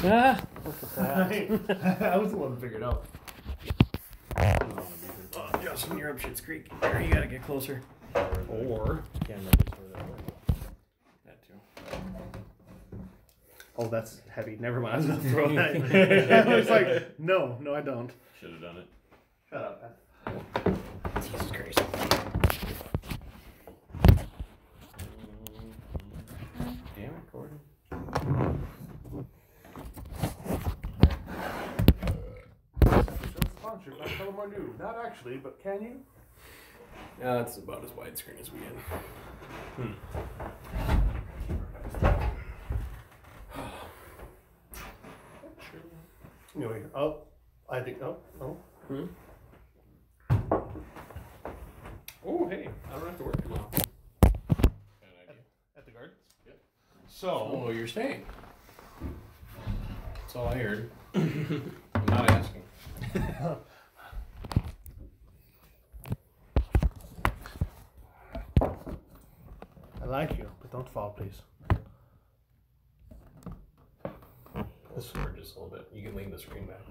Ah! Look at that. I was the one who figured it out. Just when you're up Schitt's Creek, there you gotta get closer. Or Camera just over that way. That too. oh, that's heavy. Never mind. I was gonna throw that. I was like, no, I don't. Should have done it. Shut up, man. Jesus Christ. Damn it, Gordon. Sponsored by Tullamore New. Not actually, but can you? That's about as widescreen as we get. Anyway, I think, oh. Oh, hey, I don't have to work tomorrow. At the gardens? Yep. So, Oh, you're staying. That's all I heard. I'm not asking. I like you, but don't fall, please. This forward just a little bit. You can lean the screen back.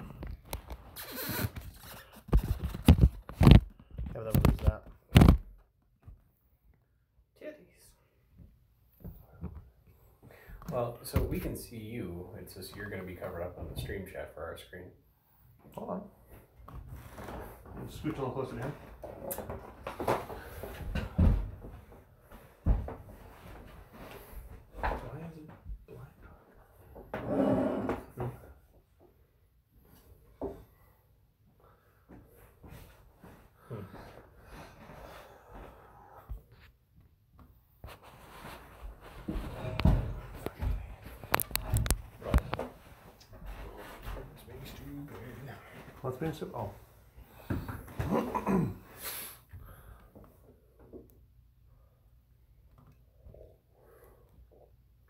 Yeah, but that was that. Titties. Well, so we can see you. It's just you're going to be covered up on the stream chat for our screen. Hold on. Scooch a little closer to him. Why is it black? What's being said? Oh.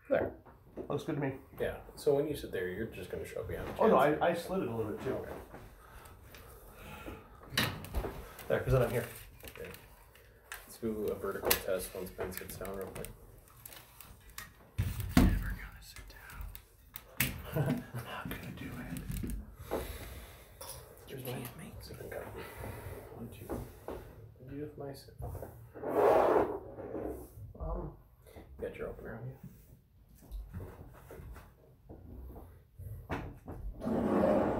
There. Looks good to me. Yeah. So when you sit there, you're just going to show behind the chat. Oh no, I slid it a little bit too. There, because then I'm here. Okay. Let's do a vertical test once Ben sits down real quick. Never gonna sit down. Not gonna do it. Here's my sipping cup. 1, 2. What do you do with my sip? You got your opener on you?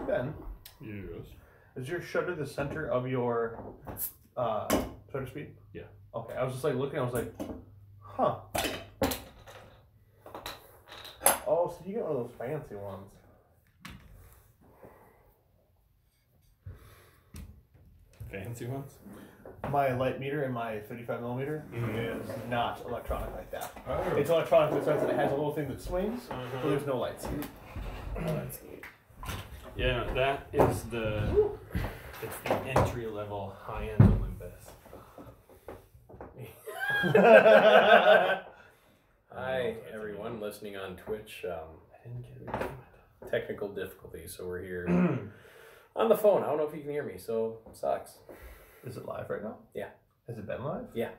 Ben, Yes. is your shutter the center of your shutter speed? Yeah. Okay, I was just like looking, I was like, huh. Oh, so you got one of those fancy ones. Fancy ones? My light meter and my 35mm is not electronic like that. Oh. It's electronic in the sense that it has a little thing that swings, but there's no lights. Oh, that's neat. Yeah, no, that is it's the entry level high end Olympus. Hi, everyone listening on Twitch. I didn't get it. Technical difficulties, so we're here on the phone. I don't know if you can hear me, so sucks. Is it live right now? Yeah. Has it been live? Yeah.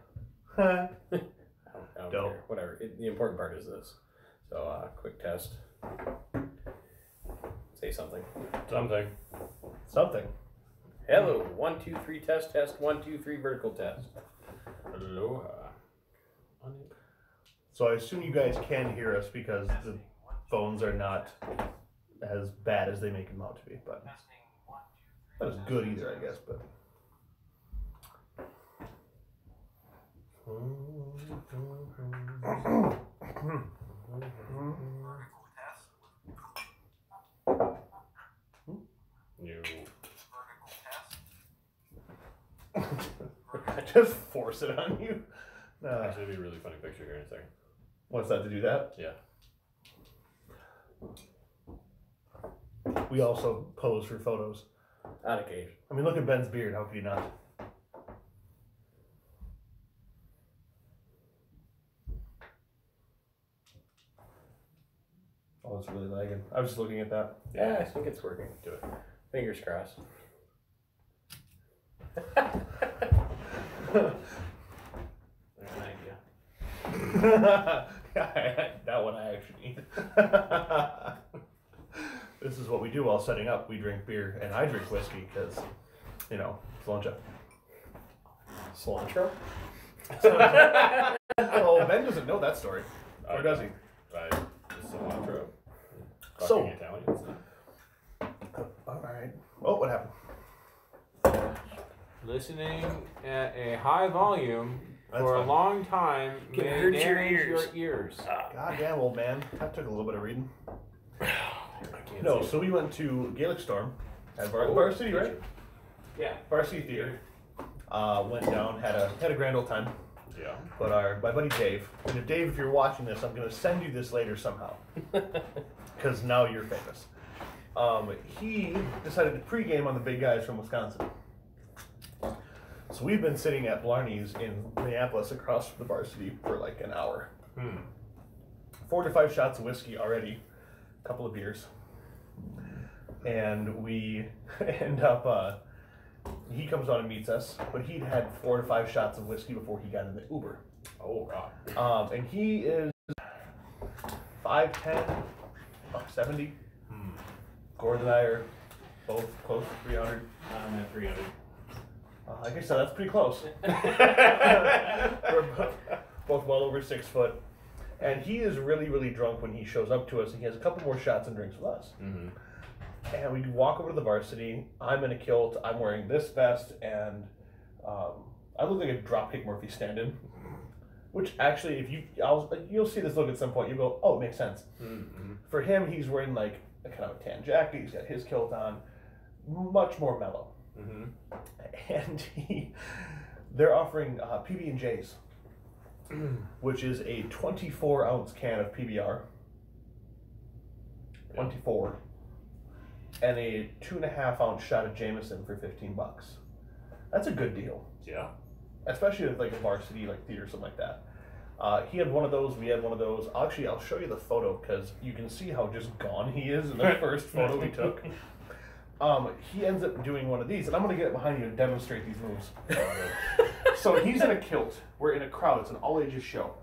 I I don't care. Whatever. The important part is this. So, quick test. Say something. Something. Hello. 1, 2, 3. Test. 1, 2, 3. Vertical test. Aloha. So I assume you guys can hear us because the phones are not as bad as they make them out to be, but not as good either, I guess. But just force it on you. Actually, it'd be a really funny picture here in a second. What's that to do that? Yeah. We also pose for photos. On occasion. I mean, look at Ben's beard. How could you not? Oh, it's really lagging. I was just looking at that. Yeah, I think it's working. Do it. Fingers crossed. There's an idea. That one I actually need. This is what we do while setting up. We drink beer, and I drink whiskey because, cilantro. Cilantro? Oh, Ben doesn't know that story. Or does he? Cilantro. So, Italians. all right. Oh, what happened? Listening at a high volume for fine. a long time Can may hurt your damage ears. your ears. Goddamn, old man. That took a little bit of reading. I can't No, see so we went to Gaelic Storm at Varsity, right? Yeah. Varsity Theater. Went down, had a grand old time. Yeah. But my buddy Dave, and Dave, if you're watching this, I'm gonna send you this later somehow, because now you're famous. He decided to pregame on the big guys from Wisconsin. So we've been sitting at Blarney's in Minneapolis across from the Varsity for like an hour. 4 to 5 shots of whiskey already, a couple of beers, and we end up. He comes on and meets us, but he'd had 4 to 5 shots of whiskey before he got in the Uber. Oh, God. And he is 5'10", 70. Gordon and I are both close to 300. I'm at 300. Like I said, that's pretty close. We're both well over 6 foot. And he is really, really drunk when he shows up to us, and he has a couple more shots and drinks with us. Mm-hmm. And we walk over to the Varsity. I'm in a kilt. I'm wearing this vest, and I look like a Dropkick Murphy stand-in. Which actually, if you'll see this look at some point. You go, oh, it makes sense. Mm-hmm. For him, he's wearing like a kind of a tan jacket. He's got his kilt on, much more mellow. Mm-hmm. And they're offering PB&Js, which is a 24-ounce can of PBR. 24. And a 2.5-ounce shot of Jameson for $15. That's a good deal. Yeah. Especially with like a Varsity like theater or something like that. He had one of those. We had one of those. Actually, I'll show you the photo because you can see how just gone he is in the first photo we took. He ends up doing one of these, and I'm going to get behind you and demonstrate these moves. So he's in a kilt. We're in a crowd. It's an all-ages show.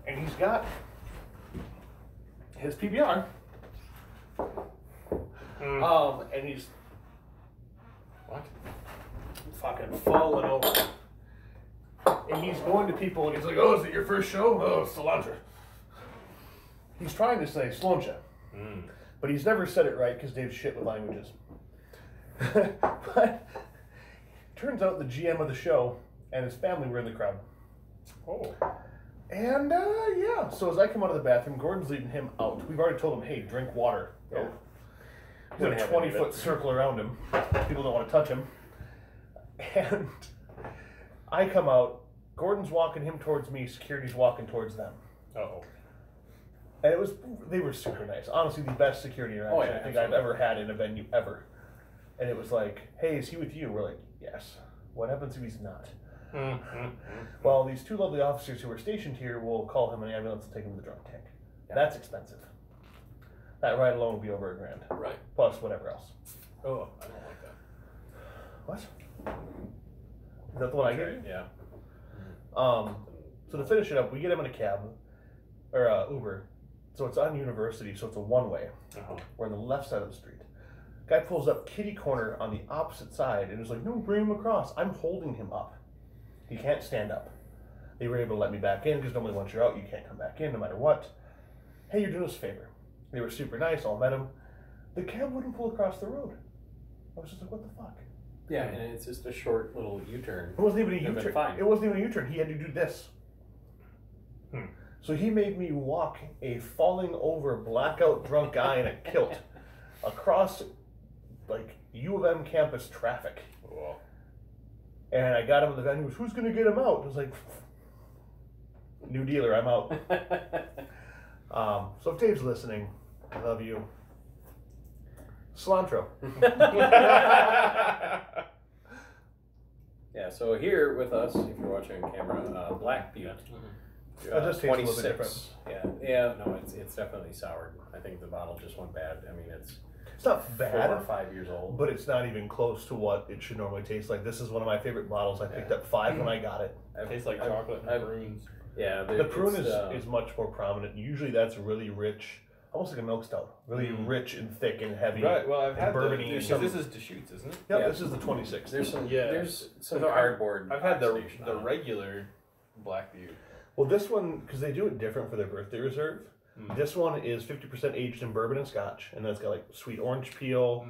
And he's got his PBR. And he's fucking falling over. And he's going to people and he's like, oh, is it your first show? Oh, cilantro. He's trying to say sloncha. But he's never said it right because Dave's shit with languages. But turns out the GM of the show and his family were in the crowd. Oh. And yeah, so as I come out of the bathroom, Gordon's leading him out. We've already told him, hey, drink water. Yeah. He's got a 20-foot circle around him. People don't want to touch him. And I come out. Gordon's walking him towards me. Security's walking towards them. Uh-oh. And they were super nice. Honestly, the best security interaction I think I've ever had in a venue ever. And it was like, hey, is he with you? We're like, yes. What happens if he's not? Well, these 2 lovely officers who are stationed here will call him an ambulance and take him to the drunk tank. Yeah. That's expensive. That ride alone will be over $1,000. Right. Plus whatever else. Oh, I don't like that. What? Is that the one I gave you? Yeah. So to finish it up, we get him in a cab, or Uber. So it's on University, so it's a one-way. We're on the left side of the street. Guy pulls up kitty corner on the opposite side and is like, no, bring him across. I'm holding him up. He can't stand up. They were able to let me back in because normally once you're out, you can't come back in no matter what. Hey, you're doing us a favor. They were super nice, all met him. The cab wouldn't pull across the road. I was just like, what the fuck? Yeah, and it's just a short little U-turn. It wasn't even a Could've been U-turn. fine. It wasn't even a U-turn. He had to do this. So he made me walk a falling over blackout drunk guy in a kilt across like U of M campus traffic. Whoa. And I got him in the venue. Who's going to get him out? I was like, new dealer, I'm out. So if Dave's listening, I love you. Cilantro. Yeah, so here with us, if you're watching on camera, Black Butte. That just tastes a little bit different. Yeah, no, it's definitely soured. I think the bottle just went bad. I mean, it's It's not 4 bad, or 5 years old. but it's not even close to what it should normally taste like. This is one of my favorite bottles. I picked up 5 when I got it. It tastes like chocolate and prunes. Yeah, The prune is much more prominent. Usually that's really rich, almost like a milk stout. Really rich and thick and heavy. Right. Well, I've had bourbony. this is Deschutes, isn't it? Yep, this is the 26th. There's some So cardboard. I've had the oxidation on it. regular Black Butte. Well, this one, because they do it different for their birthday reserve. This one is 50% aged in bourbon and scotch, and then it's got like sweet orange peel.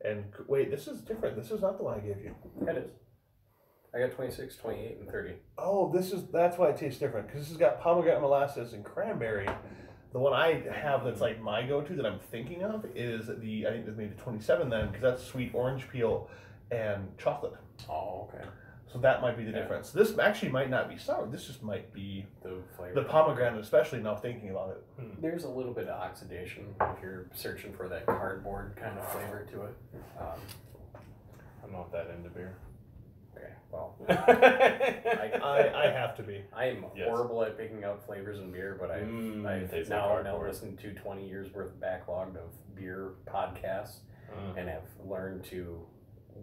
And wait, this is different. This is not the one I gave you. It is. I got 26, 28, and 30. Oh, that's why it tastes different, because this has got pomegranate molasses and cranberry. The one I have that's like my go-to that I'm thinking of is I think it's maybe 27 then, because that's sweet orange peel and chocolate. Oh, okay. So that might be the difference. This actually might not be sour. This just might be The flavor. the pomegranate, especially now thinking about it. There's a little bit of oxidation if you're searching for that cardboard kind of flavor to it. I'm not that into beer. Okay, well, I have to be. I am horrible at picking out flavors in beer, but I've now listened to 20 years worth of backlog of beer podcasts and have learned to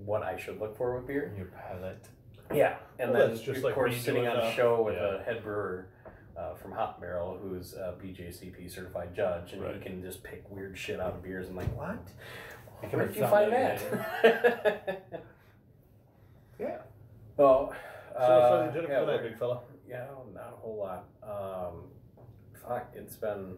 what I should look for with beer. Your palate. Yeah, and Well, then that's just of like course me sitting doing on a show with a head brewer from Hop Barrel, who's a BJCP certified judge, and he can just pick weird shit out of beers. And like, what? Where did you find that? Yeah. Well, so you did it for that, big fella. Yeah, not a whole lot. Fuck, it's been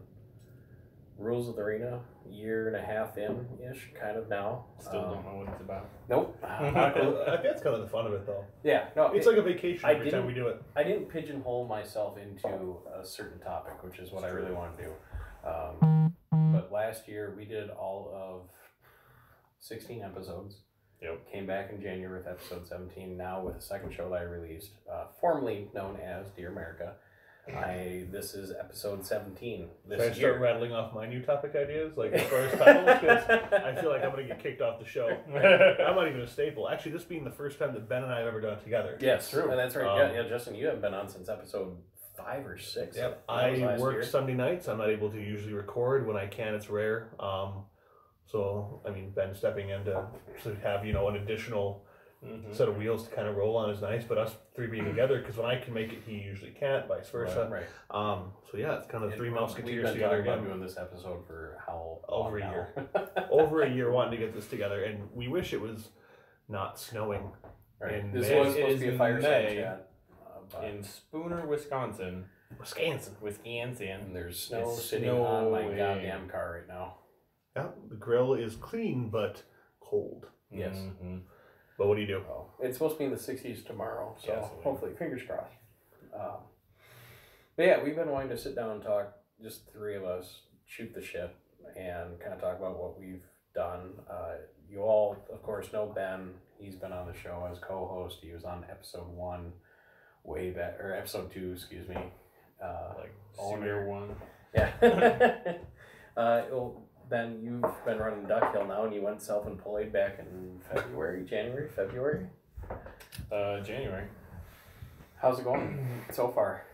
Rules of the Arena, 1.5 years in-ish, kind of now. Still don't know what it's about. Nope. I think that's kind of the fun of it, though. Yeah, no. It's like a vacation every time we do it. I didn't pigeonhole myself into a certain topic, which is what I really want to do. But last year we did all of 16 episodes. Yep. Came back in January with episode 17. Now with the second show that I released, formerly known as Dear America. This is episode 17 this Should I year. start rattling off my new topic ideas, like as far as titles? Because I feel like I'm going to get kicked off the show. I'm not even a staple. Actually, this being the first time that Ben and I have ever done it together. Yes, true. And that's right. Yeah, Justin, you haven't been on since episode 5 or 6. Yep. I work Sunday nights. I'm not able to usually record. When I can, it's rare. So, I mean, Ben stepping in to have, an additional set of wheels to kind of roll on is nice, but us three being together, because when I can make it, he usually can't, vice versa. Right. So yeah, it's kind of three musketeers We've been together talking again. about doing this episode for how Over long a year. now? Over a year wanting to get this together, and we wish it was not snowing. Right. This This May. was supposed to be a fireside chat. In Spooner, Wisconsin. And there's snow It's sitting on my snowing. goddamn car right now. Yeah, the grill is clean but cold. Yes. Mm-hmm. But what do you do? Well, it's supposed to be in the 60s tomorrow, so Gasoline. hopefully, fingers crossed. But yeah, we've been wanting to sit down and talk, just three of us, shoot the shit, and kind of talk about what we've done. You all, of course, know Ben. He's been on the show as co-host. He was on episode 1 way back, or episode 2, excuse me. Owner 1. Yeah. Ben, you've been running Duckhill now, and you went self-employed back in February. January. How's it going so far?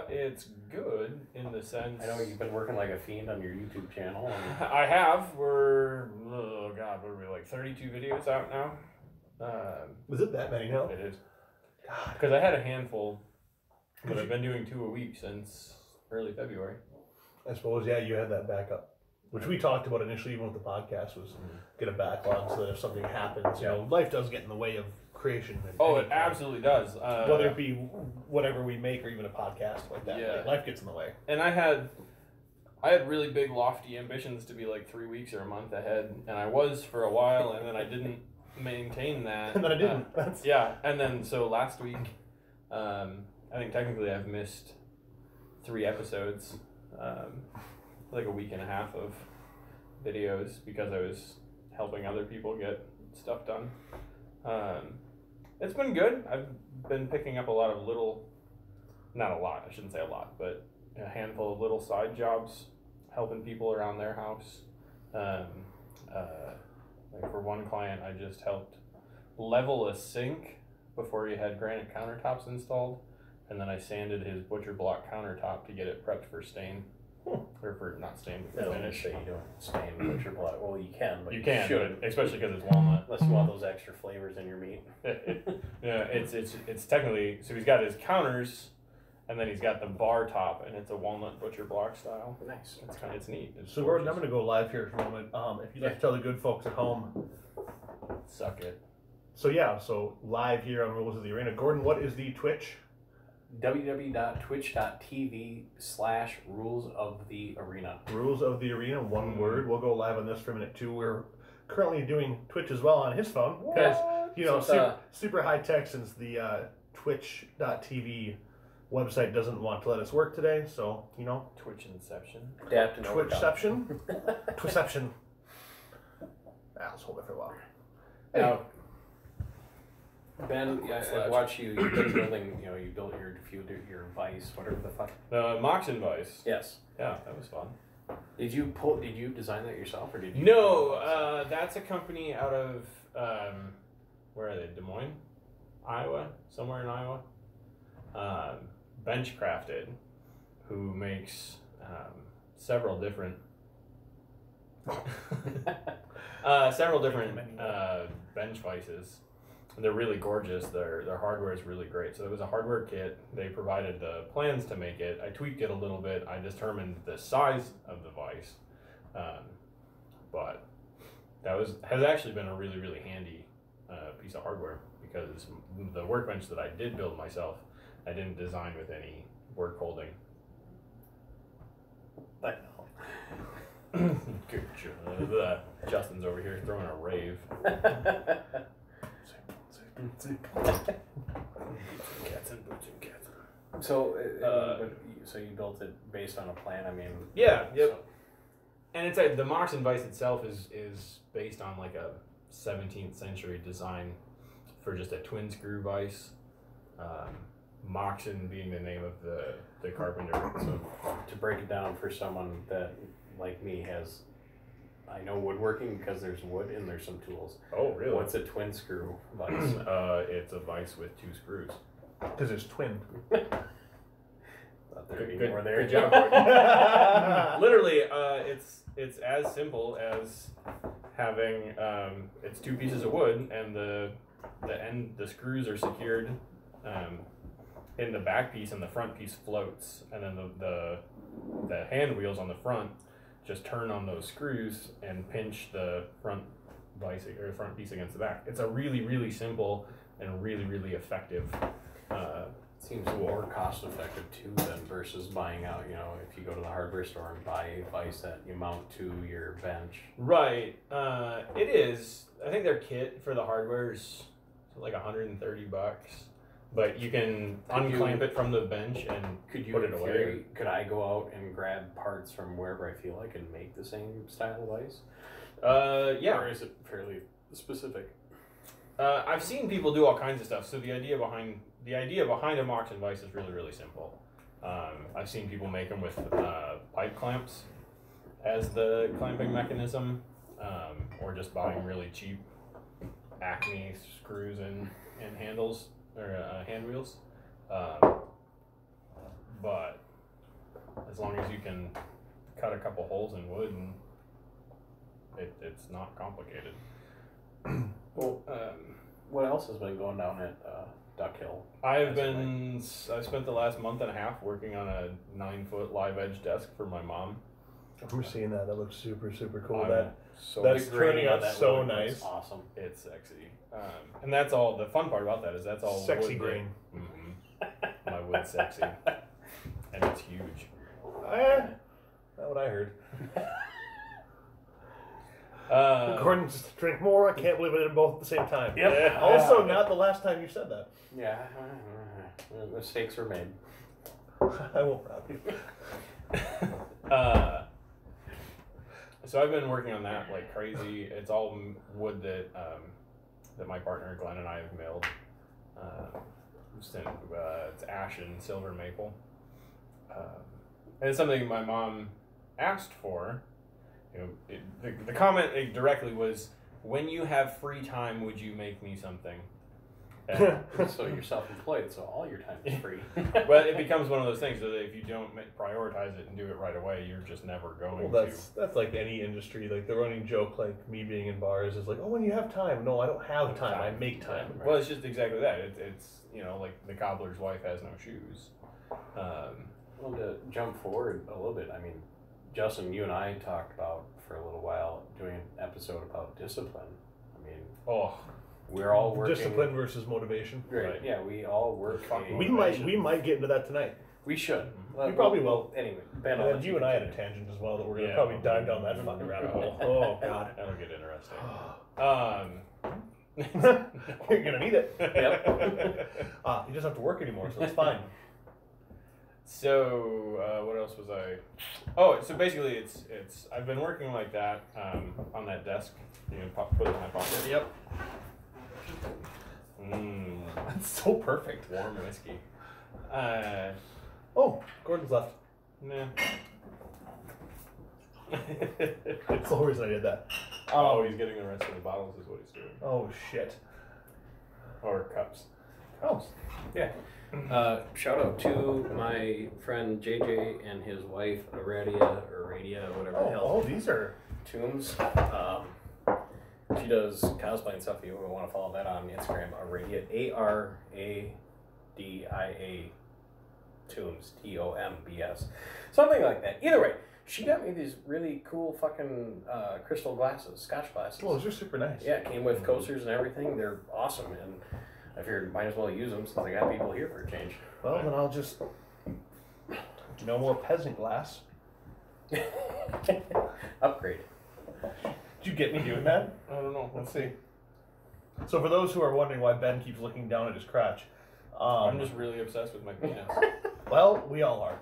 It's good in the sense. I know you've been working like a fiend on your YouTube channel. And... I have. We're what are we, like 32 videos out now? Was it that many now? It is. Because I had a handful, but I've been doing 2 a week since early February. I suppose, yeah, you had that backup. Which we talked about initially, even with the podcast, was get a backlog so that if something happens, life does get in the way of creation. It absolutely does. Whether it be whatever we make or even a podcast like that. Yeah. Like, life gets in the way. And I had really big, lofty ambitions to be like 3 weeks or a month ahead, and I was for a while, and then I didn't maintain that. And then I didn't. And then so last week, I think technically I've missed 3 episodes, like a week and a half of videos because I was helping other people get stuff done. It's been good. I've been picking up a lot of not a lot, I shouldn't say a lot, but a handful of little side jobs helping people around their house. Like for one client, I just helped level a sink before he had granite countertops installed, and then I sanded his butcher block countertop to get it prepped for stain. or for not stained I but don't finished. say you don't stain butcher block. Well, you can, but You can, should, but especially because it's walnut. unless you want those extra flavors in your meat. Yeah, it's technically, so he's got his counters, and then he's got the bar top, and it's a walnut butcher block style. Nice. It's neat. It's So Gordon, I'm going to go live here for a moment. If you'd like to tell the good folks at home. Suck it. So yeah, so live here on Rules of the Arena. Gordon, what is the Twitch? www.twitch.tv/rules of the arena. Rules of the Arena, one word. We'll go live on this for a minute too. We're currently doing Twitch as well on his phone because super high tech since the twitch.tv website doesn't want to let us work today. So Twitch Inception. Adapt and Twitchception, Twitchception. Let's hold it for a while. Now, Ben, I watch you. You've been building. You built your Vice, whatever the fuck. The Moxon Vice. Yes. Yeah, that was fun. Did you design that yourself, or did you? No, that's a company out of where are they? Des Moines, Iowa, somewhere in Iowa. Benchcrafted, who makes several different bench vices. They're really gorgeous. Their hardware is really great. So it was a hardware kit. They provided the plans to make it. I tweaked it a little bit. I determined the size of the vise, but that has actually been a really, really handy piece of hardware because the workbench that I did build myself, I didn't design with any work holding. I know. Good job. Justin's over here throwing a rave. So you built it based on a plan. I mean. Yeah. Yep. And it's the Moxon Vice itself is based on like a 17th century design for just a twin screw vise. Moxon being the name of the carpenter. So to break it down for someone that like me I know woodworking because there's wood and there's some tools. Oh, really? What's a twin screw vise? It's a vise with 2 screws. Because it's twin. Good job, Gordon. Literally, it's as simple as having it's 2 pieces of wood and the screws are secured in the back piece and the front piece floats, and then the hand wheels on the front just turn on those screws and pinch the front vice or front piece against the back. It's a really, really simple and really, really effective. Seems more cost effective too than versus buying out. If you go to the hardware store and buy a vise that you mount to your bench. Right. It is. I think their kit for the hardware is like $130, but you can unclamp it from the bench and put it away. Could I go out and grab parts from wherever I feel like and make the same style of vise? Yeah. Or is it fairly specific? I've seen people do all kinds of stuff. So the idea behind a Moxon vise is really, really simple. I've seen people make them with pipe clamps as the clamping mechanism, or just buying really cheap Acme screws and handles or hand wheels. But as long as you can cut a couple holes in wood, and it's not complicated. Well, what else has been going down at Duckhill? I've spent the last month and a half working on a 9-foot live edge desk for my mom. I'm seeing that. That looks super, super cool. So that's turning out so nice. Awesome. It's sexy. And that's all. The fun part about that is that's all sexy wood grain. Mm-hmm. My wood's sexy, and it's huge. That's what I heard. Gordon, just drink more. I can't believe I did both at the same time. Yep. Yeah. Also, not the last time you said that. Yeah, mistakes were made. I won't rob you. So I've been working on that like crazy. It's all wood that my partner Glenn and I have milled. It's ash and silver maple. And it's something my mom asked for. The comment directly was, "When you have free time, would you make me something?" Yeah. So you're self-employed, so all your time is free. Well, it becomes one of those things that if you don't prioritize it and do it right away, you're just never going Well, that's like any industry. Like the running joke, like me being in bars, is like, oh, when you have time. No, I don't have time. I make time. Well, it's just exactly that. It's like the cobbler's wife has no shoes. Well, to jump forward a little bit, I mean, Justin, you and I talked about for a little while doing an episode about discipline. I mean, we're all working discipline versus motivation. Right. Yeah, we all work. We might get into that tonight. We should. We probably will. Anyway, Ben, and you and I had a tangent as well that we're gonna probably dive down that fucking rabbit hole. Oh God, that'll get interesting. You're gonna need it. Yep. You just have to work anymore, so it's fine. So what else was I? Oh, so basically, it's I've been working like that on that desk. You can put it in my pocket. Yep. That's so perfect. Warm whiskey. Oh, Gordon's left. Nah. That's the whole reason I did that. He's getting the rest of the bottles is what he's doing. Oh shit. Or cups. Oh. Yeah. Shout out to my friend JJ and his wife Aradia, whatever the hell. Oh, these are Tombs. She does cosplay and stuff. If you want to follow that on Instagram, Aradia, ARADIA Tombs, TOMBS, something like that. Either way, she got me these really cool fucking crystal glasses, Scotch glasses. Oh, those are super nice. Yeah, came with coasters and everything. They're awesome, and I figured might as well use them since I got people here for a change. Well, then I'll just no more peasant glass. Upgrade. Did you get me doing that? I don't know. Let's see. So for those who are wondering why Ben keeps looking down at his crotch, I'm just really obsessed with my penis. Well, we all are.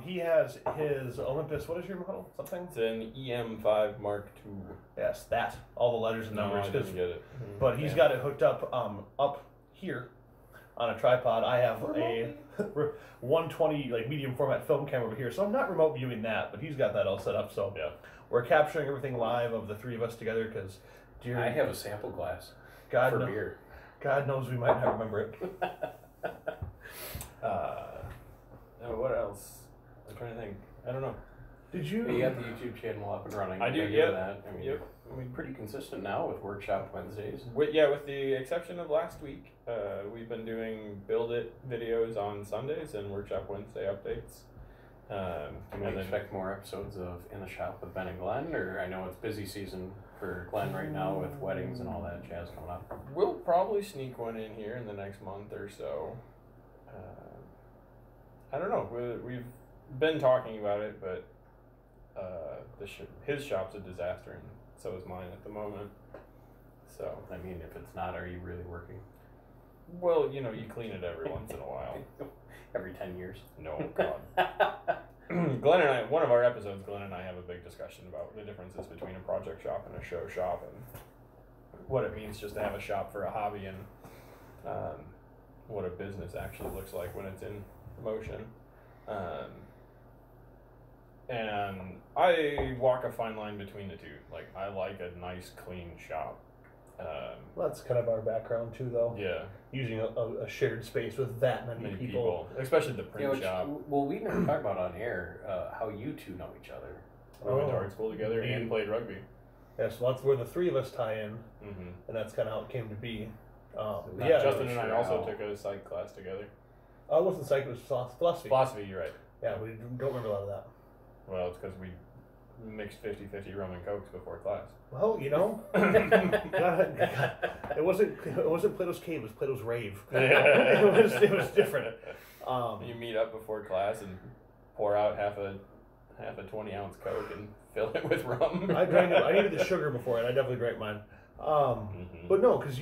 He has his Olympus. What is your model? Something? It's an EM5 Mark II. Yes, that. All the letters and numbers. I didn't get it. But he's got it hooked up up here on a tripod. I have a 120 like medium format film camera over here, so I'm not remote viewing that. But he's got that all set up. So yeah, we're capturing everything live of the three of us together because. I have a sample glass. For beer. God knows we might not remember it. What else? I'm trying to think. I don't know. Did you? You got the YouTube channel up and running. I do. Yeah. That. I mean, we're pretty consistent now with workshop Wednesdays. With the exception of last week, we've been doing Build It videos on Sundays and workshop Wednesday updates. Can we expect more episodes of In the Shop with Ben and Glenn? Or I know it's busy season for Glenn right now with weddings and all that jazz coming up. We'll probably sneak one in here in the next month or so. I don't know. We've been talking about it, but his shop's a disaster, and so is mine at the moment. So I mean, if it's not, are you really working? Well, you clean it every once in a while. Every 10 years. No, God. Glenn and I, one of our episodes, Glenn and I have a big discussion about the differences between a project shop and a show shop, and what it means just to have a shop for a hobby, and what a business actually looks like when it's in motion. And I walk a fine line between the two. Like, I like a nice, clean shop. Well, that's kind of our background too, though. Yeah. Using a shared space with that many people. Especially the print shop. Well, we never talked about on air how you two know each other. We went to art school together and played rugby. Yeah, so that's where the three of us tie in, and that's kind of how it came to be. Yeah, Justin and I also took a psych class together. Oh, it wasn't psych, it was philosophy. Philosophy, you're right. Yeah, we don't remember a lot of that. Well, it's because we mixed 50-50 rum and cokes before class. Well, God, it wasn't Plato's cave, it was Plato's rave. it was different. You meet up before class and pour out half a 20-ounce Coke and fill it with rum. I drank it. I needed the sugar before it. I definitely drank mine. But no, because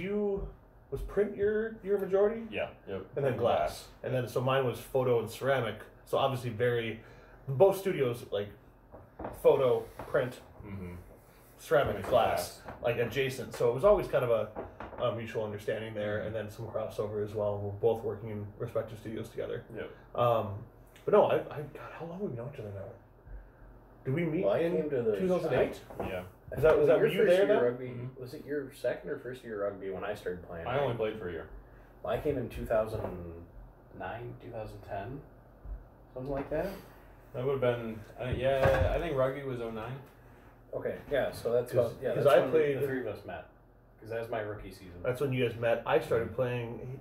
was print your majority? Yeah. Yep. And then glass. And then so mine was photo and ceramic. So obviously both studios like photo, print, ceramic, glass, like adjacent. So it was always kind of a mutual understanding there, and then some crossover as well. We're both working in respective studios together. Yep. But no, God, how long have we known each other now? Did we meet in 2008? Yeah. Was that were you there then? Rugby, was it your second or first year rugby when I started playing? I only played for a year. Well, I came in 2009, 2010, something like that. That would have been, I think rugby was 2009. Okay, yeah, so that's about, Because that's I when played- the three of us met. Because that was my rookie season. That's when you guys met. I started playing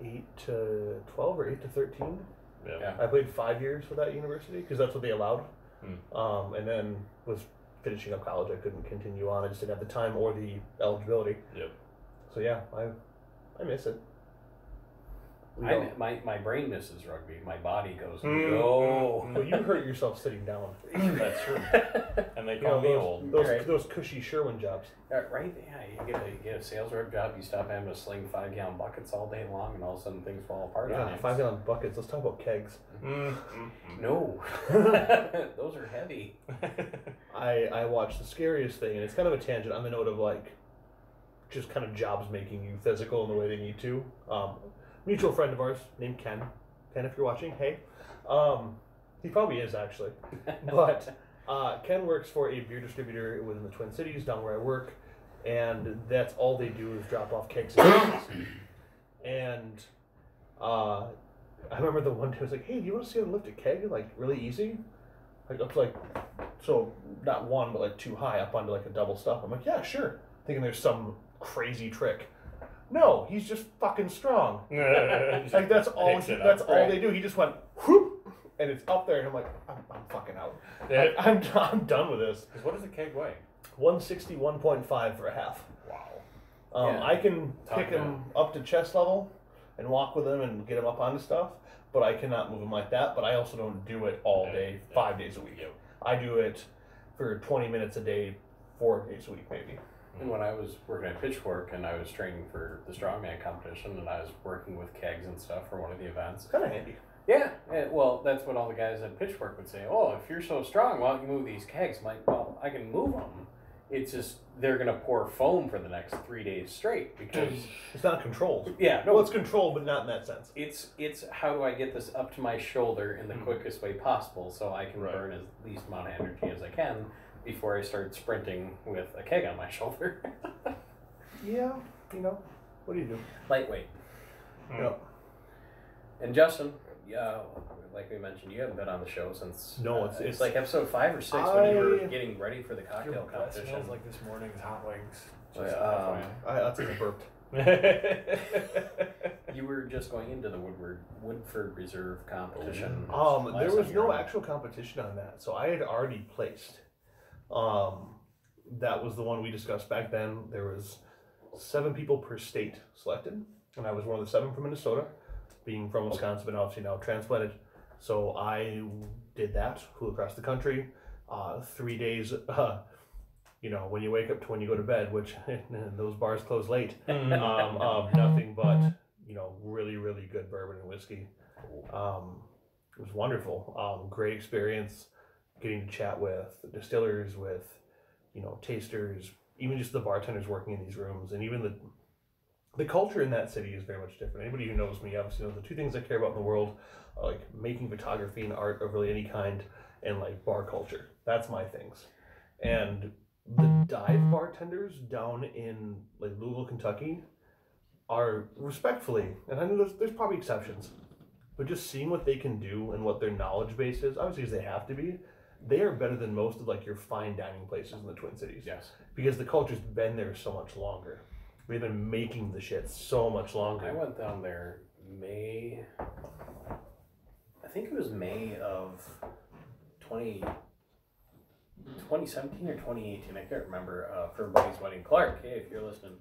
8 to 12 or 8 to 13. Yeah. I played 5 years for that university because that's what they allowed. Hmm. And then was finishing up college. I couldn't continue on. I just didn't have the time or the eligibility. Yep. So yeah, I miss it. My brain misses rugby. My body goes, Mm. no. Well, you hurt yourself sitting down. That's true. And they You call know, me those, old. those, Right. those cushy Sherwin jobs. Right? Yeah, you get a sales rep job, you stop having to sling 5-gallon buckets all day long, and all of a sudden things fall apart on Yeah, you. 5-gallon buckets. Let's talk about kegs. No. Those are heavy. I watched The Scariest Thing, and it's kind of a tangent on the note of like just kind of jobs making you physical in the way they need to. Mutual friend of ours named Ken. Ken, if you're watching, hey. He probably is actually. But Ken works for a beer distributor within the Twin Cities, down where I work, and that's all they do is drop off kegs and kegs. And I remember the one day I was like, hey, do you want to see how to lift a keg? Like really easy? Like up to like, so not one, but like 2 high up onto like a double stuff. I'm like, yeah, sure. Thinking there's some crazy trick. No, he's just fucking strong. Like that's all they do. He just went whoop, and it's up there, and I'm like, I'm fucking out. Yeah. I'm done with this. Because what does a keg weigh? 161.5 for a half. Wow. Yeah. I can Talk pick him up to chest level and walk with him and get him up onto stuff, but I cannot move him like that. But I also don't do it all day, 5 days a week. Yep. I do it for 20 minutes a day, 4 days a week maybe. And when I was working at Pitchfork and I was training for the strongman competition and I was working with kegs and stuff for one of the events. It's kind of handy. Yeah, well, that's what all the guys at Pitchfork would say. Oh, if you're so strong, why don't you move these kegs? I'm like, well, I can move them. It's just they're going to pour foam for the next 3 days straight because... It's not controlled. Yeah, no. Well, it's controlled, but not in that sense. It's how do I get this up to my shoulder in the quickest way possible so I can burn as least amount of energy as I can before I start sprinting with a keg on my shoulder. Yeah, you know, what do you do? Lightweight. Yep. And Justin, like we mentioned, you haven't been on the show since... No, it's like episode 5 or 6 when you were getting ready for the cocktail competition. Smells like this morning's hot wings. That's a burped. You were just going into the Woodford Reserve competition. There was no actual competition on that, so I had already placed. That was the one we discussed back then. There was 7 people per state selected, and I was one of the 7 from Minnesota, being from Wisconsin, but obviously now transplanted. So I did that, flew across the country, 3 days. You know, when you wake up to when you go to bed, which those bars close late, nothing but, you know, really, really good bourbon and whiskey. It was wonderful. Great experience getting to chat with distillers, with, you know, tasters, even just the bartenders working in these rooms, and even the culture in that city is very much different. Anybody who knows me obviously knows the 2 things I care about in the world are like making photography and art of really any kind, and like bar culture. That's my things. And the dive bartenders down in like Louisville, Kentucky are respectfully, and I know there's probably exceptions, but just seeing what they can do and what their knowledge base is, obviously because they have to be, they are better than most of like your fine dining places in the Twin Cities. Yes. Because the culture's been there so much longer. They've been making the shit so much longer. I went down there I think it was May of 2017 or 2018, I can't remember, for everybody's wedding. Clark, hey, if you're listening.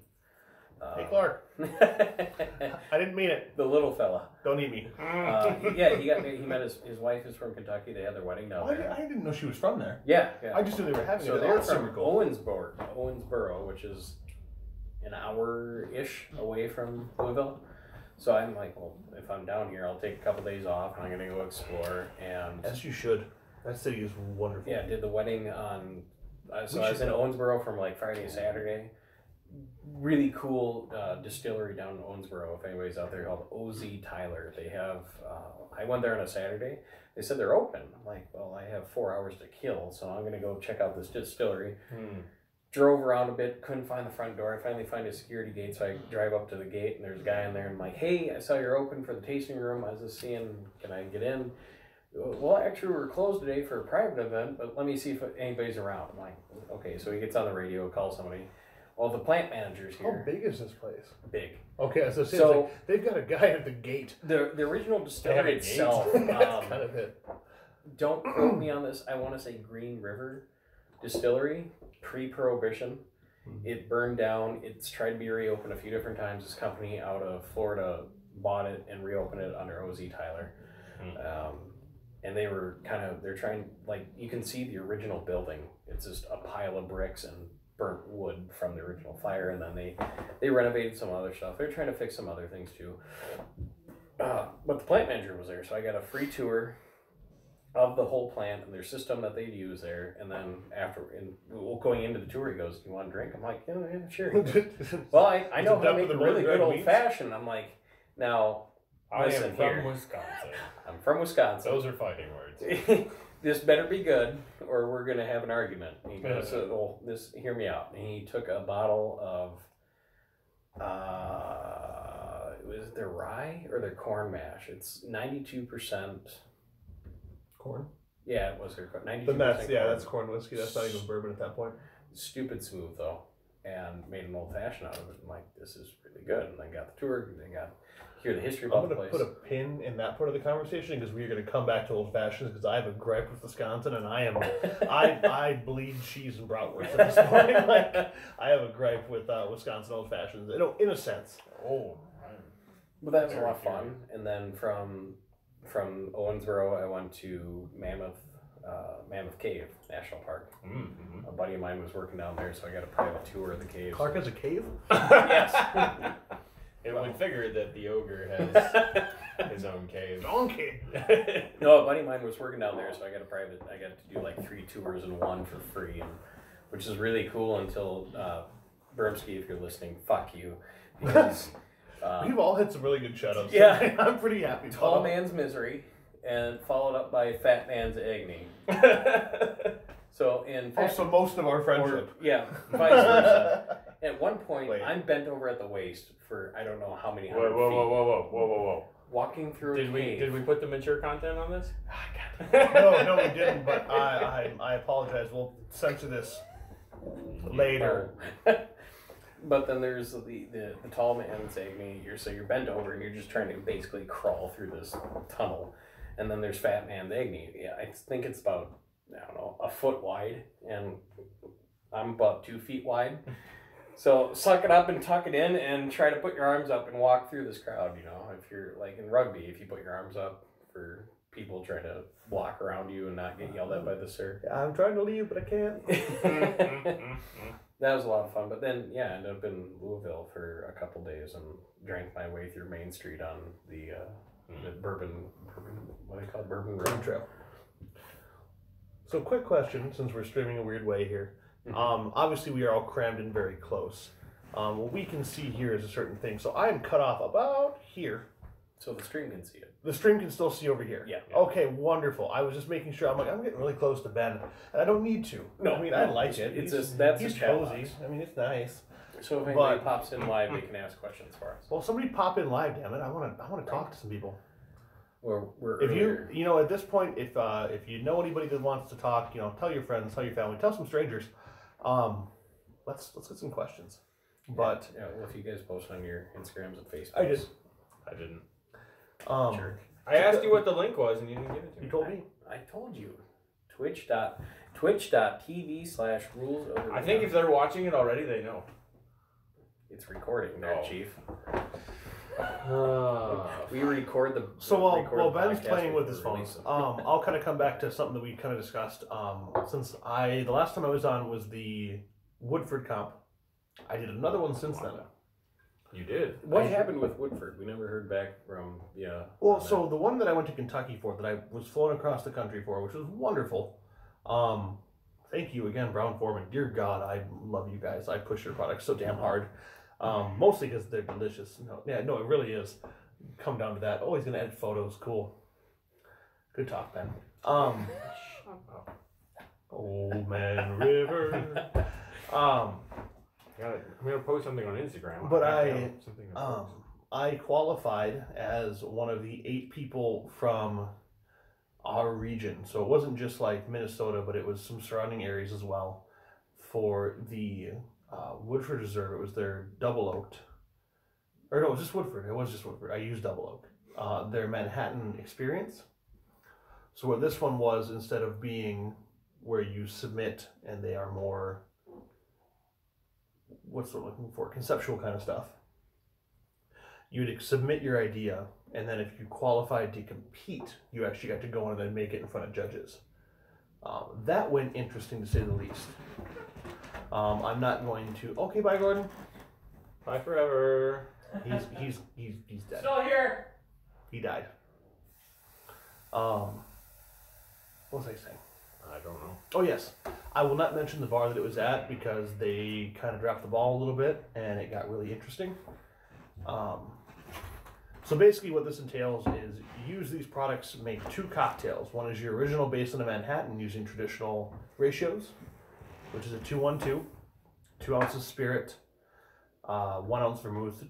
Hey, Clark. I didn't mean it. The little fella. Don't eat me. Yeah, he met his wife is from Kentucky. They had their wedding down there. I didn't know she was from there. Yeah. I just knew they were having So it. they're That's from super cool. Owensboro, which is an hour-ish away from Louisville. So I'm like, well, if I'm down here, I'll take a couple days off, and I'm going to go explore. And Yes, you should. That city is wonderful. yeah, did the wedding on... So I was in Owensboro from like Friday, Saturday. really cool distillery down in Owensboro. If anybody's out there, called OZ Tyler. They have. I went there on a Saturday. They said they're open. I'm like, well, I have 4 hours to kill, so I'm gonna go check out this distillery. Drove around a bit, couldn't find the front door. I finally find a security gate, so I drive up to the gate, and there's a guy in there, and I'm like, hey, I saw you're open for the tasting room. I was just seeing, can I get in? Well, actually, we're closed today for a private event, but let me see if anybody's around. I'm like, okay, so he gets on the radio, calls somebody. Well, the plant manager's here. How big is this place? Big. Okay, so like, they've got a guy at the gate. The original distillery itself. That's kind of it. Don't quote me on this. I want to say Green River Distillery, pre-Prohibition. It burned down. It's tried to be reopened a few different times. This company out of Florida bought it and reopened it under OZ Tyler. And they were they're trying, like, you can see the original building. It's just a pile of bricks and burnt wood from the original fire, and then they renovated some other stuff. They're trying to fix some other things too. But the plant manager was there, so I got a free tour of the whole plant and their system that they'd use there. And then going into the tour, he goes, "You want a drink?" I'm like, "Yeah, sure." Well, I know how to make a really good old fashioned. I'm like, now, I listen am from here. Wisconsin. I'm from Wisconsin. Those are fighting words. This better be good, or we're gonna have an argument. He goes, "Well, hear me out." And he took a bottle of, was it their rye or their corn mash? It's 92%. Corn? Yeah, it was their 92%. Then that's corn whiskey. That's not even bourbon at that point. Stupid smooth though, and made an old fashioned out of it. I'm like, this is really good. And I got the tour, and I got hear the history about the place. I'm going to put a pin in that part of the conversation because we're going to come back to old fashions because I have a gripe with Wisconsin and I bleed cheese and bratwurst at this point. Like, I have a gripe with Wisconsin old fashions, in a sense. Oh, but that was a lot of fun. And then from Owensboro, I went to Mammoth Cave National Park. A buddy of mine was working down there, so I got a private tour of the cave. Clark has a cave? Yes. It would figure that the ogre has his own cave. Donkey. No, a buddy of mine was working down there, so I got to do like 3 tours in one for free, which is really cool until Bermsky, if you're listening, fuck you. Because we've all had some really good shout-outs. Yeah. I'm pretty happy. Tall Man's Misery, and followed up by Fat Man's Agony. So so most of our friendship. Vice versa. At one point, I'm bent over at the waist for I don't know how many hundred feet. Whoa. Walking through a cave. Did we put the mature content on this? No, we didn't. But I apologize. We'll censor this later. But then there's the Tall Man's Agony. You're bent over and you're just trying to basically crawl through this tunnel, and then there's Fat Man's Agony. Yeah, I think it's about, I don't know, a foot wide, and I'm about 2 feet wide. So suck it up and tuck it in and try to put your arms up and walk through this crowd. You know, if you're like in rugby, if you put your arms up for people trying to block around you and not get yelled at by the sir. I'm trying to leave, but I can't. That was a lot of fun. But then, I ended up in Louisville for a couple days and drank my way through Main Street on the bourbon, what do they call it? Bourbon Trail. So quick question, since we're streaming a weird way here. Obviously we are all crammed in very close. What we can see here is a certain thing. So I am cut off about here. So the stream can see it. The stream can still see over here. Yeah. Okay, wonderful. I was just making sure. I'm getting really close to Ben, and I don't need to. No, I mean, I like it. It's he's cozy. cozy. I mean, it's nice. So if anybody pops in live, they can ask questions for us. Well, somebody pop in live, damn it! I want to talk to some people. We're if earlier. you at this point, if you know anybody that wants to talk, tell your friends, tell your family, tell some strangers. Let's get some questions. But well, if you guys post on your Instagrams and Facebooks. I didn't. Jerk. I asked you what the link was and you didn't give it to me. You told me. I told you. Twitch.tv/rules. I think if they're watching it already, they know. It's recording there, Chief. We record the. So while Ben's playing with his phone, I'll kind of come back to something that we kind of discussed. Since the last time I was on was the Woodford comp. I did another one since then. You did. What happened with Woodford? We never heard back from Well, so the one that I went to Kentucky for, that I was flown across the country for, which was wonderful. I thank you again, Brown Foreman. Dear God, I love you guys. I push your products so damn hard. Mostly because they're delicious. No, it really is. Come down to that. Oh, he's gonna edit photos. Cool. Good talk, Ben. Old Man River. I'm gonna post something on Instagram. But I qualified as one of the 8 people from our region. So it wasn't just like Minnesota, but it was some surrounding areas as well for the Woodford Reserve. It was their double oaked. Or no, it was just Woodford. It was just Woodford. I used double oak. Their Manhattan experience. So what this one was, instead of being where you submit and they are more, what's what we're looking for, conceptual kind of stuff. You would submit your idea, and then if you qualified to compete, you actually got to go in and then make it in front of judges. That went interesting to say the least. I'm not going to. Okay, bye, Gordon. Bye forever. He's dead. Still here. He died. What was I saying? I don't know. Oh yes, I will not mention the bar that it was at because they kind of dropped the ball a little bit and it got really interesting. So basically what this entails is use these products, make 2 cocktails. One is your original based on a Manhattan using traditional ratios, which is a 2-1-2, 2 ounces spirit, 1 ounce vermouth,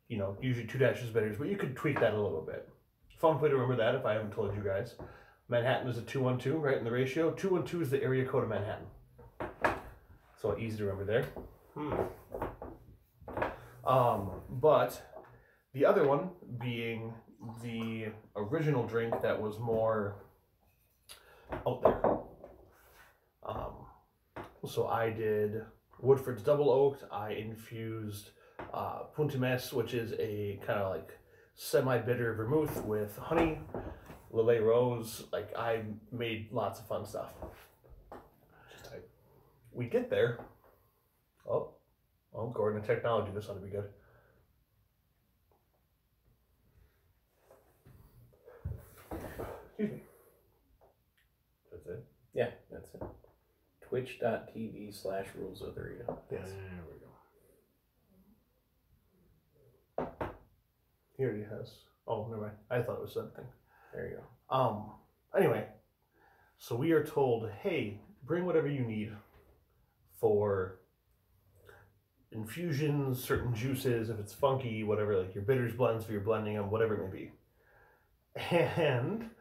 usually 2 dashes bitters, but you could tweak that a little bit. Fun way to remember that if I haven't told you guys. Manhattan is a 2-1-2, right, in the ratio. 2-1-2 is the area code of Manhattan. So easy to remember there. But the other one being the original drink that was more out there. So I did Woodford's Double Oaked. I infused Punta Mes, which is a kind of like semi-bitter vermouth with honey. Lillet Rose, like I made lots of fun stuff. We get there. Oh, Gordon, technology, this ought to be good. Excuse me. That's it? Yeah, that's it. Twitch.tv/Rules of the Rita. Yes. There we go. He already has. Oh, never mind. I thought it was something. There you go. Anyway, so we are told, hey, bring whatever you need for infusions, certain juices, if it's funky, whatever, like your bitters blends for your blending them, whatever it may be. And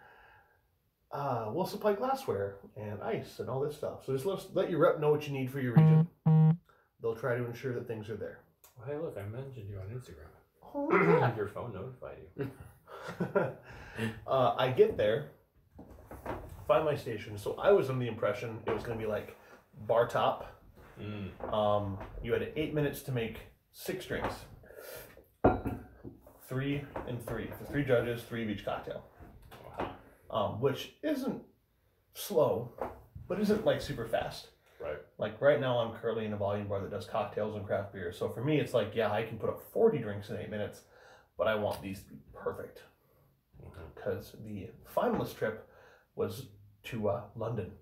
we'll supply glassware and ice and all this stuff. So just let your rep know what you need for your region. They'll try to ensure that things are there. Well, hey, look, I mentioned you on Instagram. Oh, yeah. Your phone notified you. I get there, find my station. So I was under the impression it was going to be like bar top. You had 8 minutes to make 6 drinks. 3 and 3. For 3 judges, 3 of each cocktail. Which isn't slow, but isn't like super fast. Right. Like right now I'm currently in a volume bar that does cocktails and craft beer. So for me it's like, yeah, I can put up 40 drinks in 8 minutes, but I want these to be perfect. Because the finalist trip was to London.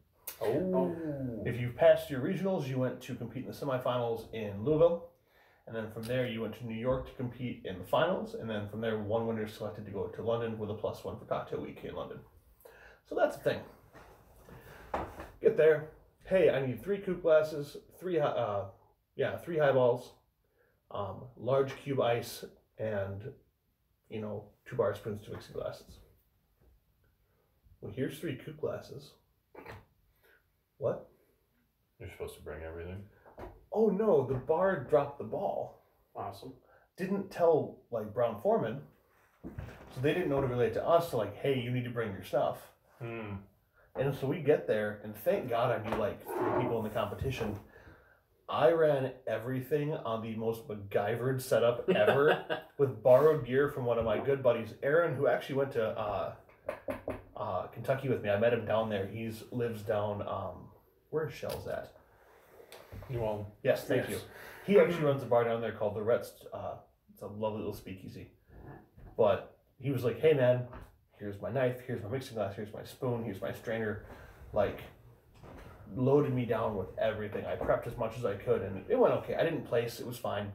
Oh. If you passed your regionals, you went to compete in the semifinals in Louisville. And then from there, you went to New York to compete in the finals. And then from there, one winner is selected to go to London with a +1 for cocktail week in London. So that's the thing. Get there. Hey, I need 3 coupe glasses, 3 highballs, large cube ice, and 2 bar spoons, 2 mixing glasses. Well, here's 3 coupe glasses. What? You're supposed to bring everything. Oh no, the bar dropped the ball. Awesome. Didn't tell like Brown Foreman, so they didn't know to relate to us. So like, hey, you need to bring your stuff. And so we get there, and thank God I knew like 3 people in the competition. I ran everything on the most MacGyvered setup ever with borrowed gear from one of my good buddies, Aaron, who actually went to Kentucky with me. I met him down there. He lives down, where's Shell's at? New Ulm. Yes, thank you. He actually runs a bar down there called the Retz. It's a lovely little speakeasy. But he was like, hey man, here's my knife, here's my mixing glass, here's my spoon, here's my strainer. Like, loaded me down with everything. I prepped as much as I could, and it went okay. I didn't place; it was fine.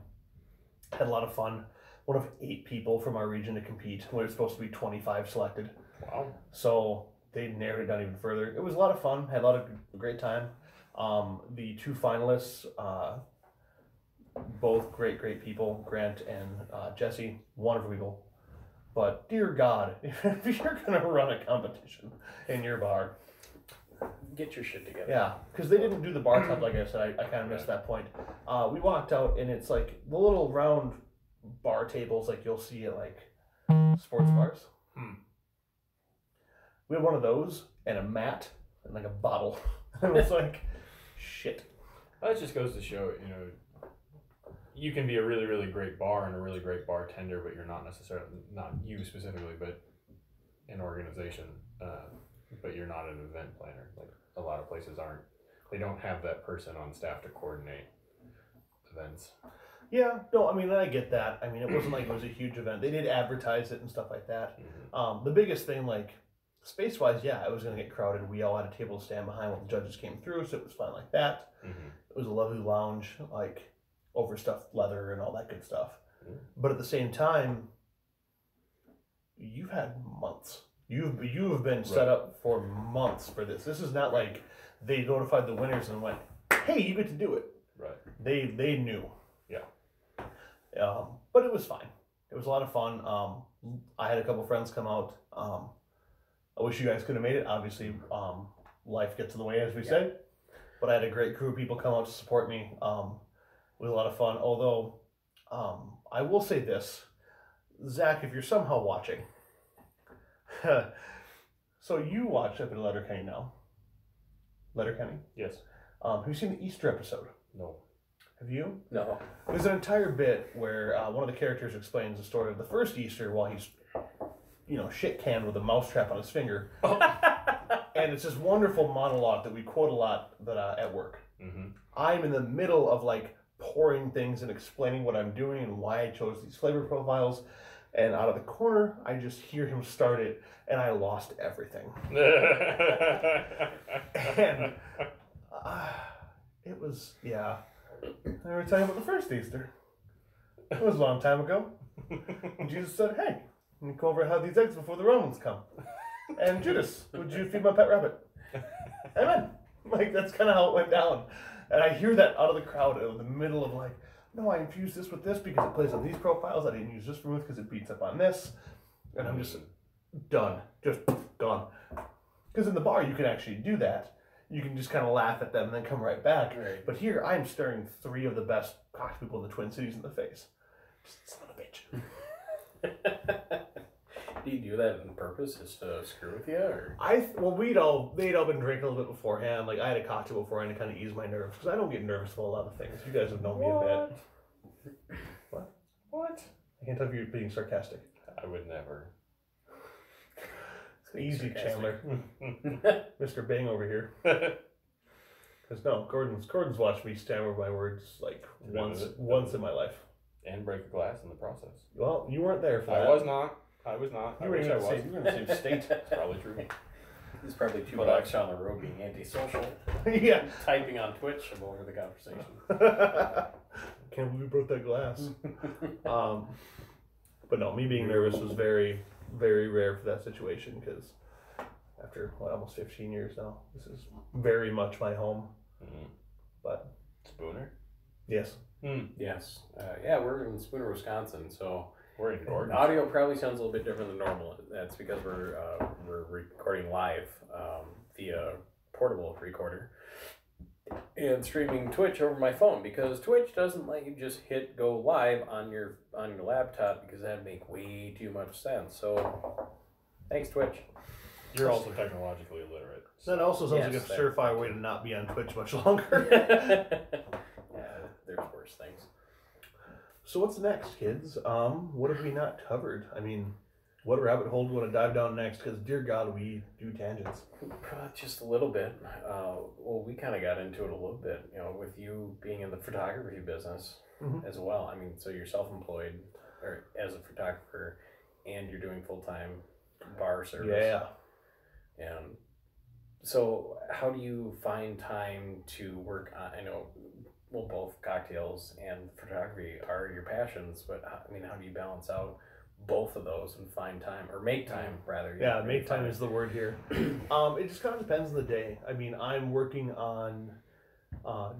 Had a lot of fun. One of 8 people from our region to compete. When it was supposed to be 25 selected. Wow. So they narrowed it down even further. It was a lot of fun. Had a lot of great time. The 2 finalists, both great people, Grant and Jesse, wonderful people. But dear God, if you're gonna run a competition in your bar, get your shit together. yeah, because they didn't do the bar top, like I said. I kind of missed that point. We walked out, and it's like the little round bar tables like you'll see at like sports bars. We had one of those and a mat and like a bottle. It was like, shit. That just goes to show, you can be a really, really great bar and a really great bartender, but you're not necessarily, not you specifically, but an organization, but you're not an event planner. Like a lot of places aren't. They don't have that person on staff to coordinate events. Yeah, no, I mean, I get that. I mean, it wasn't like it was a huge event. They did advertise it and stuff like that. Mm-hmm. The biggest thing, like, space-wise, yeah, it was going to get crowded. We all had a table to stand behind when the judges came through, so it was fun like that. Mm-hmm. It was a lovely lounge, like, overstuffed leather and all that good stuff. Mm-hmm. But at the same time, you've had months. You have been set up for months for this. This is not like they notified the winners and went, hey, you get to do it. Right. They knew. Yeah. But it was fine. It was a lot of fun. I had a couple friends come out. I wish you guys could have made it. Obviously, life gets in the way, as we say. But I had a great crew of people come out to support me. It was a lot of fun. Although, I will say this. Zach, if you're somehow watching. So you watch up in Letterkenny now. Letterkenny? Yes. Have you seen the Easter episode? No. Have you? No. There's an entire bit where one of the characters explains the story of the first Easter while he's, shit canned with a mousetrap on his finger. And it's this wonderful monologue that we quote a lot at work. Mm-hmm. I'm in the middle of like pouring things and explaining what I'm doing and why I chose these flavor profiles. And out of the corner, I just hear him start it, and I lost everything. And it was, yeah. I were telling you about the first Easter. It was a long time ago. And Jesus said, hey, you come over and have these eggs before the Romans come. And Judas, would you feed my pet rabbit? Amen. Like, that's kind of how it went down. And I hear that out of the crowd in the middle of like, no, I infused this with this because it plays on these profiles. I didn't use this vermouth because it beats up on this. And I'm just done. Just gone. Because in the bar, you can actually do that. You can just kind of laugh at them and then come right back. Right. But here, I'm staring 3 of the best cock people in the Twin Cities in the face. Just son of a bitch. Do you do that on purpose, just to screw with you, or? They'd all been drinking a little bit beforehand. Like, I had a cocktail beforehand to kind of ease my nerves. Because I don't get nervous about a lot of things. You guys have known me a bit. What? I can't tell if you're being sarcastic. I would never. Easy, Chandler. Mr. Bing over here. Because no, Gordon's watched me stammer my words like once in my life. And break a glass in the process. Well, you weren't there for that. I was not. I You were in the same state. That's probably true. He's probably two blocks down the road being antisocial. Yeah. Typing on Twitch over the conversation. Can't believe we broke that glass. But no, me being nervous was very, very rare for that situation because after almost 15 years now, this is very much my home. Mm-hmm. But Spooner? yes. Yes. Yeah, we're in Spooner, Wisconsin, so We're in Gordon. audio probably sounds a little bit different than normal. That's because we're recording live via portable recorder and streaming Twitch over my phone because Twitch doesn't let you just hit go live on your laptop because that'd make way too much sense. So thanks, Twitch. You're also technologically illiterate. That also sounds Yes, like a surefire way to not be on Twitch much longer. Yeah, there's worse things. So what's next, kids? What have we not covered? I mean, what rabbit hole do we want to dive down next? Because, dear God, we do tangents. Just a little bit. Well, we kind of got into it a little bit, with you being in the photography business as well. I mean, so you're self-employed or as a photographer, and you're doing full-time bar service. Yeah. And So how do you find time to work on, I know, well, both cocktails and photography are your passions, but I mean, how do you balance out both of those and find time, or make time rather? Yeah, make time is the word here. It just kind of depends on the day. I mean, I'm working on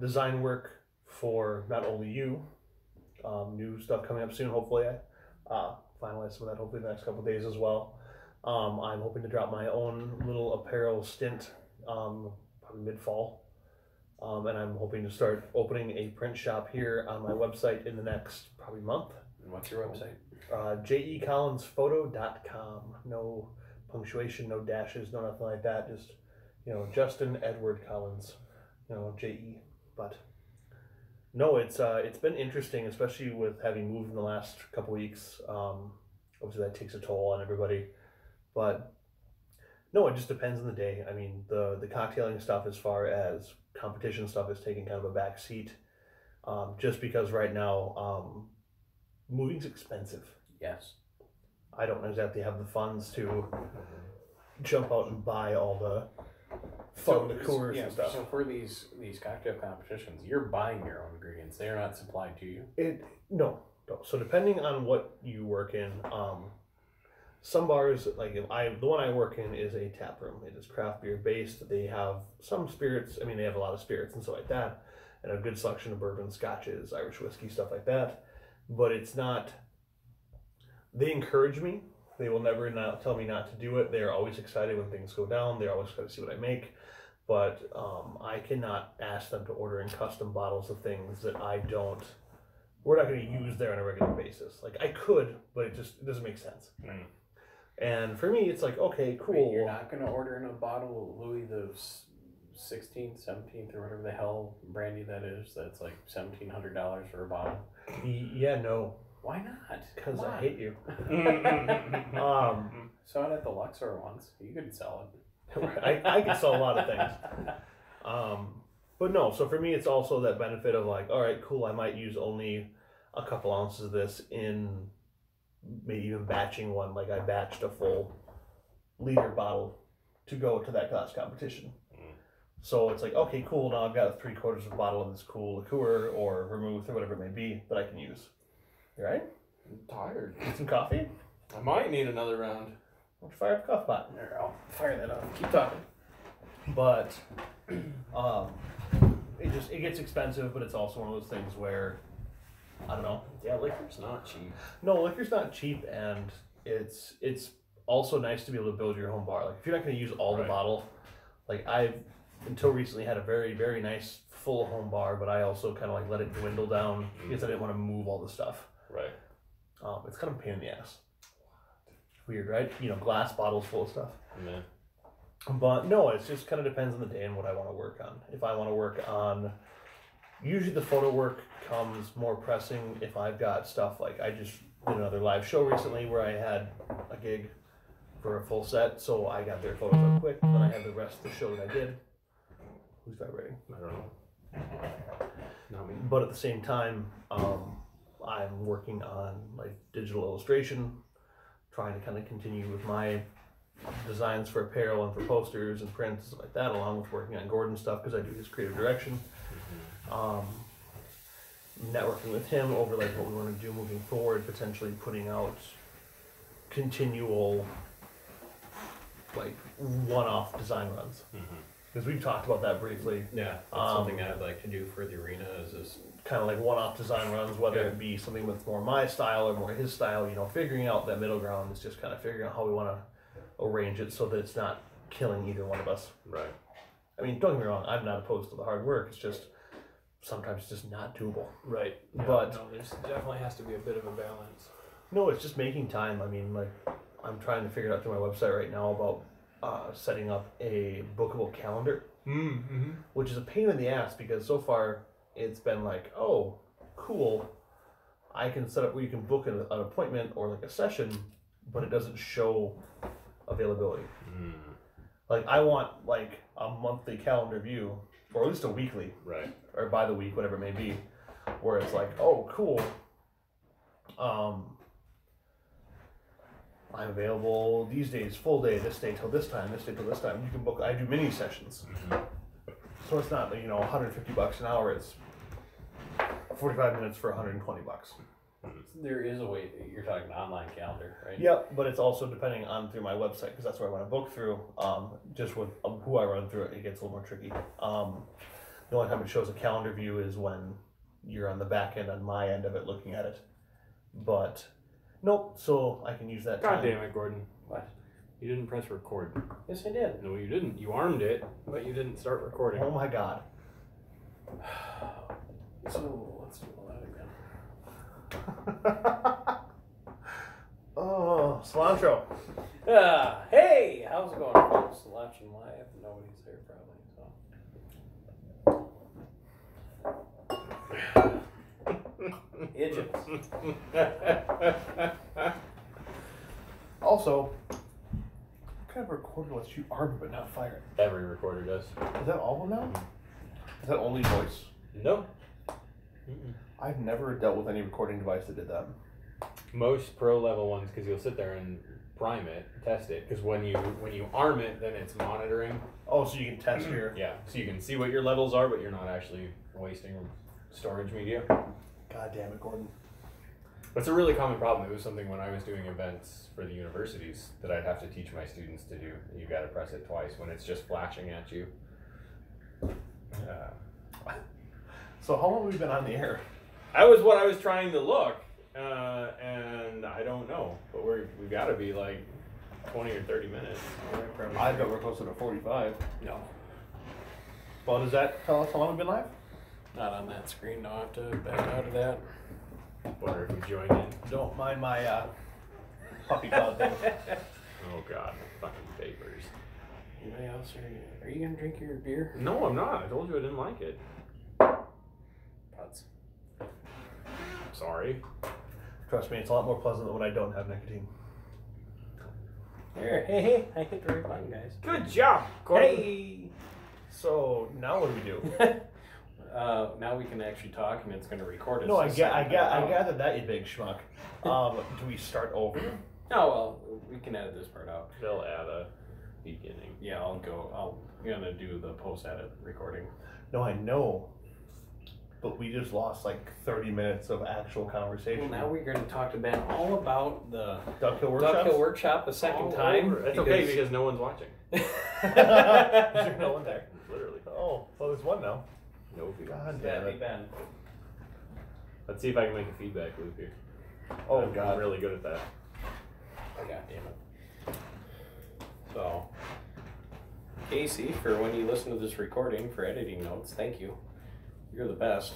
design work for not only you, new stuff coming up soon, hopefully. I finalize some of that hopefully the next couple of days as well. I'm hoping to drop my own little apparel stint probably mid-fall. And I'm hoping to start opening a print shop here on my website in the next probably month. And what's your website? JECollinsphoto.com. No punctuation, no dashes, no nothing like that. Just, Justin Edward Collins, JE. But no, it's been interesting, especially with having moved in the last couple weeks. Obviously that takes a toll on everybody, but no, it just depends on the day. I mean, the cocktailing stuff as far as competition stuff is taking kind of a back seat, just because right now moving's expensive. Yes. I don't exactly have the funds to jump out and buy all the fun liqueurs and stuff. So for these cocktail competitions, you're buying your own ingredients. They are not supplied to you. No. So depending on what you work in, some bars, like the one I work in is a tap room. It is craft beer based. They have some spirits. I mean, they have a lot of spirits and stuff like that, and a good selection of bourbon, scotches, Irish whiskey, stuff like that. But it's not. They encourage me. They will never tell me not to do it. They are always excited when things go down. They're always excited to see what I make. But I cannot ask them to order in custom bottles of things that we're not going to use there on a regular basis. Like, I could, but it doesn't make sense. Mm. And for me, it's like, okay, cool. Wait, you're not going to order in a bottle of Louis the 16th, 17th, or whatever the hell brandy that is. That's like $1,700 for a bottle. Yeah, no. Why not? Because I hate you. Saw it at the Luxor once. You could sell it. I can sell a lot of things. But no, so for me, it's also that benefit of like, all right, cool, I might use only a couple ounces of this in maybe even batching one. Like I batched a full liter bottle to go to that glass competition. So it's like, okay, cool, now I've got a 3/4 of a bottle of this cool liqueur or vermouth or whatever it may be that I can use. You right? I'm tired. Get some coffee? I might need another round. Why don't you fire up a coffee pot? There, I'll fire that up. Keep talking. But it gets expensive, but it's also one of those things where I don't know. Yeah, liquor's not cheap. No, liquor's not cheap, and it's also nice to be able to build your home bar. Like if you're not going to use all the bottle, like I've until recently had a very, very nice full home bar, but I also kind of like let it dwindle down because I didn't want to move all the stuff. Right. It's kind of a pain in the ass. Weird, right? Glass bottles full of stuff. Man. But no, it just kind of depends on the day and what I want to work on. If I want to work on, usually the photo work comes more pressing if I've got stuff like I just did another live show recently where I had a gig for a full set, so I got their photos up quick. Then I had the rest of the show that I did. Who's vibrating? I don't know. Not me. But at the same time, I'm working on like digital illustration, trying to kind of continue with my designs for apparel and for posters and prints and stuff like that, along with working on Gordon's stuff because I do his creative direction. Networking with him over like what we want to do moving forward, potentially putting out continual like one-off design runs. Because we've talked about that briefly. Yeah, that's something I'd like to do for the arena is this kind of like one-off design runs, whether it be something with more my style or more his style, figuring out that middle ground is just kind of figuring out how we want to arrange it so that it's not killing either one of us. Right. I mean, don't get me wrong, I'm not opposed to the hard work, it's just sometimes it's just not doable. Right. Yeah, but no, there's definitely has to be a bit of a balance. No, it's just making time. I mean, like, I'm trying to figure it out through my website right now about setting up a bookable calendar, which is a pain in the ass because so far it's been like, oh, cool, I can set up where you can book an appointment or like a session, but it doesn't show availability. Like I want like a monthly calendar view, or at least a weekly, right, or by the week, whatever it may be, where it's like, oh, cool. I I'm available these days, full day, this day till this time, this day till this time. You can book. I do mini sessions, so it's not $150 an hour. It's 45 minutes for $120. There is a way. You're talking online calendar, right? Yep, but it's also depending on through my website because that's where I want to book through. Just with who I run through it gets a little more tricky. The only time it shows a calendar view is when you're on the back end on my end of it looking at it. But nope, so I can use that. God time. damn it, Gordon. What? You didn't press record. Yes, I did. No, you didn't. You armed it, but you didn't start recording. Oh my god. So let's do that again. Oh, cilantro. Hey, how's it going, folks? Watching live. Nobody's there probably. So. Idiots. Also, what kind of recorder lets you arm but not fire it? Every recorder does. Is that all of them now? Is that only voice? No. I've never dealt with any recording device that did that. Most pro level ones, because you'll sit there and prime it, test it. Because when you arm it, then it's monitoring. Oh, so you can test your... Yeah, so you can see what your levels are, but you're not actually wasting storage media. God damn it, Gordon. But it's a really common problem. It was something when I was doing events for the universities that I'd have to teach my students to do. You got to press it twice when it's just flashing at you. So how long have we been on the air? That was what I was trying to look, and I don't know, but we've got to be like 20 or 30 minutes. I bet we're closer to 45. No, Well, does that tell us how long we've been live? not on that screen. No, I have to back out of that. Wonder if we join in. Don't mind my puppy cloud thing. Oh God, fucking papers. Anybody else? Are you gonna drink your beer? No, I'm not. I told you I didn't like it. Pods. Sorry. Trust me, it's a lot more pleasant than when I don't have nicotine. Here, hey, I hit the right button, guys. Good job, Gordon. Hey. So now what do we do? Now we can actually talk, and it's going to record us. No, I the second time out. gathered that, you big schmuck. Do we start over? Oh well, we can edit this part out. They'll add a beginning. Yeah, I'm gonna do the post-edit recording. No, I know. But we just lost like 30 minutes of actual conversation. Well, now we're going to talk to Ben all about the Duckhill Workshops? Duckhill Workshop a second All time. over. It's okay because no one's watching. Is there no one there? Literally. Oh, well, there's one now. No. God Yeah, damn hey it. Ben. Let's see if I can make a feedback loop here. Oh, I'm God. really good at that. God damn it. So, Casey, for when you listen to this recording for editing notes, thank you. You're the best.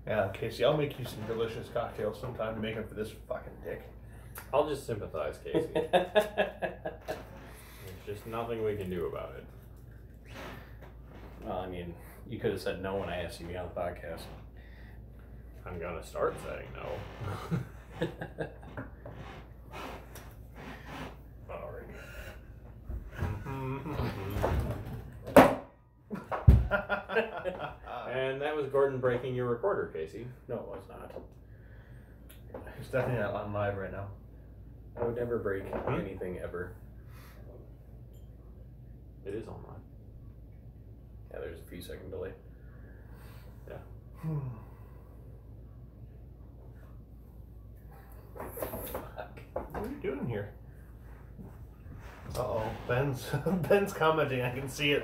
Yeah, Casey, I'll make you some delicious cocktails sometime to make up for this fucking dick. I'll just sympathize, Casey. There's just nothing we can do about it. Well, I mean, you could have said no when I asked you to be on the podcast. I'm gonna start saying no. And that was Gordon breaking your recorder, Casey. No, it was not. It's definitely not on live right now. I would never break anything ever. It is online. Yeah, there's a few second delay. Yeah. What are you doing here? Uh-oh, Ben's commenting. I can see it.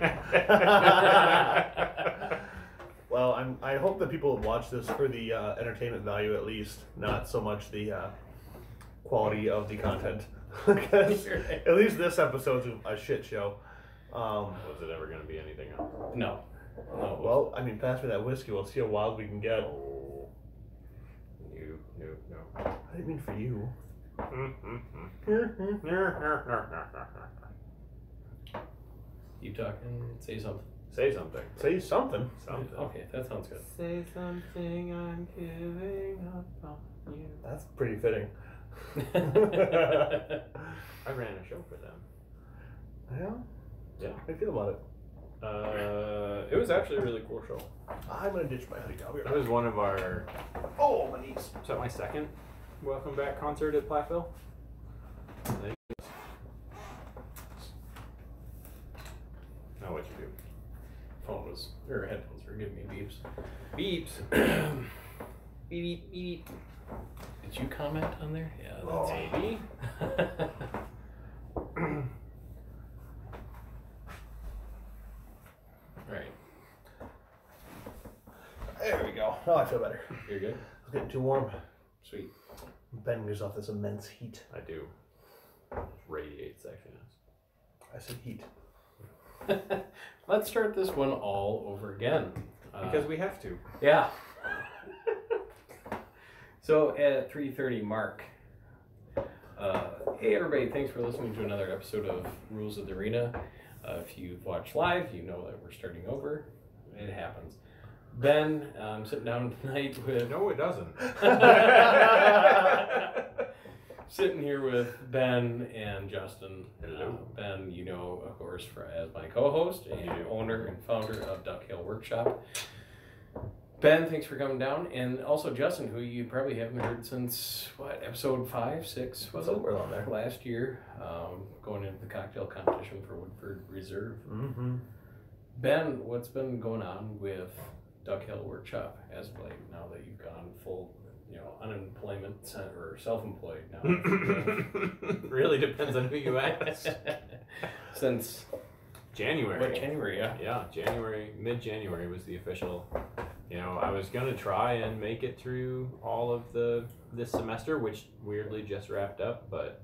Well, I hope that people watch this for the entertainment value at least, not so much the quality of the content. Because at least this episode's a shit show. Was it ever going to be anything else? No. No. Well, I mean, pass me that whiskey. We'll see how wild we can get. Oh. No. I didn't mean for you. You talking? Say something. Say something. Say something. Something. Okay, that sounds good. Say something, I'm giving up on you. That's pretty fitting. I ran a show for them. Yeah? Yeah. How do you feel about it? It was actually a really cool show. I'm gonna ditch my hoodie. I'll be right That was one of our. back. Oh, my knees. Was that my second welcome back concert at Platteville. Now what you do? Phone was, or headphones were giving me beeps. Beeps. Beep, beep, beep. Did you comment on there? Yeah, that's Maybe. Right. There we go. Oh, I feel better. You're good? It's getting too warm. Sweet. Ben gives off this immense heat. I do. Radiates, actually. I said heat. Let's start this one all over again. Because we have to. Yeah. So at 3:30 mark. Hey everybody, thanks for listening to another episode of Rules of the Arena. If you've watched live, you know that we're starting over. It happens. Ben, I'm sitting down tonight with... No, it doesn't. Sitting here with Ben and Justin. Hello. Ben, you know, of course, as my co-host and owner and founder of Duckhill Workshop. Ben, thanks for coming down. And also Justin, who you probably haven't heard since, what, episode 5, 6, was Somewhere it? along there. Last year, going into the cocktail competition for Woodford Reserve. Mm-hmm. Ben, what's been going on with Duckhill Workshop as of late, now that you've gone full, unemployment or self-employed now? Really depends on who you ask. Since January. what, January, yeah? Yeah, mid-January was the official. I was gonna try and make it through all of this semester, which weirdly just wrapped up. But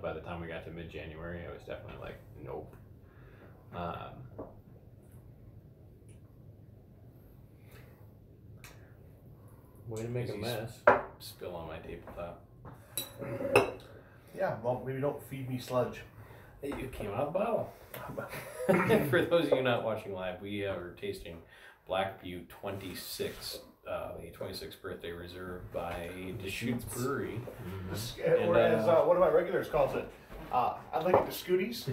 by the time we got to mid-January, I was definitely like, nope. Way to make a mess. Spill on my tabletop. Yeah, well, maybe don't feed me sludge. It came out of the bottle. For those of you not watching live, we are tasting Black Butte 26, the 26th birthday reserve by Deschutes Brewery. Mm-hmm. Or as one of my regulars calls it, I like it the Scooties.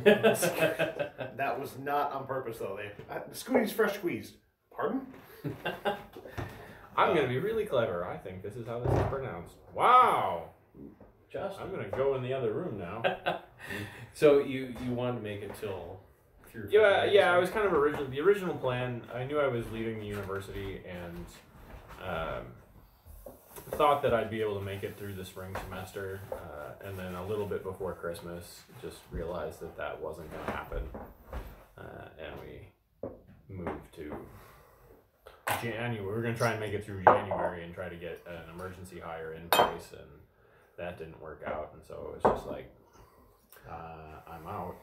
That was not on purpose though. The Scooties fresh squeezed. Pardon? I'm gonna be really clever. I think this is how this is pronounced. Wow. Justin. I'm gonna go in the other room now. So you wanted to make it till through February? Yeah. I was kind of the original plan. I knew I was leaving the university and thought that I'd be able to make it through the spring semester, and then a little bit before Christmas, just realized that wasn't going to happen, and we moved to January. We were going to try and make it through January and try to get an emergency hire in place, and that didn't work out, and so it was just like, I'm out.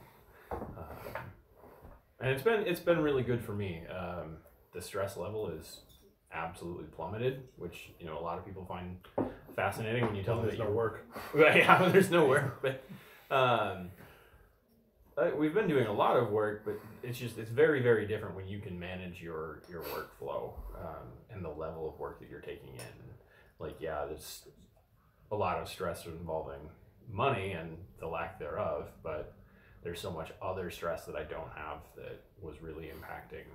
And it's been really good for me. The stress level is absolutely plummeted, which a lot of people find fascinating when you tell them that there's no work. Yeah, there's no work, but we've been doing a lot of work, but it's very, very different when you can manage your workflow and the level of work that you're taking in. Like, yeah, there's a lot of stress involving money and the lack thereof, but there's so much other stress that I don't have that was really impacting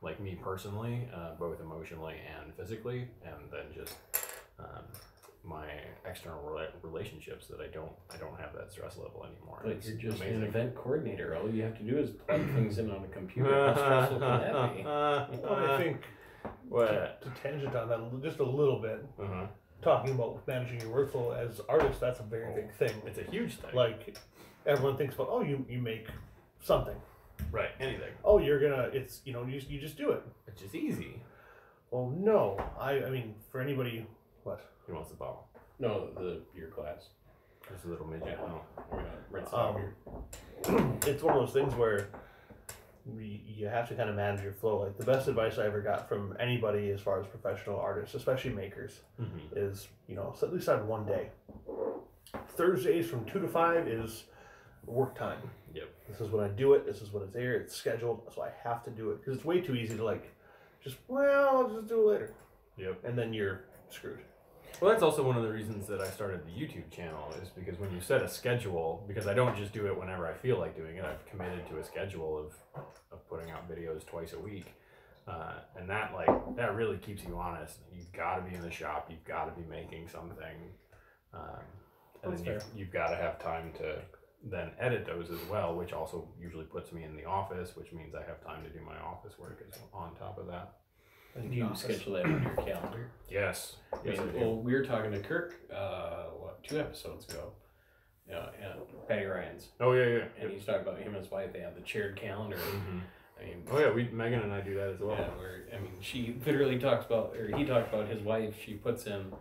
like me personally, both emotionally and physically, and then just my external relationships that I don't have that stress level anymore. But it's you're just amazing. an event coordinator. All you have to do is plug things in on a computer. How stressful can that be? Well, I think What? to tangent on that just a little bit, Uh-huh. talking about managing your workflow as artists, that's a very big thing. It's a huge thing. Like, everyone thinks about, oh, you make something. Right, anything. Oh, you're gonna, it's, you just do it. It's just easy. Well, no. I mean, for anybody, what? He wants the bottle. No, your class. This little midget. Yeah. Oh. We're gonna rinse it out here. It's one of those things where you have to kind of manage your flow. Like, the best advice I ever got from anybody as far as professional artists, especially makers, Mm-hmm. is, so at least on one day. Thursdays from 2 to 5 is work time. Yep. This is when I do it. This is when it's here. It's scheduled, so I have to do it. Because it's way too easy to, I'll just do it later. Yep. And then you're screwed. Well, that's also one of the reasons that I started the YouTube channel, is because when you set a schedule, because I don't just do it whenever I feel like doing it, I've committed to a schedule of putting out videos twice a week. And that really keeps you honest. You've got to be in the shop. You've got to be making something. And then you've got to have time to then edit those as well, which also usually puts me in the office, which means I have time to do my office work as on top of that. Do you schedule that on your calendar? Yes. Well, we were talking to Kirk, 2 episodes ago. And Patty Ryan's. Oh yeah. And he's talking about him and his wife. They have the shared calendar. Mm-hmm. I mean, oh yeah, Megan and I do that as well. Yeah, she literally talks about, or he talked about his wife. She puts in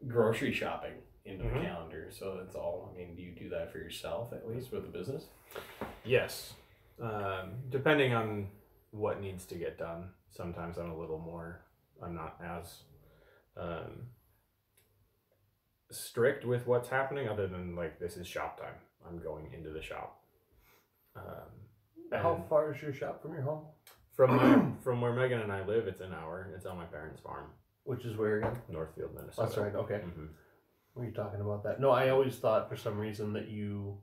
grocery shopping into the calendar, so it's all. I mean, do you do that for yourself at least with the business? Yes, depending on what needs to get done. Sometimes I'm a little more. I'm not as strict with what's happening, other than like this is shop time. I'm going into the shop. How far is your shop from your home? From where Megan and I live, it's an hour. It's on my parents' farm. Which is where again? Northfield, Minnesota. That's right. Okay. Mm-hmm. Were you talking about that? No, I always thought for some reason that you,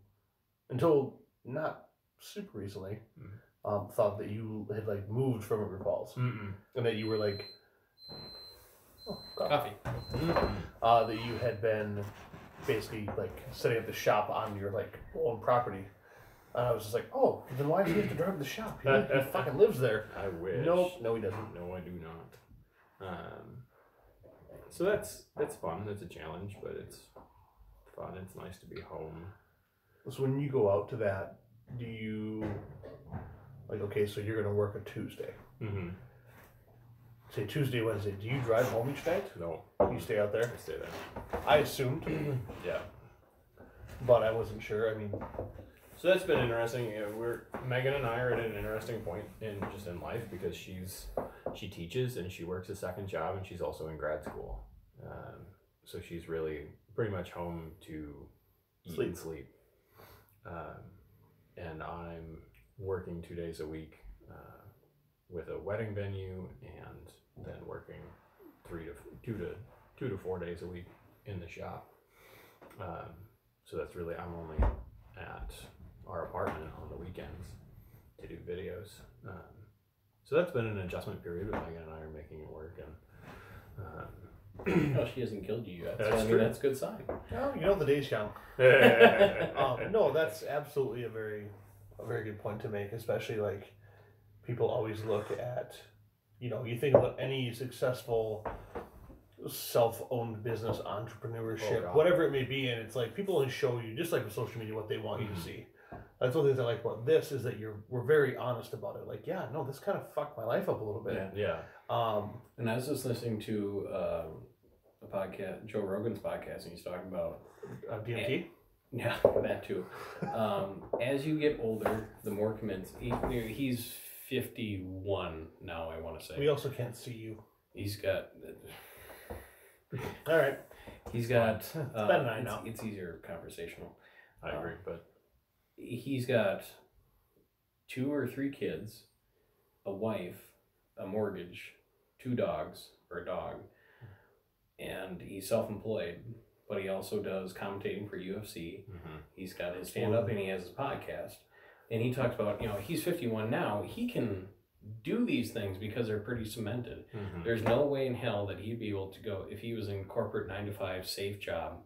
until not super recently, thought that you had like moved from River Falls, and that you were like, coffee. That you had been basically like setting up the shop on your like own property. And I was just like, oh, then why does he have to drive the shop? He fucking lives there. I wish. Nope, no, he doesn't. No, I do not. So that's fun. It's a challenge, but it's fun. It's nice to be home. So when you go out to that, do you like? Okay, so you're gonna work a Tuesday. Mm-hmm. Say Tuesday, Wednesday. Do you drive home each night? No. You stay out there? I stay there. I assumed. Yeah. But I wasn't sure. I mean, so that's been interesting. Megan and I are at an interesting point in life, because she teaches and she works a second job, and she's also in grad school. So she's really pretty much home to eat and sleep. And I'm working 2 days a week with a wedding venue, and then working 2 to 4 days a week in the shop. So that's really, I'm only at our apartment on the weekends to do videos. So that's been an adjustment period, but Megan and I are making it work. And No, she hasn't killed you yet. That's so, true. That's a good sign. well, the days count. No, that's absolutely a very good point to make, especially like people always look at, you think about any successful self-owned business, entrepreneurship, whatever it may be, and it's like people only show you, just like with social media, what they want you to see. That's one thing I like about this, is that we're very honest about it. Like, yeah, no, this kind of fucked my life up a little bit. Yeah. And I was just listening to a podcast, Joe Rogan's podcast, and he's talking about DMT. Yeah, that too. As you get older, the more commitments. He's 51 now, I want to say. We also can't see you. He's got. All right. He's got. Ben and I know. It's easier conversational. I agree, but he's got 2 or 3 kids, a wife, a mortgage, 2 dogs, or a dog, and he's self-employed, but he also does commentating for UFC. He's got his stand-up and he has his podcast, and he talks about, he's 51 now, he can do these things because they're pretty cemented. There's no way in hell that he'd be able to go, if he was in corporate 9-to-5 safe job,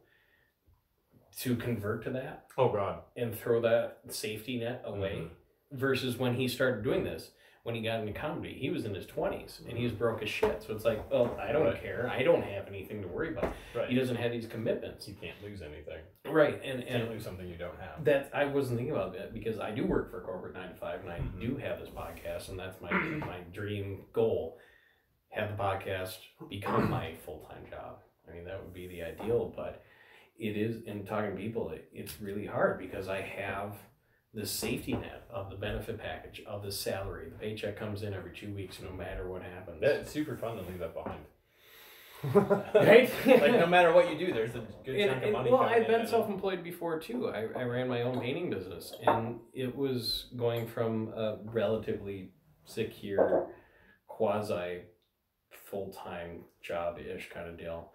to convert to that. Oh God. And throw that safety net away, versus when he started doing this, when he got into comedy, he was in his 20s and he was broke as shit. So it's like, oh, I don't care. I don't have anything to worry about. Right. He doesn't have these commitments. You can't lose anything. Right. You can't lose something you don't have. That I wasn't thinking about that, because I do work for corporate 9-to-5, and I do have this podcast, and that's my dream goal. Have the podcast become my full-time job. I mean, that would be the ideal, but it is, in talking to people, it's really hard, because I have the safety net of the benefit package, of the salary. The paycheck comes in every 2 weeks, no matter what happens. It's super fun to leave that behind. Right? Like, no matter what you do, there's a good chunk of money. Well, coming I've been in. self-employed before too. I ran my own painting business, and it was going from a relatively secure, quasi full-time job-ish kind of deal.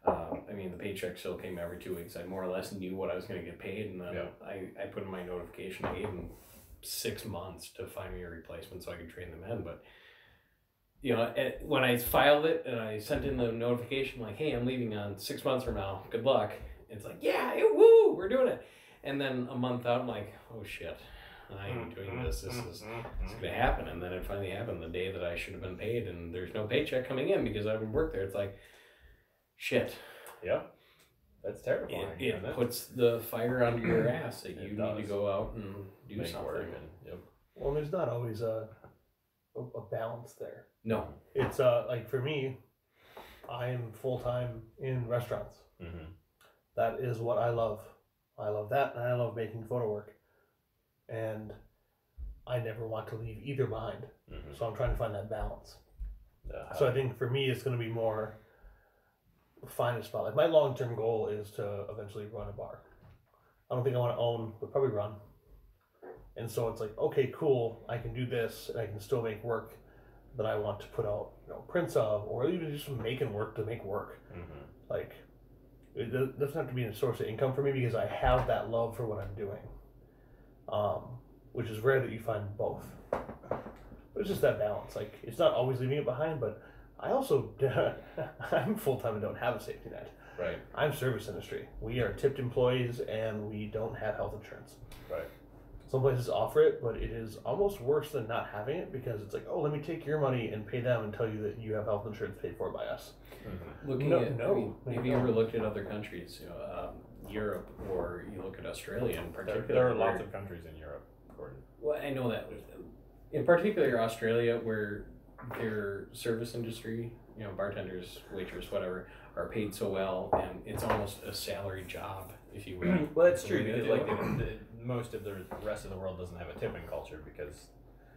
I mean, the paycheck still came every 2 weeks. I more or less knew what I was going to get paid, and then I put in my notification. I gave them 6 months to find me a replacement so I could train them in. But when I filed it and I sent in the notification like, "Hey, I'm leaving on 6 months from now. Good luck," it's like, yeah, woo, we're doing it. And then a month out, I'm like, oh shit, I ain't doing this. This is gonna happen. And then it finally happened the day that I should have been paid, and there's no paycheck coming in because I haven't worked there. It's like, shit. Yeah, that's terrifying. It puts the fire under your ass that you need to go out and do something. Well, there's not always a balance there. No. It's like for me, I am full-time in restaurants. That is what I love. I love that, and I love making photo work. And I never want to leave either behind. So I'm trying to find that balance. So I think for me, it's going to be more find a spot. Like my long-term goal is to eventually run a bar. I don't think I want to own, but probably run. And so it's like, okay, cool. I can do this, and I can still make work that I want to put out, prints of, or even just making work to make work. Like, it doesn't have to be a source of income for me because I have that love for what I'm doing. Which is rare that you find both. But it's just that balance. Like, it's not always leaving it behind, but I also, I'm full-time and don't have a safety net. Right. I'm service industry. We are tipped employees and we don't have health insurance. Right. Some places offer it, but it is almost worse than not having it because it's like, oh, let me take your money and pay them and tell you that you have health insurance paid for by us. Have you ever looked at other countries, Europe, or you look at Australia in particular? There are lots of countries in Europe. Well, I know that. In particular, Australia, where their service industry, bartenders, waitress, whatever, are paid so well, and it's almost a salary job, if you will. Well, that's true because most of the rest of the world doesn't have a tipping culture because.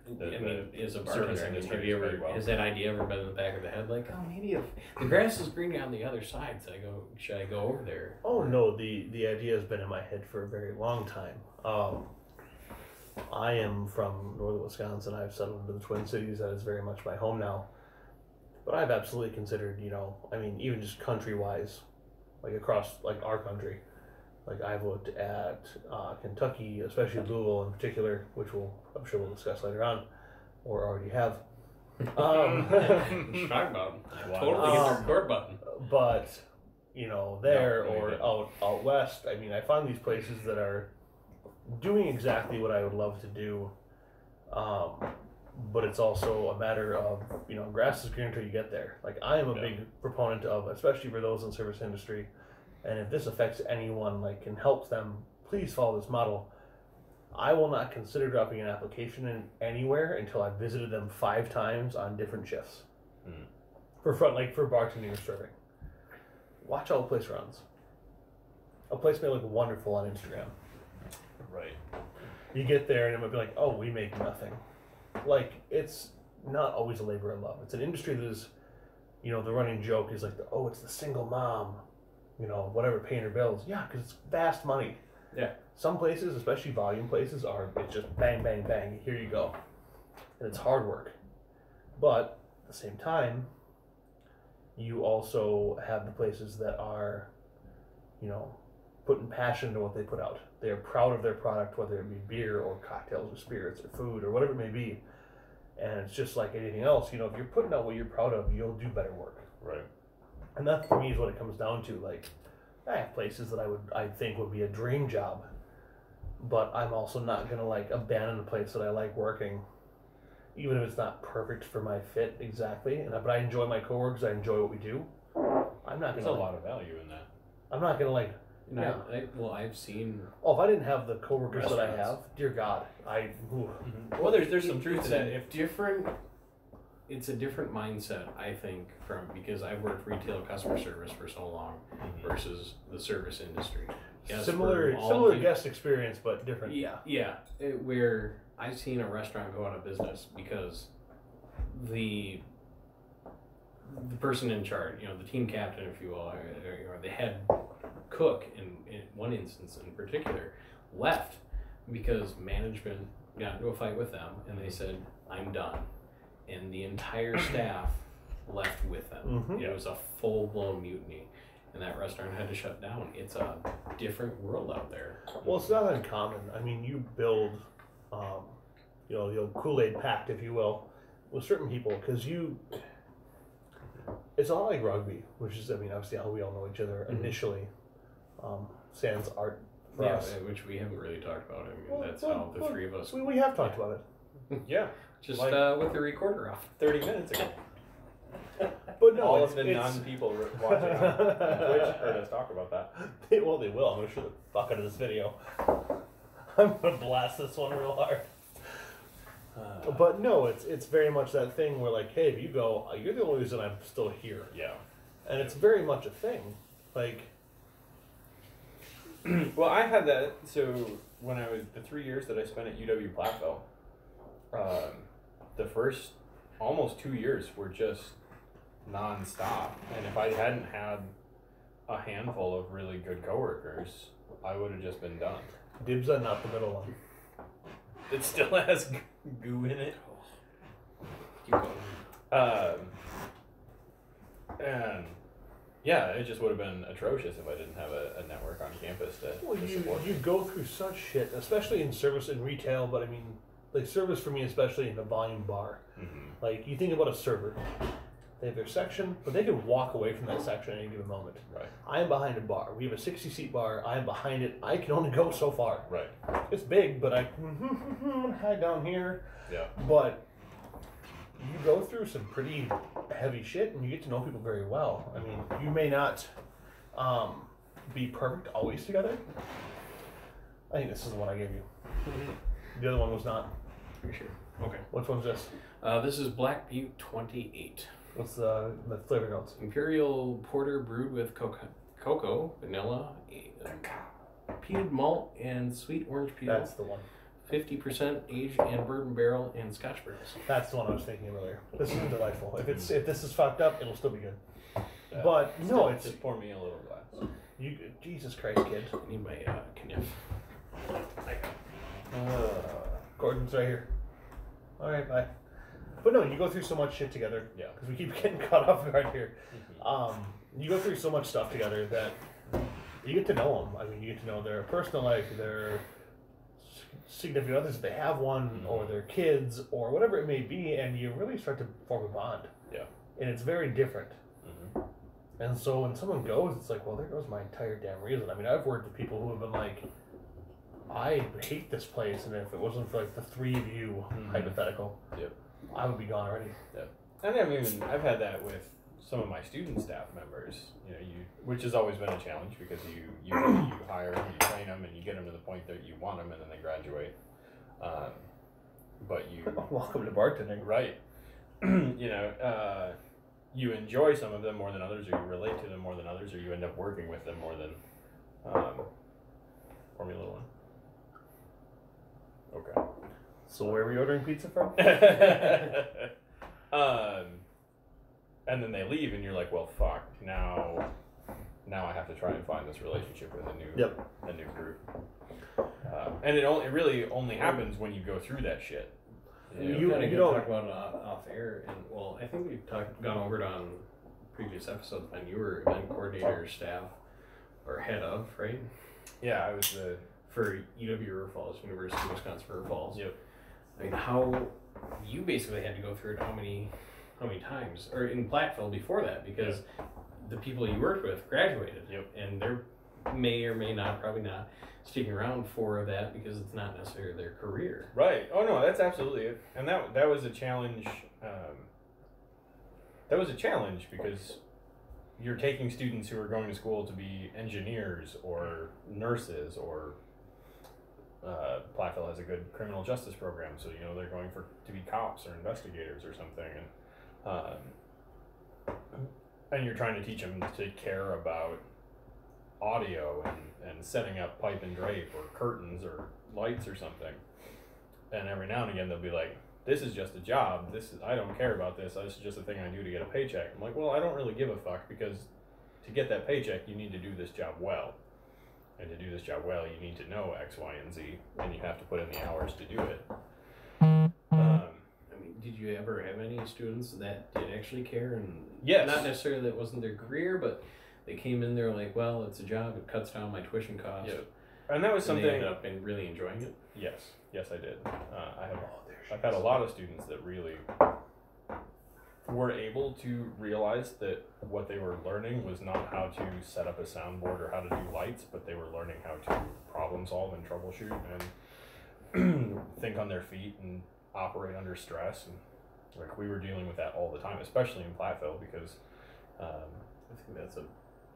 As a bartender, has that idea ever been in the back of the head? Like, oh, maybe if the grass is greener on the other side, should I go over there? Oh no, the idea has been in my head for a very long time. I am from northern Wisconsin. I've settled into the Twin Cities. That is very much my home now. But I've absolutely considered, even just country-wise, like across our country. Like I've looked at Kentucky, especially Louisville in particular, which I'm sure we'll discuss later on, or already have. Talk about totally hit the record button. But there or out west, I find these places that are doing exactly what I would love to do, but it's also a matter of grass is green until you get there. Like I am a big proponent of, especially for those in the service industry. And if this affects anyone, and helps them, please follow this model. I will not consider dropping an application in anywhere until I've visited them 5 times on different shifts. For bartending or serving. Watch how a place runs. A place may look wonderful on Instagram. Right. You get there and it might be like, oh, we make nothing. It's not always a labor of love. It's an industry that is, the running joke is it's the single mom. Whatever, paying her bills. Yeah, because it's vast money. Yeah. Some places, especially volume places, it's just bang, bang, bang, here you go. And it's hard work. But at the same time, you also have the places that are, putting passion into what they put out. They are proud of their product, whether it be beer or cocktails or spirits or food or whatever it may be. And it's just like anything else. If you're putting out what you're proud of, you'll do better work. Right. And that for me is what it comes down to. I have places that I think would be a dream job, but I'm also not gonna abandon a place that I like working, even if it's not perfect for my fit exactly. But I enjoy my coworkers. I enjoy what we do. I'm not gonna. There's a lot of value in that. I'm not gonna I've seen. Oh, if I didn't have the coworkers that I have, dear God, Well, there's some truth to that. It's a different mindset, I think, because I've worked retail customer service for so long versus the service industry. Yes, similar guest experience, but different. Yeah. Where I've seen a restaurant go out of business because the person in charge, the team captain, if you will, or the head cook in one instance in particular, left because management got into a fight with them and they said, "I'm done." And the entire staff left with them. It was a full-blown mutiny, and that restaurant had to shut down. It's a different world out there. Well, it's not uncommon. you build, the old Kool-Aid pact, if you will, with certain people, because it's a lot like rugby, which is, obviously how we all know each other initially. sans art for Yeah, us. which we haven't really talked about. I mean, Well, that's how the three of us. We have talked about it. Yeah. Just like with the recorder off. 30 minutes ago. But no, all it's, of the it's, non-people watching on Twitch heard us talk about that. they will. I'm going to show the fuck out of this video. I'm going to blast this one real hard. But no, it's very much that thing where, like, hey, if you go, you're the only reason I'm still here. Yeah. And it's very much a thing. Like, well, I had that. So when I was the 3 years that I spent at UW Platteville, the first almost 2 years were just nonstop. And if I hadn't had a handful of really good coworkers, I would have just been done. dibs on not the middle one. It still has goo in it. Keep going. And yeah, it just would have been atrocious if I didn't have a network on campus Well, to you support. you go through such shit, especially in service and retail. But I mean, like service for me, especially in a volume bar. Mm-hmm. Like you think about a server, they have their section, but they can walk away from that section at any given moment. Right. I am behind a bar. We have a 60-seat bar. I am behind it. I can only go so far. Right. It's big, but I hide down here. Yeah. But you go through some pretty heavy shit, and you get to know people very well. I mean, you may not be perfect always together. I think this is the one I gave you. The other one was not. Pretty sure. Okay. Which one's this? This is Black Butte 28. What's the flavor notes? Imperial Porter brewed with cocoa, vanilla, peated malt, and sweet orange peel. That's the one. 50% aged in bourbon barrel and Scotch barrels. That's the one I was thinking of earlier. This is delightful. If this is fucked up, it'll still be good. But no, it's just pour me a little glass. you. Jesus Christ, kid. I need my kniff. Gordon's right here. All right, bye. But no, you go through so much shit together. Yeah. Because we keep getting caught off guard here. You go through so much stuff together that you get to know them. I mean, you get to know their personal life, their significant others if they have one, or their kids, or whatever it may be, and you really start to form a bond. Yeah. And it's very different. And so when someone goes, it's like, well, there goes my entire damn reason. I mean, I've worked with people who have been like, I hate this place, and if it wasn't for like the three of you, hypothetical, Yep. I would be gone already. Yep. And I mean, I've had that with some of my student staff members. You know, which has always been a challenge because you hire them, you train them, and you get them to the point that you want them, and then they graduate. But you Welcome to bartending. right, you know, you enjoy some of them more than others, or you relate to them more than others, or you end up working with them more than. Pour me a little one. Okay. So where are we ordering pizza from? And then they leave, and you're like, well, fuck. Now I have to try and find this relationship with a new group. And it really only happens when you go through that shit. You don't talk about it off air, and well, I think we've gone over it on previous episodes. When you were event coordinator, staff, or head of, right? Yeah, I was for UW River Falls, University of Wisconsin River Falls. Yep. I mean, how you basically had to go through it how many times, or in Platteville before that, because the people you worked with graduated. Yep. And they're may or may not, probably not, sticking around for that because it's not necessarily their career. Right. Oh no, that's absolutely it. And that was a challenge. That was a challenge because you're taking students who are going to school to be engineers or nurses, or Platteville has a good criminal justice program, so you know they're going to be cops or investigators or something, and you're trying to teach them to care about audio and setting up pipe and drape or curtains or lights or something. And every now and again they'll be like, this is just a job, I don't care about this, is just a thing I do to get a paycheck. I'm like, well, I don't really give a fuck, because to get that paycheck you need to do this job well. And to do this job well, you need to know X, Y, and Z, and you have to put in the hours to do it. I mean, did you ever have any students that did actually care? And yes. Not necessarily that it wasn't their career, but they came in there like, well, it's a job, it cuts down my tuition costs. Yeah. And that was something. They ended up really enjoying it. Yes, I did. I've had a lot of students that really were able to realize that what they were learning was not how to set up a soundboard or how to do lights, but they were learning how to problem solve and troubleshoot and think on their feet and operate under stress. And like we were dealing with that all the time, especially in Platteville, because I think that's a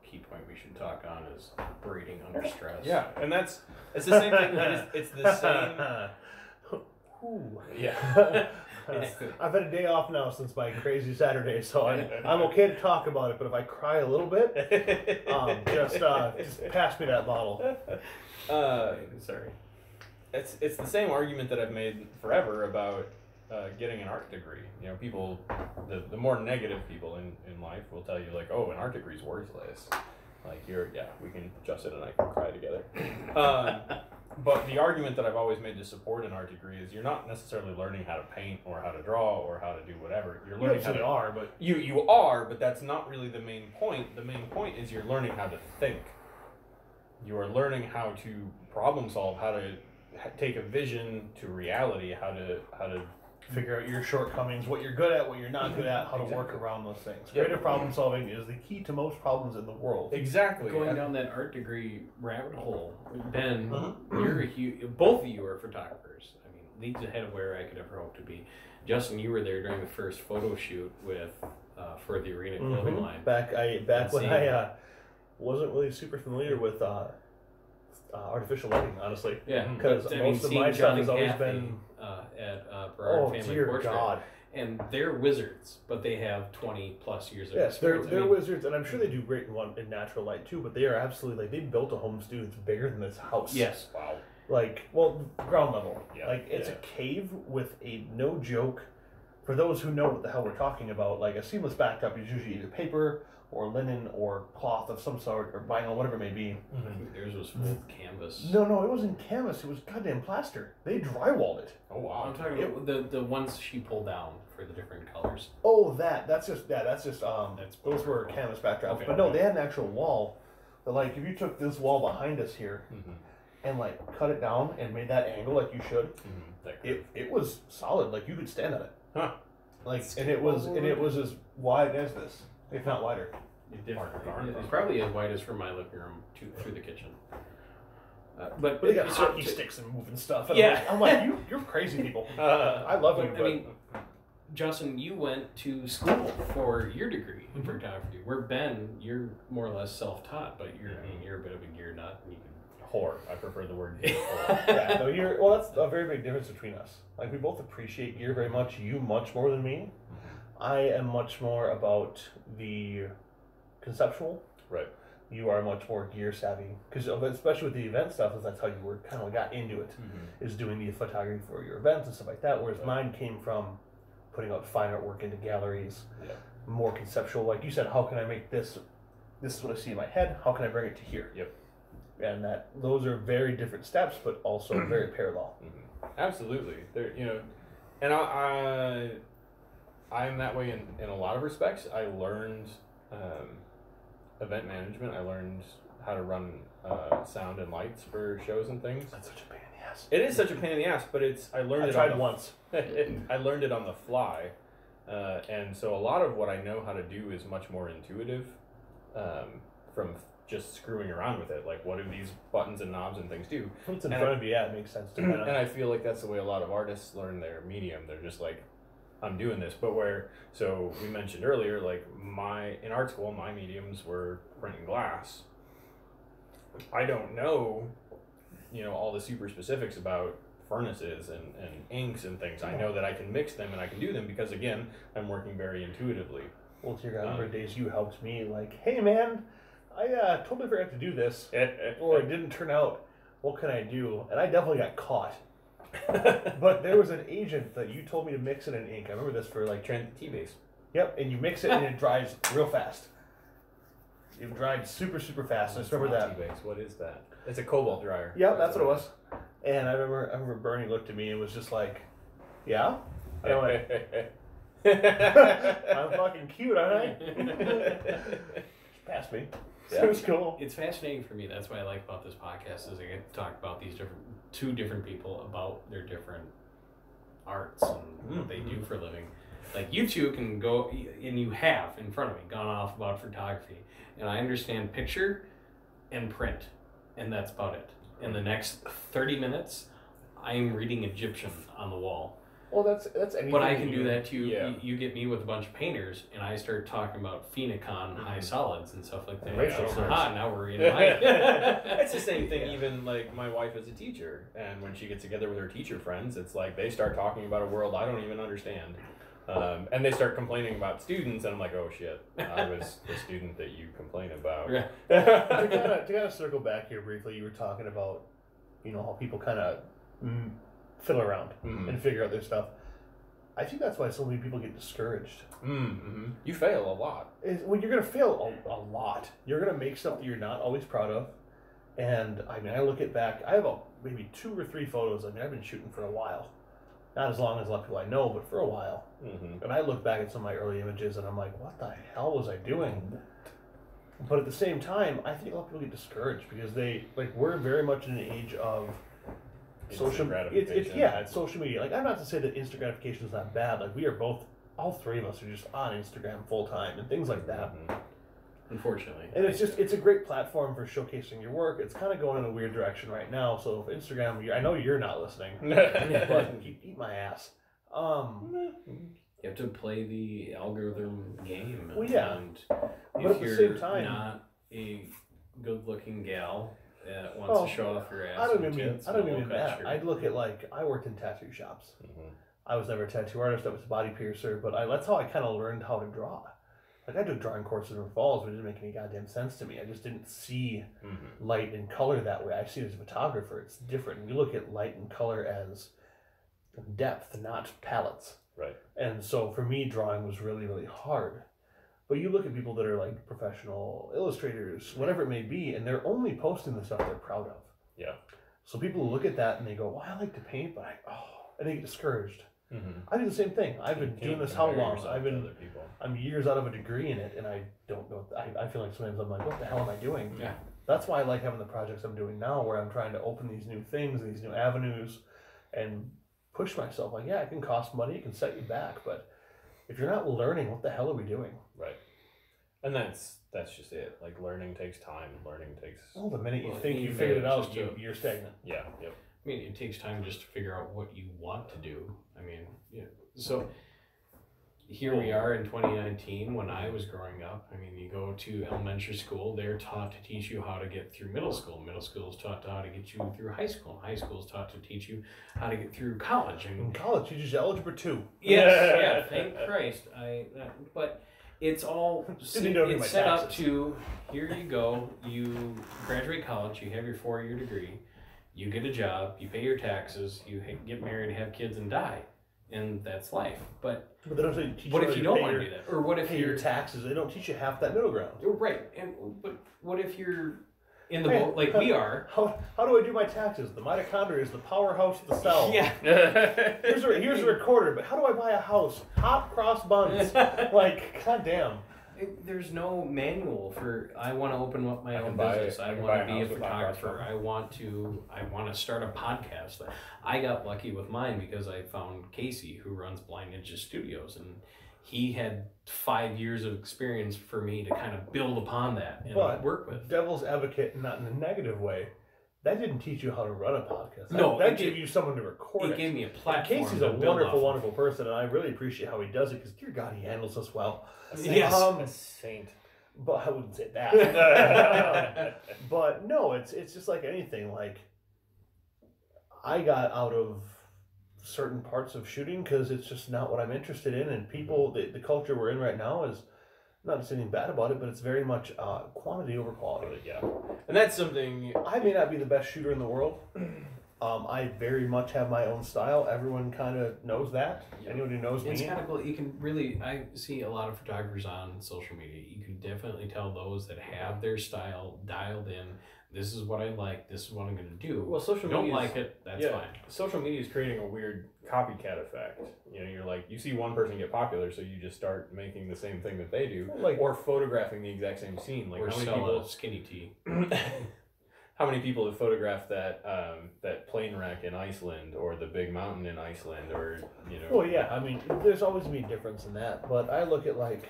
key point we should talk on is operating under stress. yeah, and it's the same thing. It's the same. Ooh. Yeah. I've had a day off now since my crazy Saturday, so I'm okay to talk about it. But if I cry a little bit, just pass me that bottle. Sorry. It's the same argument that I've made forever about getting an art degree. You know, people, the more negative people in life will tell you like, oh, an art degree is worthless. Like we can Justin and I can cry together. But the argument that I've always made to support an art degree is you're not necessarily learning how to paint or how to draw or how to do whatever. You're learning how to are, but you are, but that's not really the main point. The main point is you're learning how to think. You are learning how to problem solve, how to take a vision to reality, how to figure out your shortcomings, what you're good at, what you're not good at, how to work around those things. Creative problem solving is the key to most problems in the world. Exactly. Going down that art degree rabbit hole, Ben, you're a huge. Both of you are photographers. I mean, leagues ahead of where I could ever hope to be. Justin, you were there during the first photo shoot with for the Arena clothing line. Back when I wasn't really super familiar with artificial lighting, honestly. Yeah, because most of my stuff has always been at Berard Family dear Portrait. God. And they're wizards, but they have 20 plus years of yes, experience. they're wizards, and I'm sure they do great in natural light too. But they are absolutely they built a home studio that's bigger than this house. Yes. Wow. Ground level. Yeah. It's a cave with a no joke. For those who know what the hell we're talking about, like a seamless backdrop is usually either paper or linen or cloth of some sort or vinyl, whatever it may be. I think theirs was full canvas. No, it wasn't canvas. It was goddamn plaster. They drywalled it. Oh wow. I'm talking about the ones she pulled down for the different colors. Oh, that's just those were canvas backdrops. Okay, but no, they had an actual wall. But like if you took this wall behind us here and like cut it down and made that angle like you should, it was solid. Like you could stand on it. Huh. And it was as wide as this, if not wider. It's probably as wide as from my living room through the kitchen. But they got hockey sticks and moving stuff. And yeah, I'm like you're crazy people. I love you. I mean, Justin, you went to school for your degree in photography. Where Ben, you're more or less self-taught, but you're a bit of a gear nut. And you can whore. I prefer the word gear. That's a very big difference between us. Like we both appreciate gear very much. You much more than me. I am much more about the conceptual. Right. You are much more gear savvy because especially with the event stuff, that's how you were kind of got into it. Is doing the photography for your events and stuff like that. Whereas mine came from putting out fine artwork into galleries. Yeah. More conceptual. Like you said, how can I make this? This is what I see in my head. How can I bring it to here? Yep. And those are very different steps, but also very parallel. Absolutely. There, and I'm that way in a lot of respects. I learned event management. I learned how to run sound and lights for shows and things. That's such a pain in the ass. It is such a pain in the ass, but I learned it. I tried once. I learned it on the fly, and so a lot of what I know how to do is much more intuitive, from just screwing around with it. Like, what do these buttons and knobs and things do? What's in front of you? Yeah, it makes sense to me. And I feel like that's the way a lot of artists learn their medium. They're just like, I'm doing this. But so we mentioned earlier, like in art school, my mediums were print and glass. I don't know, all the super specifics about furnaces and inks and things. I know that I can mix them and I can do them because, again, I'm working very intuitively. Well, dear God, remember days you helped me, like, hey man, I totally forgot to do this, or it didn't turn out. What can I do? And I definitely got caught. But there was an agent that you told me to mix it in ink. I remember this for like T-base. Yep, and you mix it and it dries real fast. It dried super, super fast. I just remember that. T-base. What is that? It's a cobalt dryer. Yep, that's what it was. And I remember Bernie looked at me and was just like, "Yeah." And I went, "I'm fucking cute, aren't I?" Pass me. Yeah. It was cool. It's fascinating for me. That's what I like about this podcast is I get to talk about these two different people about their different arts and what they do for a living. Like, you two can go, and you have in front of me gone off about photography, and I understand picture and print, and that's about it. In the next 30 minutes, I'm reading Egyptian on the wall. Well, that's anything. But I can do that too. Yeah. You get me with a bunch of painters, and I start talking about phenocon high solids and stuff like that. Racial slurs. Now we're in my... It's the same thing. Even like my wife is a teacher, and when she gets together with her teacher friends, it's like they start talking about a world I don't even understand. And they start complaining about students, and I'm like, oh shit, I was the student that you complain about. Yeah. To kind of circle back here briefly, you were talking about, how people kind of fiddle around and figure out their stuff. I think that's why so many people get discouraged. You fail a lot. Well, you're going to fail a lot. You're going to make something you're not always proud of. And I mean, I look at back, I have maybe 2 or 3 photos. I mean, I've been shooting for a while. Not as long as a lot of people I know, but for a while. And I look back at some of my early images and I'm like, what the hell was I doing? But at the same time, I think a lot of people get discouraged because we're very much in an age of social gratification. It's social media. Like, I'm not to say that instant gratification is not bad. Like, we are both, all 3 of us are just on Instagram full time and things like that. Unfortunately. And it's a great platform for showcasing your work. It's kind of going in a weird direction right now. So if Instagram, I know you're not listening, but eat my ass. You have to play the algorithm game. Well, yeah. And But if at the you're same time, not a good-looking gal that wants to show off your ass, I don't and even tits mean, I don't and even mean low-cut that. shirt. I'd look at I worked in tattoo shops. I was never a tattoo artist. I was a body piercer, but that's how I kind of learned how to draw. Like, I took drawing courses in Falls, but it didn't make any goddamn sense to me. I just didn't see light and color that way. I see it as a photographer. It's different. We look at light and color as depth, not palettes. Right. And so for me, drawing was really, really hard. But you look at people that are like professional illustrators, whatever it may be, and they're only posting the stuff they're proud of. Yeah. So people look at that and they go, well, I like to paint, but and they get discouraged. I do the same thing. I've been doing this how long? I'm years out of a degree in it, and I don't know. I feel like sometimes I'm like, what the hell am I doing? Yeah. That's why I like having the projects I'm doing now, where I'm trying to open these new things, these new avenues, and push myself. Like, yeah, it can cost money, it can set you back, but if you're not learning, what the hell are we doing? Right. And that's just it. Like, learning takes time. Learning takes... Well, the minute you think you figured it out, you're stagnant. Yeah, yep. I mean, it takes time just to figure out what you want to do. I mean, so here we are in 2019 when I was growing up. I mean, you go to elementary school, they're taught to teach you how to get through middle school. Middle school is taught how to get you through high school. High school is taught to teach you how to get through college. In college, you just algebra 2. Yes, yeah, thank Christ. But it's all it's set up to, here you go, you graduate college, you have your 4-year degree, you get a job, you pay your taxes, you get married, have kids, and die. And that's life. But they don't teach you what if you don't want to do that? Or what if pay your taxes? They don't teach you half that middle ground. Right. But what if you're in the boat like we are? How do I do my taxes? The mitochondria is the powerhouse of the cell. Yeah. Here's a recorder, but how do I buy a house? Hop, cross, buns. Like, goddamn. There's no manual for. I want to open up my own business. I want to be a photographer. I want to start a podcast. I got lucky with mine because I found Casey, who runs Blind Ninja Studios, and he had 5 years of experience for me to kind of build upon that and work with. Devil's advocate, not in a negative way. That didn't teach you how to run a podcast. No, that gave you someone to record it. It gave me a platform. And Casey's a wonderful, wonderful person, and I really appreciate how he does it because, dear God, he handles us well. Yes. A saint. But I wouldn't say that. But no, it's just like anything. Like, I got out of certain parts of shooting because it's just not what I'm interested in, and people, the culture we're in right now is. Not just anything bad about it, but it's very much quantity over quality. Yeah, and that's something. I may not be the best shooter in the world. I very much have my own style. Everyone kind of knows that. Yeah. Anyone who knows me. It's kind of cool. You can really. I see a lot of photographers on social media. You can definitely tell those that have their style dialed in. This is what I like. This is what I'm going to do. Well, social media. Don't like it. That's fine. Social media is creating a weird copycat effect. You know, you're like, you see one person get popular, so you just start making the same thing that they do, or photographing the exact same scene. Like, or how many sell people a skinny tea. how many people have photographed that that plane wreck in Iceland or the big mountain in Iceland or Well, yeah, I mean, there's always gonna be a difference in that, but I look at like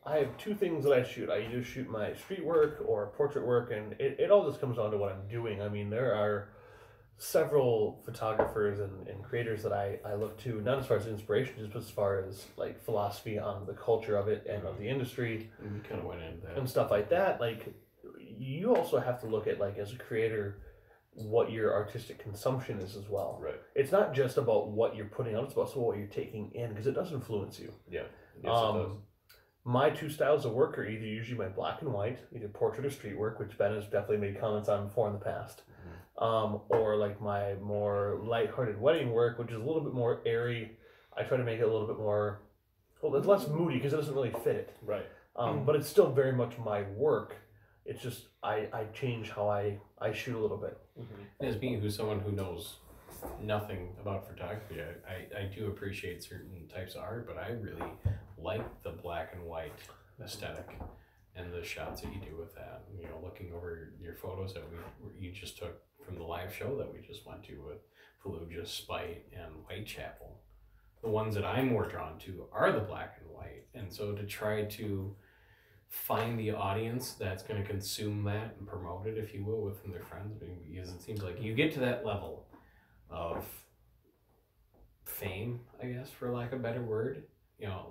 I have two things that I shoot. I either shoot my street work or portrait work, and it all just comes down to what I'm doing. I mean, there are several photographers and creators that I look to, not as far as inspiration, just as far as like philosophy on the culture of it and of the industry. And we kind of went into that. And stuff like that. Like, you also have to look at, like, as a creator, what your artistic consumption is as well. Right. It's not just about what you're putting out, it's also what you're taking in, because it does influence you. Yeah. Yes, it does. My two styles of work are either usually my black and white, either portrait or street work, which Ben has definitely made comments on before in the past, or like my more lighthearted wedding work, which is a little bit more airy. I try to make it a little bit more, well, it's less moody because it doesn't really fit it. Right. But it's still very much my work. It's just I change how I shoot a little bit. As being someone who knows nothing about photography, I do appreciate certain types of art, but I really like the black and white aesthetic and the shots that you do with that. Looking over your photos that you just took from the live show that we just went to with Fallujah, Spite, and Whitechapel. The ones that I'm more drawn to are the black and white, and so to try to find the audience that's going to consume that and promote it, if you will, within their friends, because it seems like you get to that level of fame, I guess, for lack of a better word.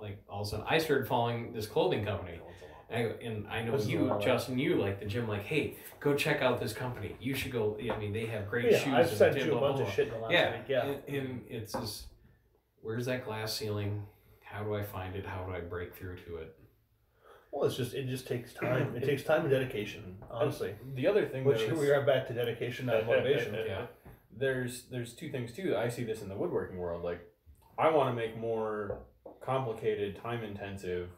Like all of a sudden I started following this clothing company, and I know you, Justin, you like the gym, like, hey, go check out this company. You should go. I mean, they have great shoes. I've sent you a bunch of shit in the last week. Yeah, and it's just, where's that glass ceiling? How do I find it? How do I break through to it? Well, it just takes time. It takes time and dedication, honestly. The other thing, which here we are back to dedication, not motivation. Yeah. There's two things too. I see this in the woodworking world. Like, I want to make more complicated, time-intensive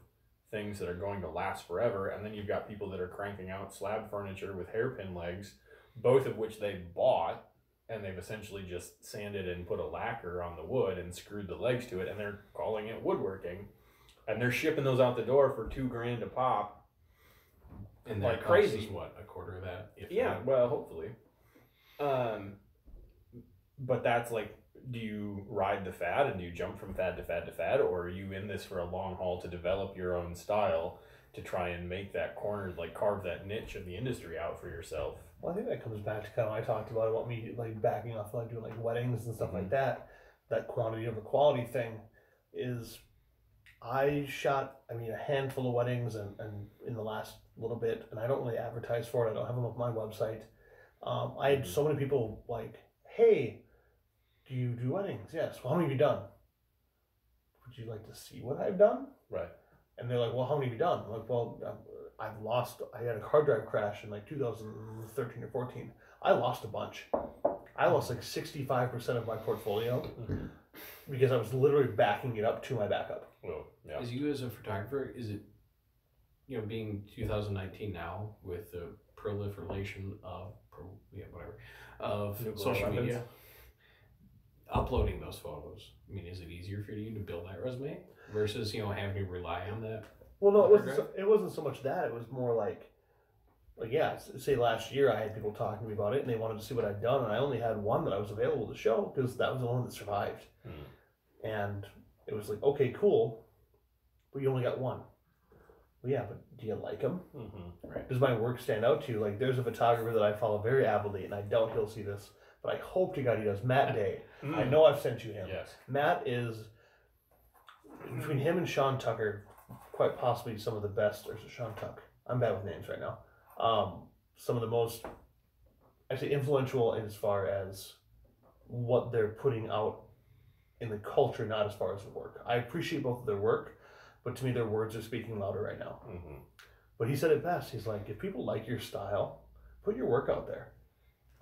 things that are going to last forever, and then you've got people that are cranking out slab furniture with hairpin legs, both of which they bought, and they've essentially just sanded and put a lacquer on the wood and screwed the legs to it, and they're calling it woodworking. And they're shipping those out the door for $2,000 a pop, and that like crazy. Is what, a quarter of that? Well, hopefully. But that's like, do you ride the fad and do you jump from fad to fad to fad, or are you in this for a long haul to develop your own style to try and make that corner, like carve that niche of the industry out for yourself? Well, I think that comes back to kind of what I talked about me like backing off, like doing like weddings and stuff like that. That quantity over quality thing is. I shot, a handful of weddings and in the last little bit, and I don't really advertise for it. I don't have them on my website. I had so many people like, hey, do you do weddings? Yes. Well, how many have you done? Would you like to see what I've done? Right. And they're like, well, how many have you done? I'm like, well, I had a hard drive crash in like 2013 or 14. I lost a bunch. I lost like 65% of my portfolio because I was literally backing it up to my backup. Well, yeah. As you as a photographer, is it, being 2019 now with the proliferation of social media, uploading those photos, is it easier for you to build that resume versus, having to rely on that? Well, no, it wasn't so much that. It was more like yeah, say last year I had people talking to me about it and they wanted to see what I'd done, and I only had one that I was available to show because that was the one that survived. And it was like, okay, cool, but you only got one. Well, yeah, but do you like him? Right. Does my work stand out to you? Like, there's a photographer that I follow very avidly, and I doubt he'll see this, but I hope to God he does. Matt Day. I know I've sent you him. Yes. Matt is, between him and Sean Tucker, quite possibly some of the best. Or Sean Tuck. I'm bad with names right now. Some of the most, actually, influential as far as what they're putting out in the culture, not as far as the work. I appreciate both of their work, but to me, their words are speaking louder right now. But he said it best. He's like, if people like your style, put your work out there.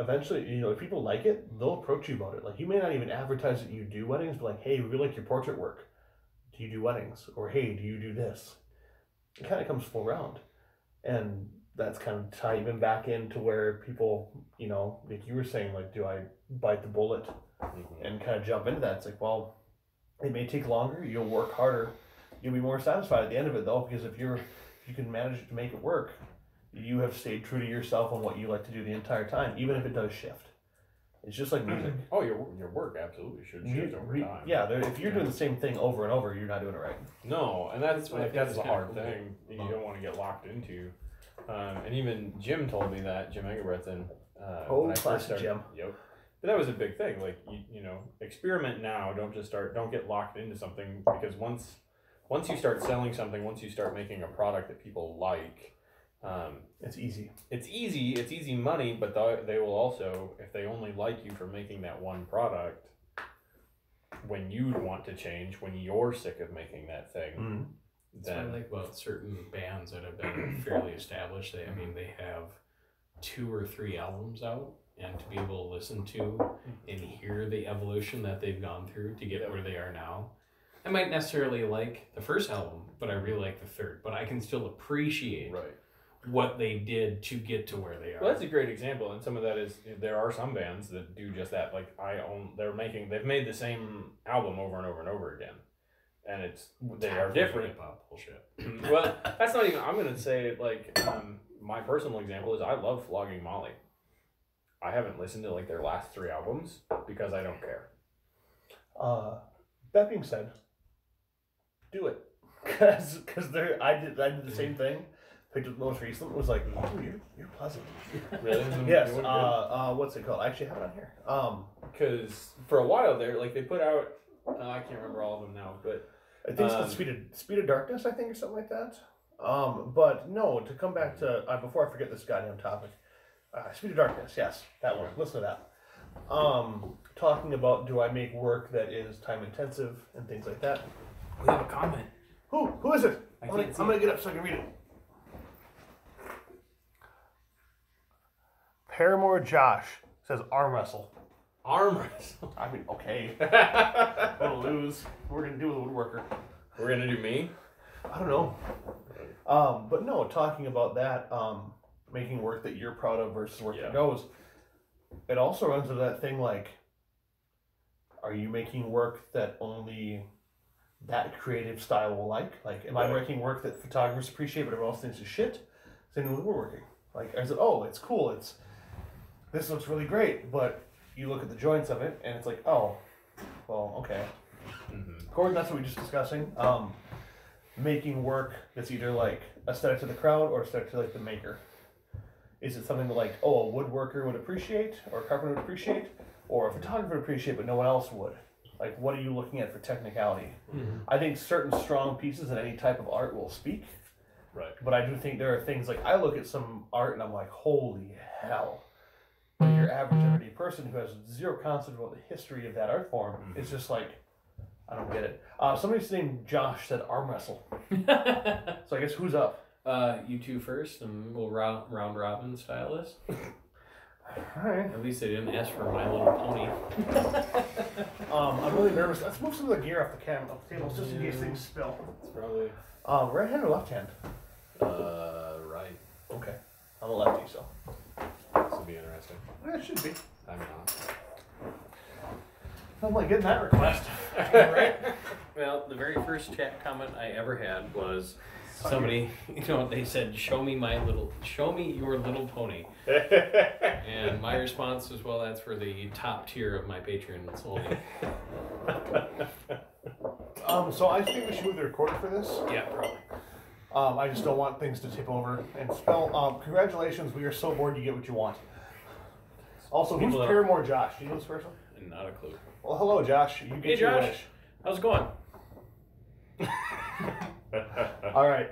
Eventually, if people like it, they'll approach you about it. Like, you may not even advertise that you do weddings, but like, hey, we really like your portrait work. Do you do weddings? Or hey, do you do this? It kind of comes full round. And that's kind of tying back into where people, like you were saying, like, do I bite the bullet and kind of jump into that? It's like, well, it may take longer. You'll work harder. You'll be more satisfied at the end of it, though, because if you can manage to make it work, you have stayed true to yourself and what you like to do the entire time, even if it does shift. It's just like music. Oh, your work absolutely should shift over time. Yeah, if you're doing the same thing over and over, you're not doing it right. No, and that's the hard cool. thing that you don't want to get locked into. And even Jim told me that, Jim Engelbretson. When I first classic started, Jim. Yep. But that was a big thing. Like you know, experiment now. Don't get locked into something, because once you start selling something, once you start making a product that people like, it's easy. It's easy money, but they will also, if they only like you for making that one product, when you want to change, when you're sick of making that thing, That's what I like about certain bands that have been fairly established. They have 2 or 3 albums out, and to be able to listen to and hear the evolution that they've gone through to get where they are now. I might necessarily like the first album, but I really like the third. But I can still appreciate what they did to get to where they are. Well, that's a great example, and some of that is there are some bands that do just that. Like they've made the same album over and over and over again, and they are different. Hip-hop bullshit. Well, that's not even. I'm gonna say like my personal example is I love Flogging Molly. I haven't listened to like their last 3 albums because I don't care. That being said, do it, because I did the same thing. Picked up the most recent. Was like, oh, you're pleasant. Really? Yes. What's it called? I actually have it on here. Because for a while there, like they put out, I can't remember all of them now, but I think it's called Speed of Darkness, I think, or something like that. But no, to come back to before I forget this goddamn topic, Speed of Darkness. Yes, that one. Listen to that. Talking about, do I make work that is time intensive and things like that. We have a comment. Who is it? I'm can't see gonna get up so I can read it. Paramore Josh says arm wrestle. Arm wrestle. I mean, okay. I'm gonna lose. We're gonna do with a woodworker. We're gonna do me? I don't know. But no, talking about that, making work that you're proud of versus work that goes. It also runs into that thing like, are you making work that only that creative style will like? Like, am I making work that photographers appreciate but everyone else thinks is shit? Same with woodworking. Like, is it, it's cool, this looks really great, but you look at the joints of it and it's like, oh, well, okay. Gordon, that's what we're just discussing. Making work that's either like aesthetic to the crowd or aesthetic to like the maker. Is it something that like, a woodworker would appreciate, or a carpenter would appreciate, or a photographer would appreciate but no one else would? Like, what are you looking at for technicality? I think certain strong pieces in any type of art will speak. Right. But I do think there are things like, I look at some art and I'm like, holy hell. But your average everyday person who has zero concept about the history of that art form is just like, I don't get it. Somebody's named Josh said arm wrestle. So I guess who's up? You two first, and we'll round robin style this. Alright. At least they didn't ask for My Little Pony. I'm really nervous. Let's move some of the gear off the table just in case things spill. It's probably Right hand or left hand? Right. Okay. I'm a lefty, so. this will be interesting. It should be. I'm not. I'm like getting that request. Right? Well, the very first chat comment I ever had was somebody, they said, show me your little pony. And my response was, well, that's for the top tier of my patrons only. So I think we should move the recorder for this. Yeah, probably. I just don't want things to tip over and spill. Congratulations, we are so bored you get what you want. Also, who's Paramore Josh? Do you know this person? Not a clue. Well, hello, Josh. You get your wish. How's it going? All right.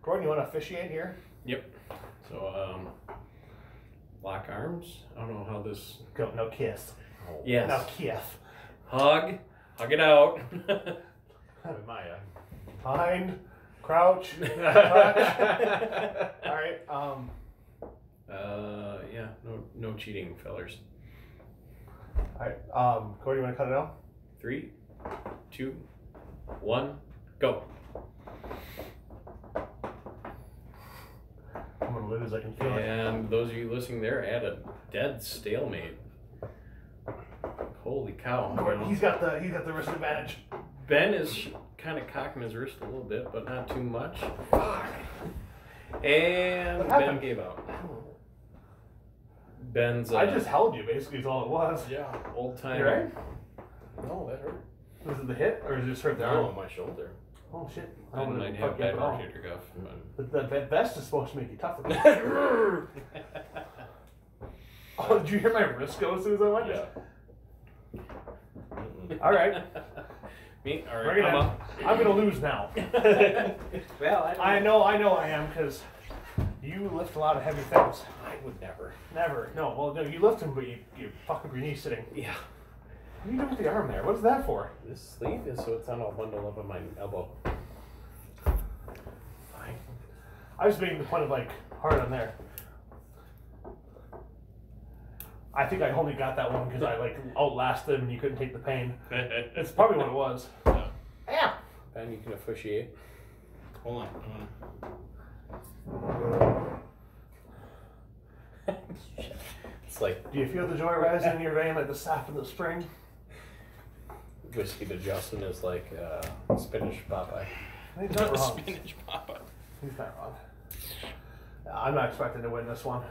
Gordon, you want to officiate here? Yep. So, lock arms. I don't know how this. Go. No kiss. Yes. No kiss. Hug it out. Maya. Hind, crouch, touch. All right. Yeah. No cheating, fellers. All right. Corey, you want to cut it out? 3, 2, 1, go. I'm gonna lose. I can feel it. And those of you listening there, at a dead stalemate. Holy cow! He's got the wrist advantage. Ben is kind of cocking his wrist a little bit, but not too much. And What Ben happened? gave out. Ben's. I just held you, basically, is all it was. Yeah, old time. You right? No, that hurt. Was it the hit, or is it just hurt the No, arm? my shoulder. Oh, shit. I might have bad rotator cuff. But the vest is supposed to make you tougher. Oh, did you hear my wrist go as soon as I went? Yeah. All right. Me? All Bring right. it on. I'm going to lose now. Well, I know I am, because you lift a lot of heavy things. I would never. Never. No, well, no, you lift them, but you fuck up your knee sitting. Yeah. What do you do with the arm there? What is that for? This sleeve is so it's not all bundled up on my elbow. Fine. I was making the point of, like, hard on there. I think I only got that one because I, like, outlasted him and you couldn't take the pain. It's probably what it was. Yeah. Yeah. Ben, you can officiate. Hold on. It's like Do you feel the joy rising in your vein like the sap in the spring? whiskey to Justin is like spinach Popeye. He's not wrong. Spinach Papa. He's not wrong. I'm not expecting to win this one.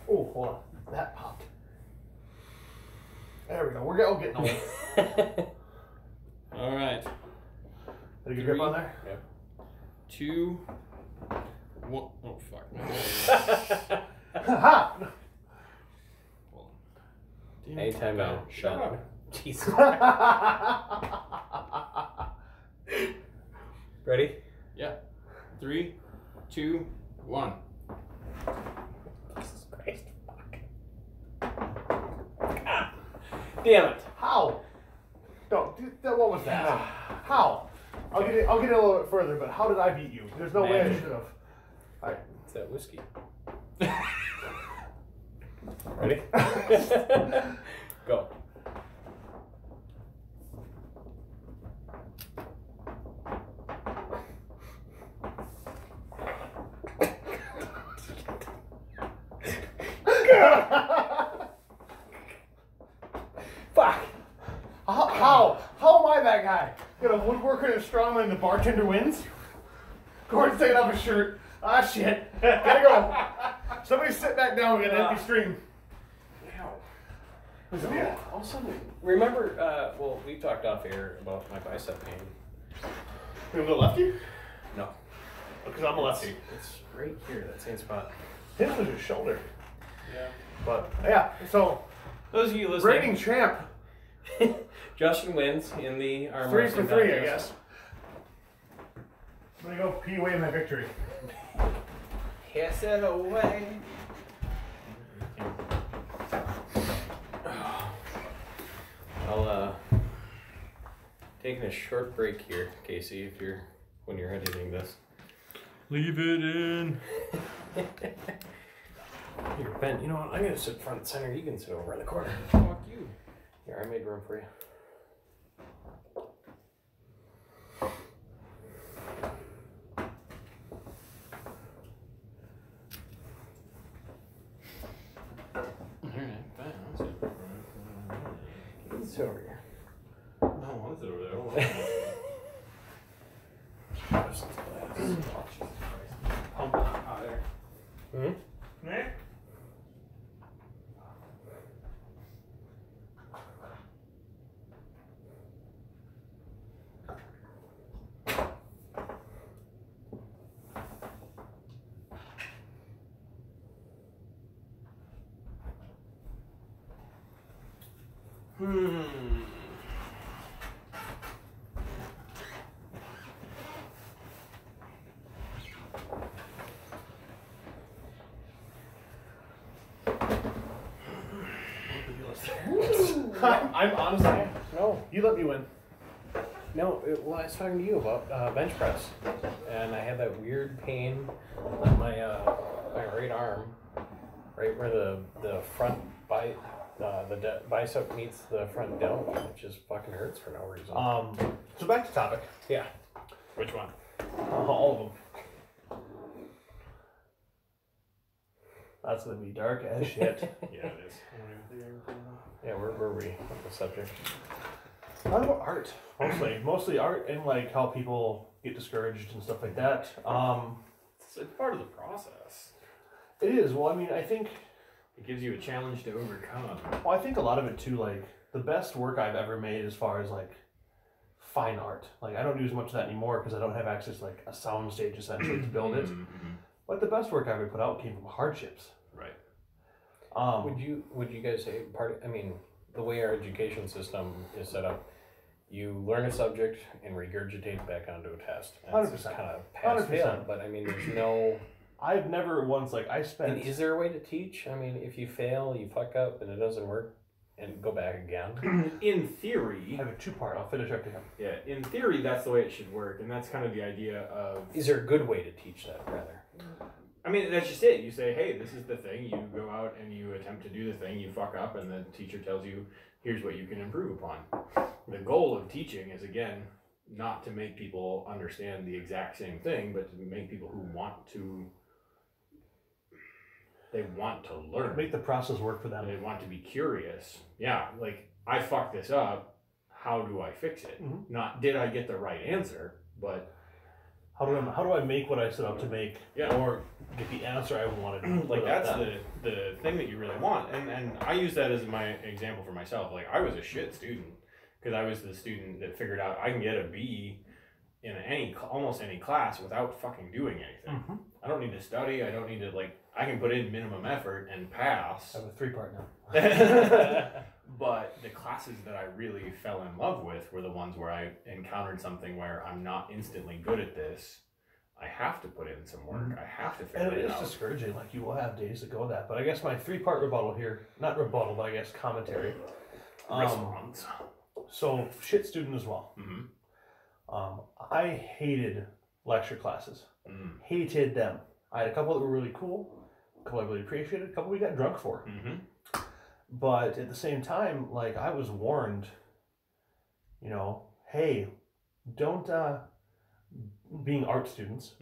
Oh, hold on. That popped. There we go. We're all getting old. All right. Did you get grip on there? Yep. 2, 1. Oh fuck. Ha! Hold on. Anytime now. Shut up. Jesus. Ready? Yeah. 3, 2, 1. Jesus Christ. Fuck. Ah, damn it. How? No, dude, what was that? How? I'll get it a little bit further, but how did I beat you? There's no way I should have. Alright. It's that whiskey. Ready? Go. Fuck. How am I that guy? Got a woodworker and a strongman and the bartender wins? Gordon's taking off his shirt. Ah, shit. Gotta go. Somebody sit back down. We got an empty stream. Ow. Listen, No, all of a sudden, remember, well, we talked off air about my bicep pain. You go lefty? No. Because I'm a lefty. It's right here, that same spot. His was his shoulder. Yeah. But, yeah, so, Those of you listening, reigning champ. Justin wins in the arm 3 for wrestling 3, I contest. guess. I'm gonna go pee away my victory. Kiss it away. I'll taking a short break here, Casey, when you're editing this. Leave it in. Here, Ben, you know what? I'm gonna sit front and center. You can sit over in the corner. Fuck you. Here, I made room for you. Alright, fine. I'll sit over You can sit over here. there. No, I'll sit over there. Hold on. Pump out there. Hmm? Nick? I'm honestly. No, You let me win. no. Well, I was talking to you about bench press, and I had that weird pain on my right arm, right where the front bicep meets the front delt. It just fucking hurts for no reason. So back to topic. Yeah. Which one? All of them. That's gonna be dark as shit. Yeah, it is. Yeah, where were we on the subject? Not about art, mostly art and like how people get discouraged and stuff like that. It's part of the process. It is. Well, I mean, I think It gives you a challenge to overcome. Well, I think a lot of it too, like the best work I've ever made as far as like fine art. Like I don't do as much of that anymore because I don't have access to like a sound stage essentially to build it. But the best work I ever put out came from hardships. Right. Would you guys say I mean, the way our education system is set up, you learn a subject and regurgitate back onto a test. 100%. It's kind of pass fail, but I mean, there's no. I've never once like I spent. And is there a way to teach? I mean, if you fail, you fuck up, and it doesn't work, and go back again. In theory, I have a two-part. I'll finish after him. yeah. In theory, that's the way it should work, and that's kind of the idea of. Is there a good way to teach that, rather? I mean, that's just it. You say, hey, this is the thing. You go out and you attempt to do the thing. You fuck up, and the teacher tells you, here's what you can improve upon. The goal of teaching is, again, not to make people understand the exact same thing, but to make people who want to. They want to learn. Make the process work for them. They want to be curious. Yeah, like, I fucked this up. How do I fix it? Mm-hmm. Not, did I get the right answer, but... How do I make what I set out to make, Yeah. or get the answer I wanted? Like, that's the thing that you really want. And I use that as my example for myself. Like, I was a shit student because I was the student that figured out I can get a B in almost any class without fucking doing anything. Mm-hmm. I don't need to study. I don't need to, like, I can put in minimum effort and pass. I have a three-part now. But the classes that I really fell in love with were the ones where I encountered something where I'm not instantly good at this. I have to put in some work. Mm-hmm. I have to figure And it it is out. discouraging. Like you will have days that go that. But I guess my three-part rebuttal here, not rebuttal, but I guess commentary. Response. So shit student as well. Mm-hmm. I hated lecture classes. Hated them. I had a couple that were really cool, a couple I really appreciated, a couple we got drunk for. Mm-hmm. But at the same time, like I was warned, you know, hey, don't being art students,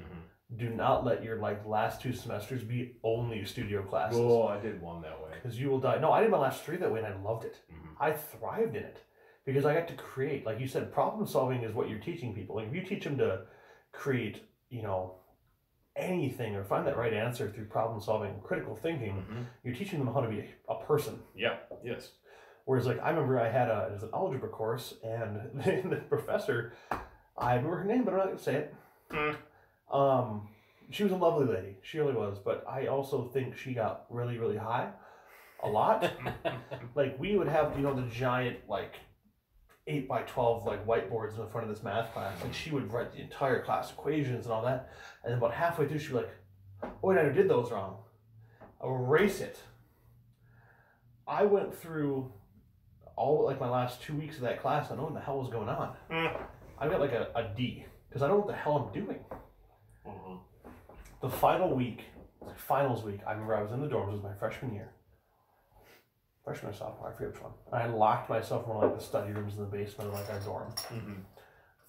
do not let your like last 2 semesters be only studio classes. Oh, I did one that way. Because you will die. No, I did my last 3 that way and I loved it. Mm-hmm. I thrived in it because I got to create. Like you said, problem solving is what you're teaching people. Like if you teach them to create, you know, anything or find that right answer through problem solving, critical thinking, you're teaching them how to be a person. Yeah. Yes. Whereas like I remember I had it was an algebra course and the professor, I remember her name, but I'm not gonna say it. She was a lovely lady. She really was. But I also think she got really, really high. A lot. Like we would have, you know, the giant like 8x12 like whiteboards in the front of this math class, and she would write the entire class equations and all that. And then about halfway through, she'd be like, "Oh, wait, I did those wrong. Erase it." I went through all like my last 2 weeks of that class. I don't know what the hell was going on. I got like a D because I don't know what the hell I'm doing. The final week, finals week, I remember I was in the dorms. It was my freshman year. Freshman or sophomore, I forget which one. I had locked myself in one of like the study rooms in the basement of like our dorm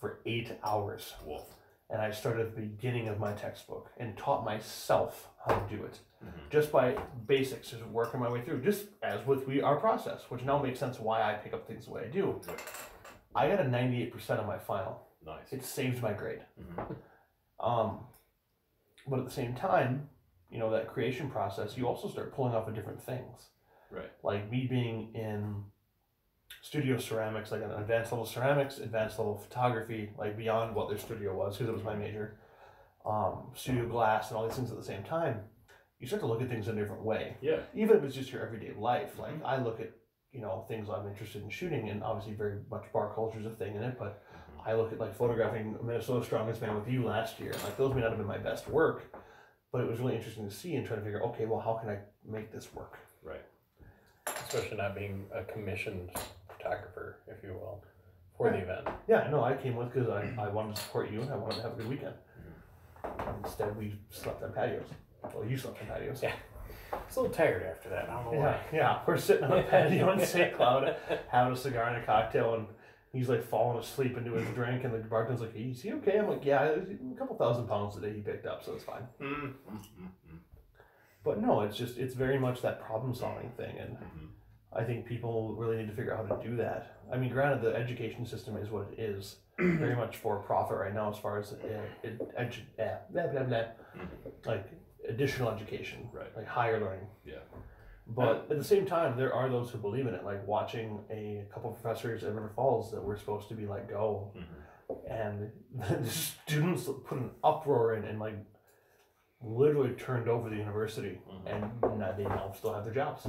for 8 hours. Wolf. And I started at the beginning of my textbook and taught myself how to do it. Just by basics, just working my way through, just as with our process, which now makes sense why I pick up things the way I do. I got a 98% on my final. Nice. It saved my grade. But at the same time, you know, that creation process, you also start pulling off of different things. Right. Like me being in studio ceramics, like an advanced level ceramics, advanced level photography, like beyond what their studio was, because it was my major, studio glass and all these things at the same time, you start to look at things in a different way. Yeah. Even if it's just your everyday life. Like I look at, you know, things I'm interested in shooting, and obviously very much bar culture is a thing in it, but I look at like photographing Minnesota's Strongest Man with you last year. Like those may not have been my best work, but it was really interesting to see and try to figure, okay, well, how can I make this work? Right. Especially not being a commissioned photographer, if you will, for the event. Yeah, no, I came with because I wanted to support you and I wanted to have a good weekend. Instead, we slept on patios. Well, you slept on patios. Yeah. I was a little tired after that. I don't know why. Yeah. We're sitting on a patio in St. Cloud having a cigar and a cocktail, and he's like falling asleep into his drink, and the bartender's like, "Is he okay?" I'm like, "Yeah, a couple 1,000 pounds today he picked up, so it's fine." But no, it's very much that problem solving thing, and I think people really need to figure out how to do that. I mean, granted, the education system is what it is, very much for profit right now as far as like additional education, Right. like higher learning. Yeah. But at the same time, there are those who believe in it, like watching a couple of professors at River Falls that were supposed to be let go, and the students put an uproar in and like literally turned over the university, and now they still have their jobs.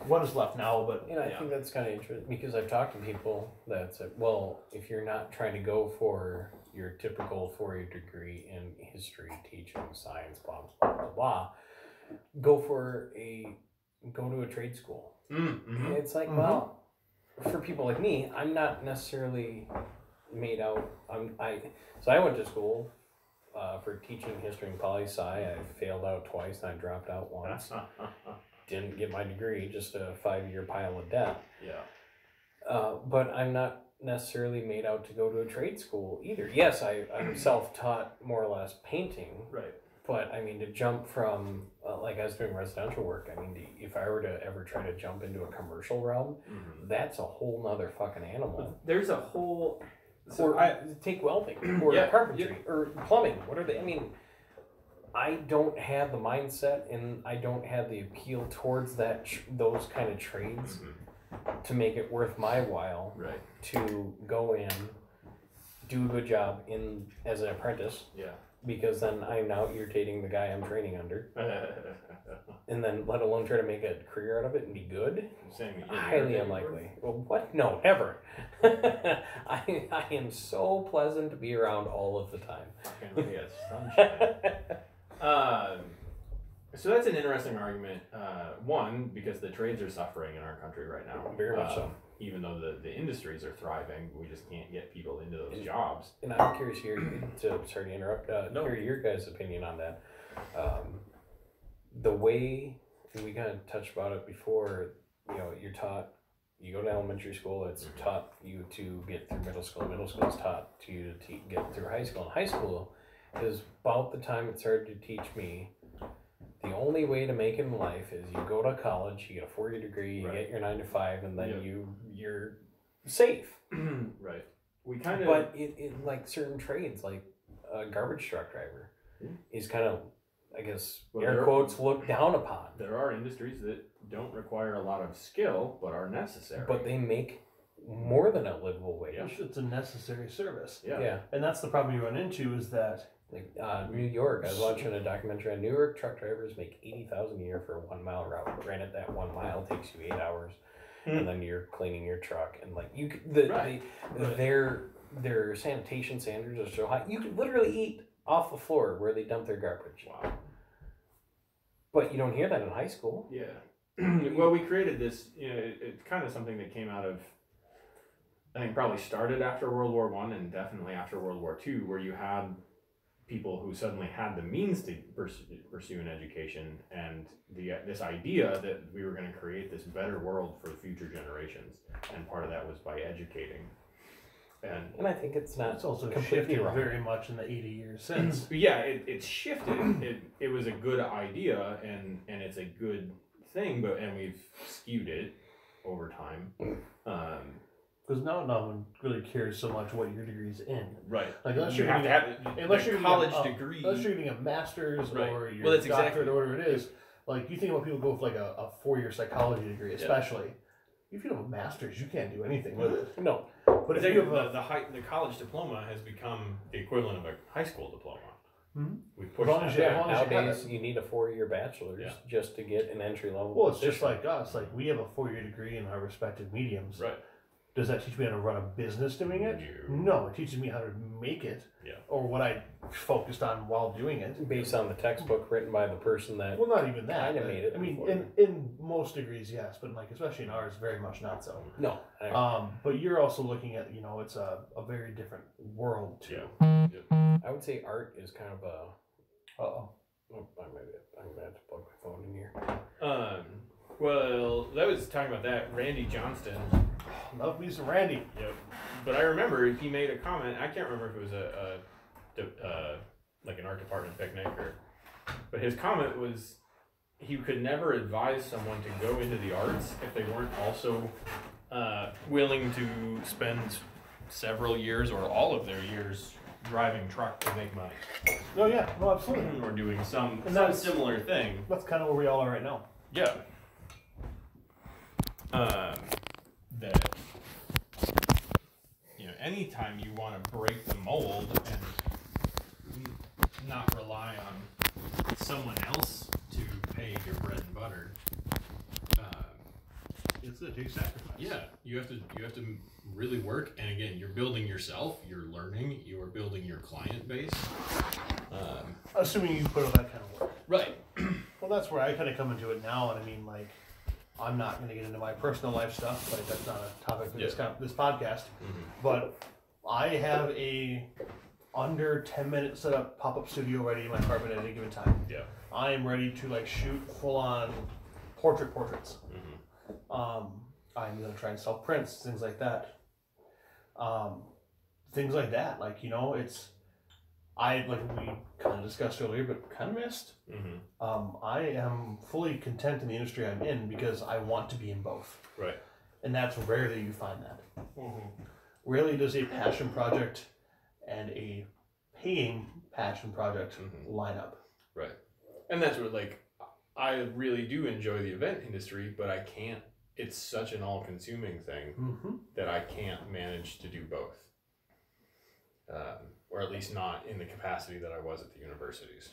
One is left now, but I think that's kind of interesting because I've talked to people that said, well, if you're not trying to go for your typical 4-year degree in history, teaching, science, blah, blah, blah, blah, go to a trade school. And it's like, well, for people like me, I'm not necessarily made out. So I went to school for teaching history and poli-sci. I failed out twice and I dropped out once. Didn't get my degree, just a 5-year pile of debt. Yeah. But I'm not necessarily made out to go to a trade school either. Yes, I'm self-taught more or less painting. Right. But I mean, to jump from, like I was doing residential work, I mean, if I were to ever try to jump into a commercial realm, that's a whole nother fucking animal. There's a whole... So take welding or carpentry or plumbing. What are they? I mean, I don't have the mindset and I don't have the appeal towards those kind of trades to make it worth my while to go in, do a good job as an apprentice. Yeah. Because then I'm now irritating the guy I'm training under. And then let alone try to make a career out of it and be good. Highly unlikely. Well, what? No, never. I am so pleasant to be around all of the time. So that's an interesting argument. One, because the trades are suffering in our country right now. Very much so. Even though the industries are thriving, we just can't get people into those jobs. And I'm curious here, sorry to interrupt, hear your guys' opinion on that. The way, and we kind of touched about it before, you're taught, you go to elementary school, it's taught you to get through middle school is taught to you to get through high school. And high school is about the time it started to teach me the only way to make it in life is you go to college, you get a 4-year degree, you get your 9 to 5, and then you're safe. Right. We kind of. But it like certain trades, like a garbage truck driver, is kind of, I guess, air quotes, looked down upon. There are industries that don't require a lot of skill, but are necessary. But they make more than a livable wage. It's a necessary service. Yeah. And that's the problem you run into is that. Like New York, I was watching a documentary on New York. Truck drivers make $80,000 a year for a 1-mile route. Granted, that 1 mile takes you 8 hours, and then you're cleaning your truck, and like their sanitation standards are so high. You could literally eat off the floor where they dump their garbage. Wow. But you don't hear that in high school. Yeah. Well, we created this. It's kind of something that came out of. I think probably started after World War I and definitely after World War II, where you had people who suddenly had the means to pursue an education, and this idea that we were going to create this better world for future generations, and part of that was by educating. And I think it's also completely shifted wrong. Very much in the 80 years since. Yeah, it's shifted. It was a good idea, and it's a good thing, and we've skewed it over time. Because now no one really cares so much what your degree's in. Right. Like unless you you're have getting to have a college degree. Unless you're getting a master's or your that's doctorate or whatever it is. Like you think about people go with like a 4-year psychology degree, especially. If you have a master's, you can't do anything with it. No. But if you have the college diploma has become the equivalent of a high school diploma. Mm-hmm. We pushed that. Nowadays, you need a 4-year bachelor's just to get an entry level. Well, it's just like us. Like we have a 4-year degree in our respective mediums. Right. Does that teach me how to run a business doing it? No, it teaches me how to make it, or what I focused on while doing it. Based on the textbook written by the person that not even that. Kind of made it. I mean, in most degrees, yes, but like especially in ours, very much not so. No. But you're also looking at it's a very different world too. Yeah. I would say art is kind of a. Oh, I'm gonna have to plug my phone in here. Well, that was talking about that. Randy Johnston. Love me some Randy. Yep. But I remember he made a comment. I can't remember if it was like an art department picnic but his comment was he could never advise someone to go into the arts if they weren't also willing to spend several years or all of their years driving truck to make money. Oh yeah, no, absolutely. Or doing some that's- similar thing. That's kind of where we all are right now. Yeah. That, you know, anytime you want to break the mold and not rely on someone else to pay your bread and butter, It's a big sacrifice. yeah, you have to really work. And again, you're building yourself. You're learning. You are building your client base. Assuming you put in that kind of work. Right. Well, that's where I kind of come into it now, and I mean, like, I'm not going to get into my personal life stuff, like that's not a topic for this podcast. Mm-hmm. But I have a under 10-minute setup pop-up studio ready in my apartment at any given time. Yeah. I am ready to like shoot full-on portraits. Mm-hmm. I'm going to try and sell prints, things like that. Things like that, like, you know, like we kind of discussed earlier, but kind of missed. Mm-hmm. I am fully content in the industry I'm in because I want to be in both. Right. And that's rarely you find that. Mm-hmm. Rarely does a passion project and a paying passion project line up. Right. And that's what, like, I really do enjoy the event industry, but I can't, it's such an all-consuming thing that I can't manage to do both. Or at least not in the capacity that I was at the universities.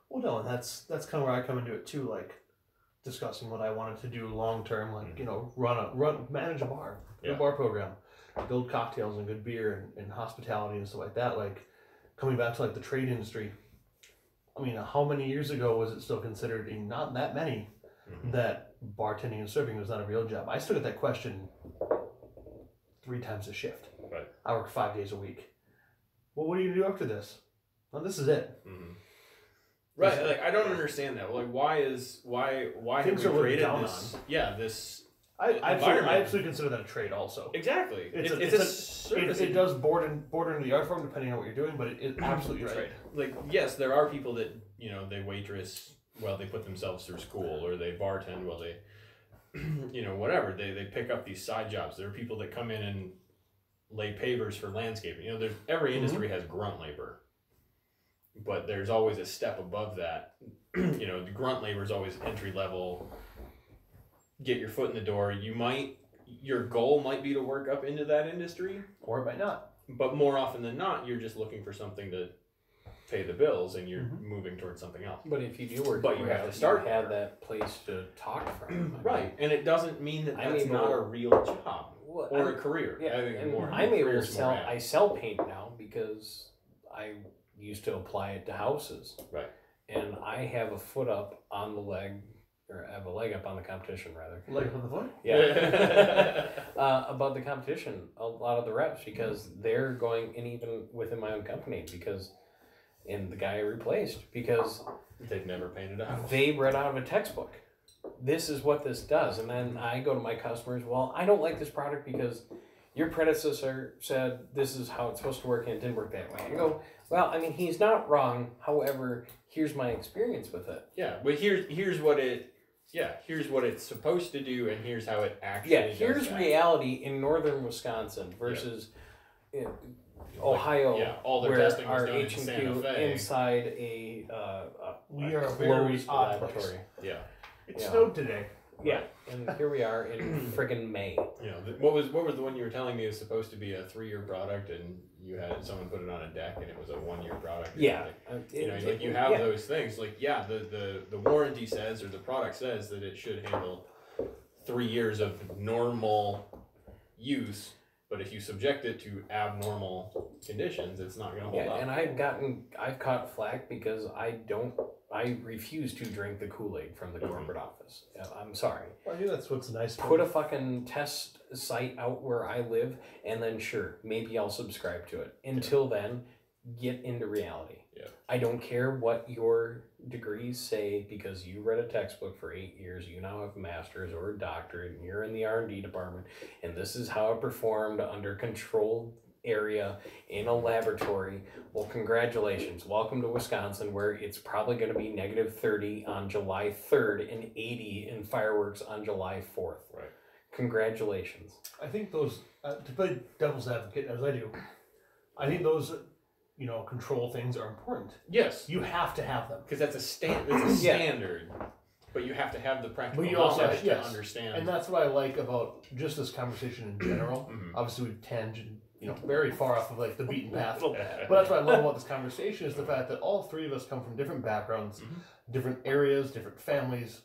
Well, no, and that's kind of where I come into it too, like discussing what I wanted to do long term, like, you know, manage a bar, a bar program, build cocktails and good beer and hospitality and stuff like that. Like coming back to like the trade industry. I mean, how many years ago was it still considered, not that many, that bartending and serving was not a real job? I still get that question 3 times a shift. Right. I work 5 days a week. Well, what are you gonna do after this? Well, this is it. Mm-hmm. Right. Like, I don't understand that. Like, why have Things we are looked created down this? Yeah, this. I absolutely consider that a trade also. Exactly. It's a service. It does border into the art form depending on what you're doing, but it's absolutely a right. trade. Like, yes, there are people that, you know, they waitress while they put themselves through school, or they bartend while they, you know, whatever. They pick up these side jobs. There are people that come in and lay pavers for landscaping. You know, every industry has grunt labor, but there's always a step above that. You know, the grunt labor is always entry level. Get your foot in the door. Your goal might be to work up into that industry, Or it might not. but more often than not, you're just looking for something to pay the bills, and you're moving towards something else. But if you do work, But you have to start You have that place to talk from. Right, and it doesn't mean that I'm that's able not to- a real job Well, or a career. Yeah, I think and more. I'm able to career's more sell. apt. I sell paint now because I used to apply it to houses. Right. And I have a foot up on the leg, or I have a leg up on the competition rather. Leg up on the foot? Yeah. About the competition, a lot of the reps, because they're going, and even within my own company, and the guy I replaced, because They've never painted a house. they read out of a textbook. This is what this does. And then I go to my customers, well, I don't like this product because your predecessor said this is how it's supposed to work and it didn't work that way. I go, well, I mean, he's not wrong. However, here's my experience with it. Yeah, but here's what it's supposed to do, and here's how it actually does here's that. reality in northern Wisconsin versus in Ohio, all their where testing was our done in H&Q Santa Fe. inside a We are a very closed odd laboratory. place. Yeah. It Yeah. snowed today. Yeah, and here we are in friggin' May. You know, what was the one you were telling me is supposed to be a 3-year product, and you had someone put it on a deck, and it was a 1-year product. Yeah, You know, like you have those things. Like, yeah, the warranty says, or the product says that it should handle 3 years of normal use, but if you subject it to abnormal conditions, it's not going to hold up. And I've caught flack because I refuse to drink the Kool-Aid from the corporate office. I'm sorry. Well, I think that's what's nice. Put a fucking test site out where I live, and then sure, maybe I'll subscribe to it. Until then, get into reality. Yeah. I don't care what your degrees say, because you read a textbook for 8 years, you now have a master's or a doctorate, and you're in the R&D department, and this is how it performed under controlled area in a laboratory. Well, congratulations. Welcome to Wisconsin, where it's probably going to be -30 on July 3rd and 80 in fireworks on July 4th. Right. Congratulations. I think those, to play devil's advocate as I do, I think those, control things are important. Yes. You have to have them. Because that's a standard. But you have to have the practical knowledge to understand. And that's what I like about just this conversation in general. Obviously, we've tangent, very far off of like the beaten path. But that's what I love about this conversation is the fact that all three of us come from different backgrounds, different areas, different families,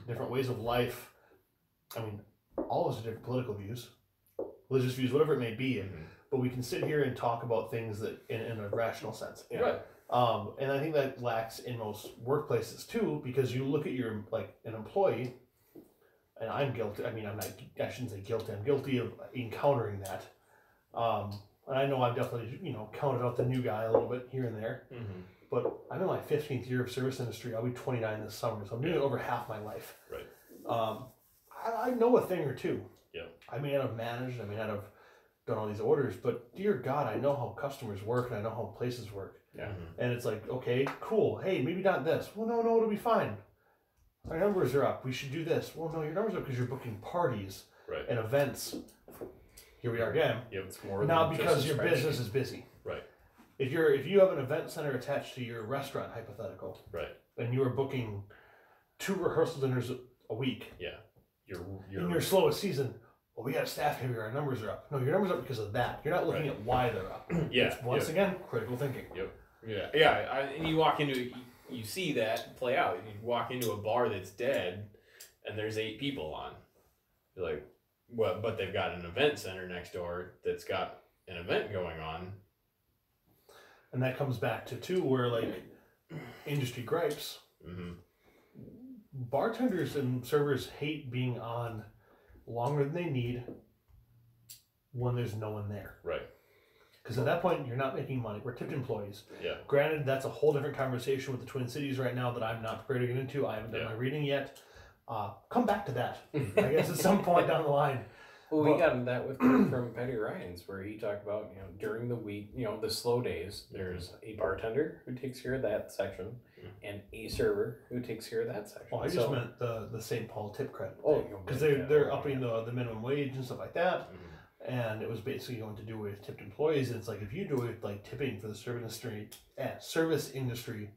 different ways of life. I mean, all of us have different political views, religious views, whatever it may be. But we can sit here and talk about things that in a rational sense. Yeah. Right. And I think that lacks in most workplaces too, because you look at your an employee, and I'm guilty. I mean, I shouldn't say guilty. I'm guilty of encountering that. And I know I've definitely counted out the new guy a little bit here and there. But I'm in my 15th year of service industry. I'll be 29 this summer, so I'm doing it over half my life. Right. I know a thing or two. Yeah. I may not have managed. I may not have done all these orders, but dear God, I know how customers work and I know how places work. Yeah. And it's like, okay, cool. Hey, maybe not this. Well, no, it'll be fine. Our numbers are up. We should do this. Well, no, your numbers are up because you're booking parties and events. Here we are again. Yep. It's more Now than because just a your spreadsheet. business is busy. Right. If you have an event center attached to your restaurant, hypothetical, Right. and you are booking 2 rehearsal dinners a week. Yeah. In your slowest season, well, we got staff here, our numbers are up. No, your numbers are up because of that. You're not looking at why they're up. Yeah. It's, once again, critical thinking. Yep. Yeah. Yeah. And you walk into, you see that play out. You walk into a bar that's dead and there's 8 people on. You're like, well, but they've got an event center next door that's got an event going on. And that comes back to, too, where, like, industry gripes. Bartenders and servers hate being on longer than they need when there's no one there. Right. Because at that point, you're not making money. We're tipped employees. Yeah. Granted, that's a whole different conversation with the Twin Cities right now that I'm not prepared to get into. I haven't done my reading yet. Come back to that, I guess, at some point down the line. Well, we got that with from Petty Ryan's, where he talked about, during the week, the slow days, there's a bartender who takes care of that section, and a server who takes care of that section. Well, I just meant the St. Paul tip credit. Oh, because they're upping the minimum wage and stuff like that, and it was basically going to do with tipped employees. And it's like if you do it like tipping for the service industry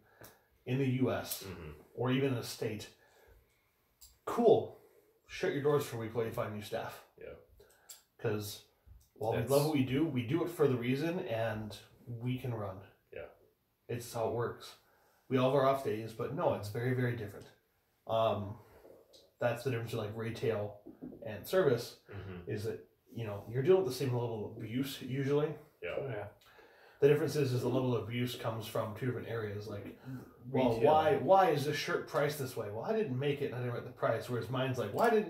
in the U.S. Or even in a state, cool. Shut your doors for a week while you find new staff. Yeah. Because while we love what we do it for the reason, and we can run. Yeah. It's how it works. We all have our off days, but no, it's very, very different. That's the difference between like retail and service, is that, you're dealing with the same level of abuse usually. Yeah. Oh, yeah. The difference is the level of abuse comes from 2 different areas. Like, well, Retail. why is this shirt priced this way? Well, I didn't make it and I didn't write the price. Whereas mine's like, why didn't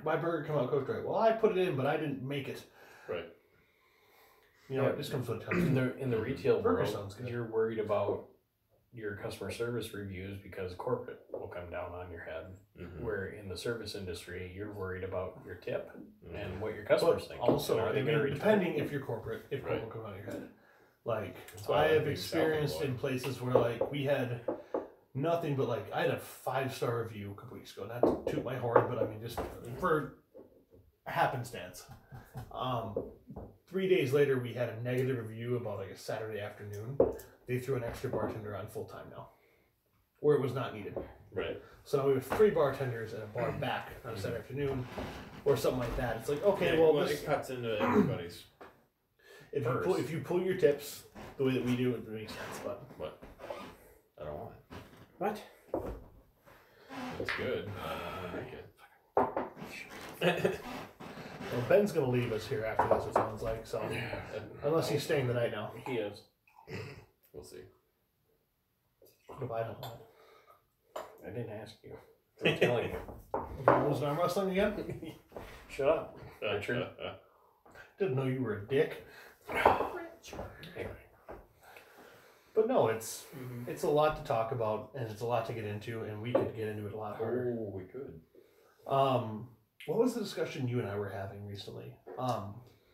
my burger come out cooked right? Well, I put it in, but I didn't make it. Right. It just comes with a ton. In the retail Burger world, sounds good. you're worried about your customer service reviews because corporate will come down on your head. Where in the service industry, you're worried about your tip and what your customers think. Also, And are they gonna return? depending if you're corporate, if corporate come out of your head. Like, why I I have think experienced self-employed. in places where, like, we had nothing but, like, I had a 5-star review a couple weeks ago. Not to toot my horn, but I mean, just for happenstance. 3 days later, we had a negative review about, like, a Saturday afternoon. They threw an extra bartender on full time now, where it was not needed. Right. So now we have 3 bartenders and a bar back on a Saturday afternoon, or something like that. It's like, okay, well, this, it cuts into everybody's. if you pull your tips the way that we do, it makes sense. But What? I don't want it. What? It's good. I don't want to make it. well, Ben's gonna leave us here after this. It sounds like so, unless he's staying the night now. He is. We'll see. What if I don't want I didn't ask you. I'm telling you. it? Was arm wrestling again? Shut up, Richard. Didn't know you were a dick. Anyway. But no, it's a lot to talk about, and it's a lot to get into, and we could get into it a lot harder. Oh, we could. What was the discussion you and I were having recently?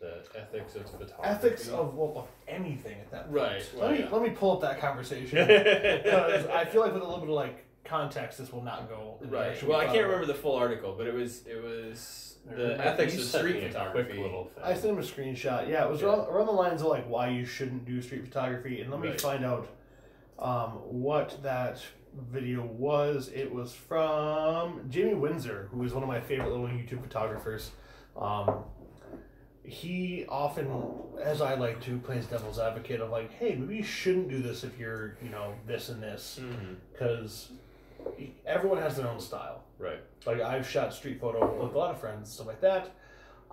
The ethics of photography. Ethics of anything at that point. Right. Well, Let me pull up that conversation, because I feel like with a little bit of like context, this will not go in the Right. direction Well, we I thought can't it would. remember the full article, but it was The ethics of street photography. I sent him a screenshot. Yeah, it was around the lines of like why you shouldn't do street photography, and let me find out what that video was. It was from Jamie Windsor, who is one of my favorite little YouTube photographers. He often, as I like to, plays devil's advocate of like, hey, maybe you shouldn't do this if you're, this and this, because everyone has their own style. Right. Like, I've shot street photo with a lot of friends and stuff like that.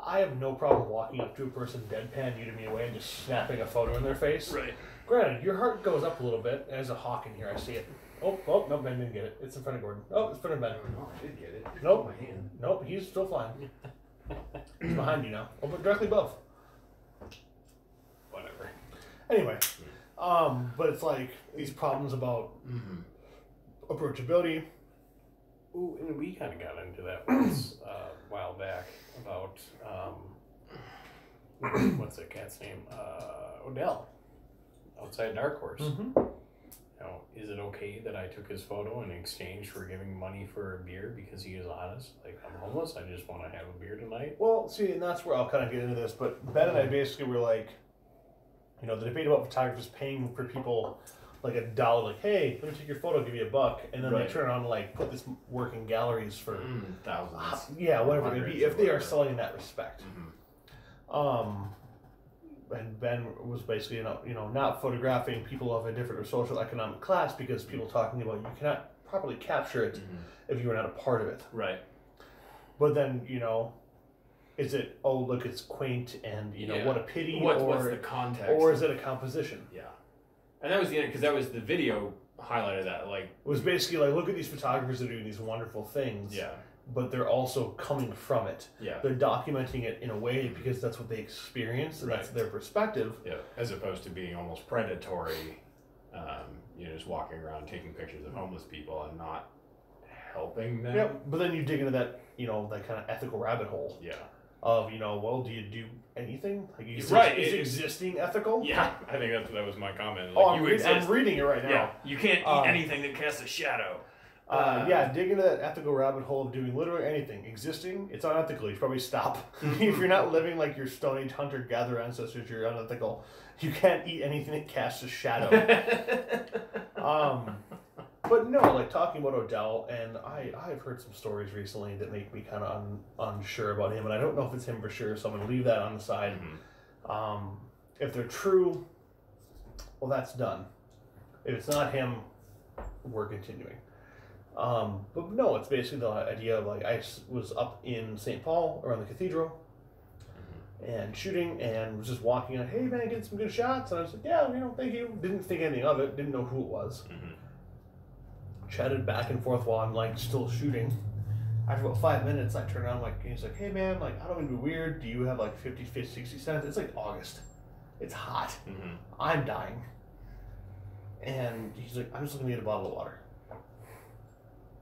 I have no problem walking up to a person deadpan you to me away and just snapping a photo in their face. Right. Granted, your heart goes up a little bit. There's a hawk in here. I see it. Oh, no, Ben didn't get it. It's in front of Gordon. Oh, it's in front of Ben. No, I did get it. Nope. My hand. Nope, he's still flying. He's behind you now. Oh, but directly above. Whatever. Anyway, but it's like these problems about approachability. Ooh, and we kind of got into that once a while back about what's that cat's name? Odell, outside Dark Horse. Is it okay that I took his photo in exchange for giving money for a beer because he is honest? Like, I'm homeless, I just want to have a beer tonight. Well, see, and that's where I'll kind of get into this, but Ben and I basically were like, the debate about photographers paying for people like $1, like, hey, let me take your photo, give you $1, and then they turn around and like put this work in galleries for thousands. Yeah, whatever it may be, if they are selling in that respect. And Ben was basically, not photographing people of a different social economic class because people talking about you cannot properly capture it if you were not a part of it. Right. But then, is it, oh, look, it's quaint and, what a pity, what's the context? Or is it a composition? Yeah. And that was the end, because that was the video highlight of that. Like, it was basically like, look at these photographers that are doing these wonderful things. Yeah. But they're also coming from it. Yeah. They're documenting it in a way because that's what they experienced and that's their perspective. Yeah. As opposed to being almost predatory, just walking around taking pictures of homeless people and not helping them. Yep. But then you dig into that, that kind of ethical rabbit hole. Yeah. Of, well, do you do anything? Like, is existing ethical? Yeah. I think that was my comment. Like, I'm reading it right now. Yeah. You can't eat anything that casts a shadow. Dig into that ethical rabbit hole of doing literally anything. Existing, it's unethical. You should probably stop. If you're not living like your Stone Age hunter-gatherer ancestors, you're unethical. You can't eat anything that casts a shadow. But no, like talking about Odell, and I've heard some stories recently that make me kind of unsure about him, and I don't know if it's him for sure, so I'm going to leave that on the side. If they're true, well, that's done. If it's not him, we're continuing. But no, it's basically the idea of like I was up in St. Paul around the cathedral and shooting and was just walking on, hey man, get some good shots. And I was like, yeah, thank you. Didn't think anything of it. Didn't know who it was. Chatted back and forth while I'm like still shooting. After about 5 minutes, I turn around he's like, hey man, like I don't mean to be weird. Do you have like 50, 60 cents? It's like August. It's hot. I'm dying. And he's like, I'm just looking to get a bottle of water.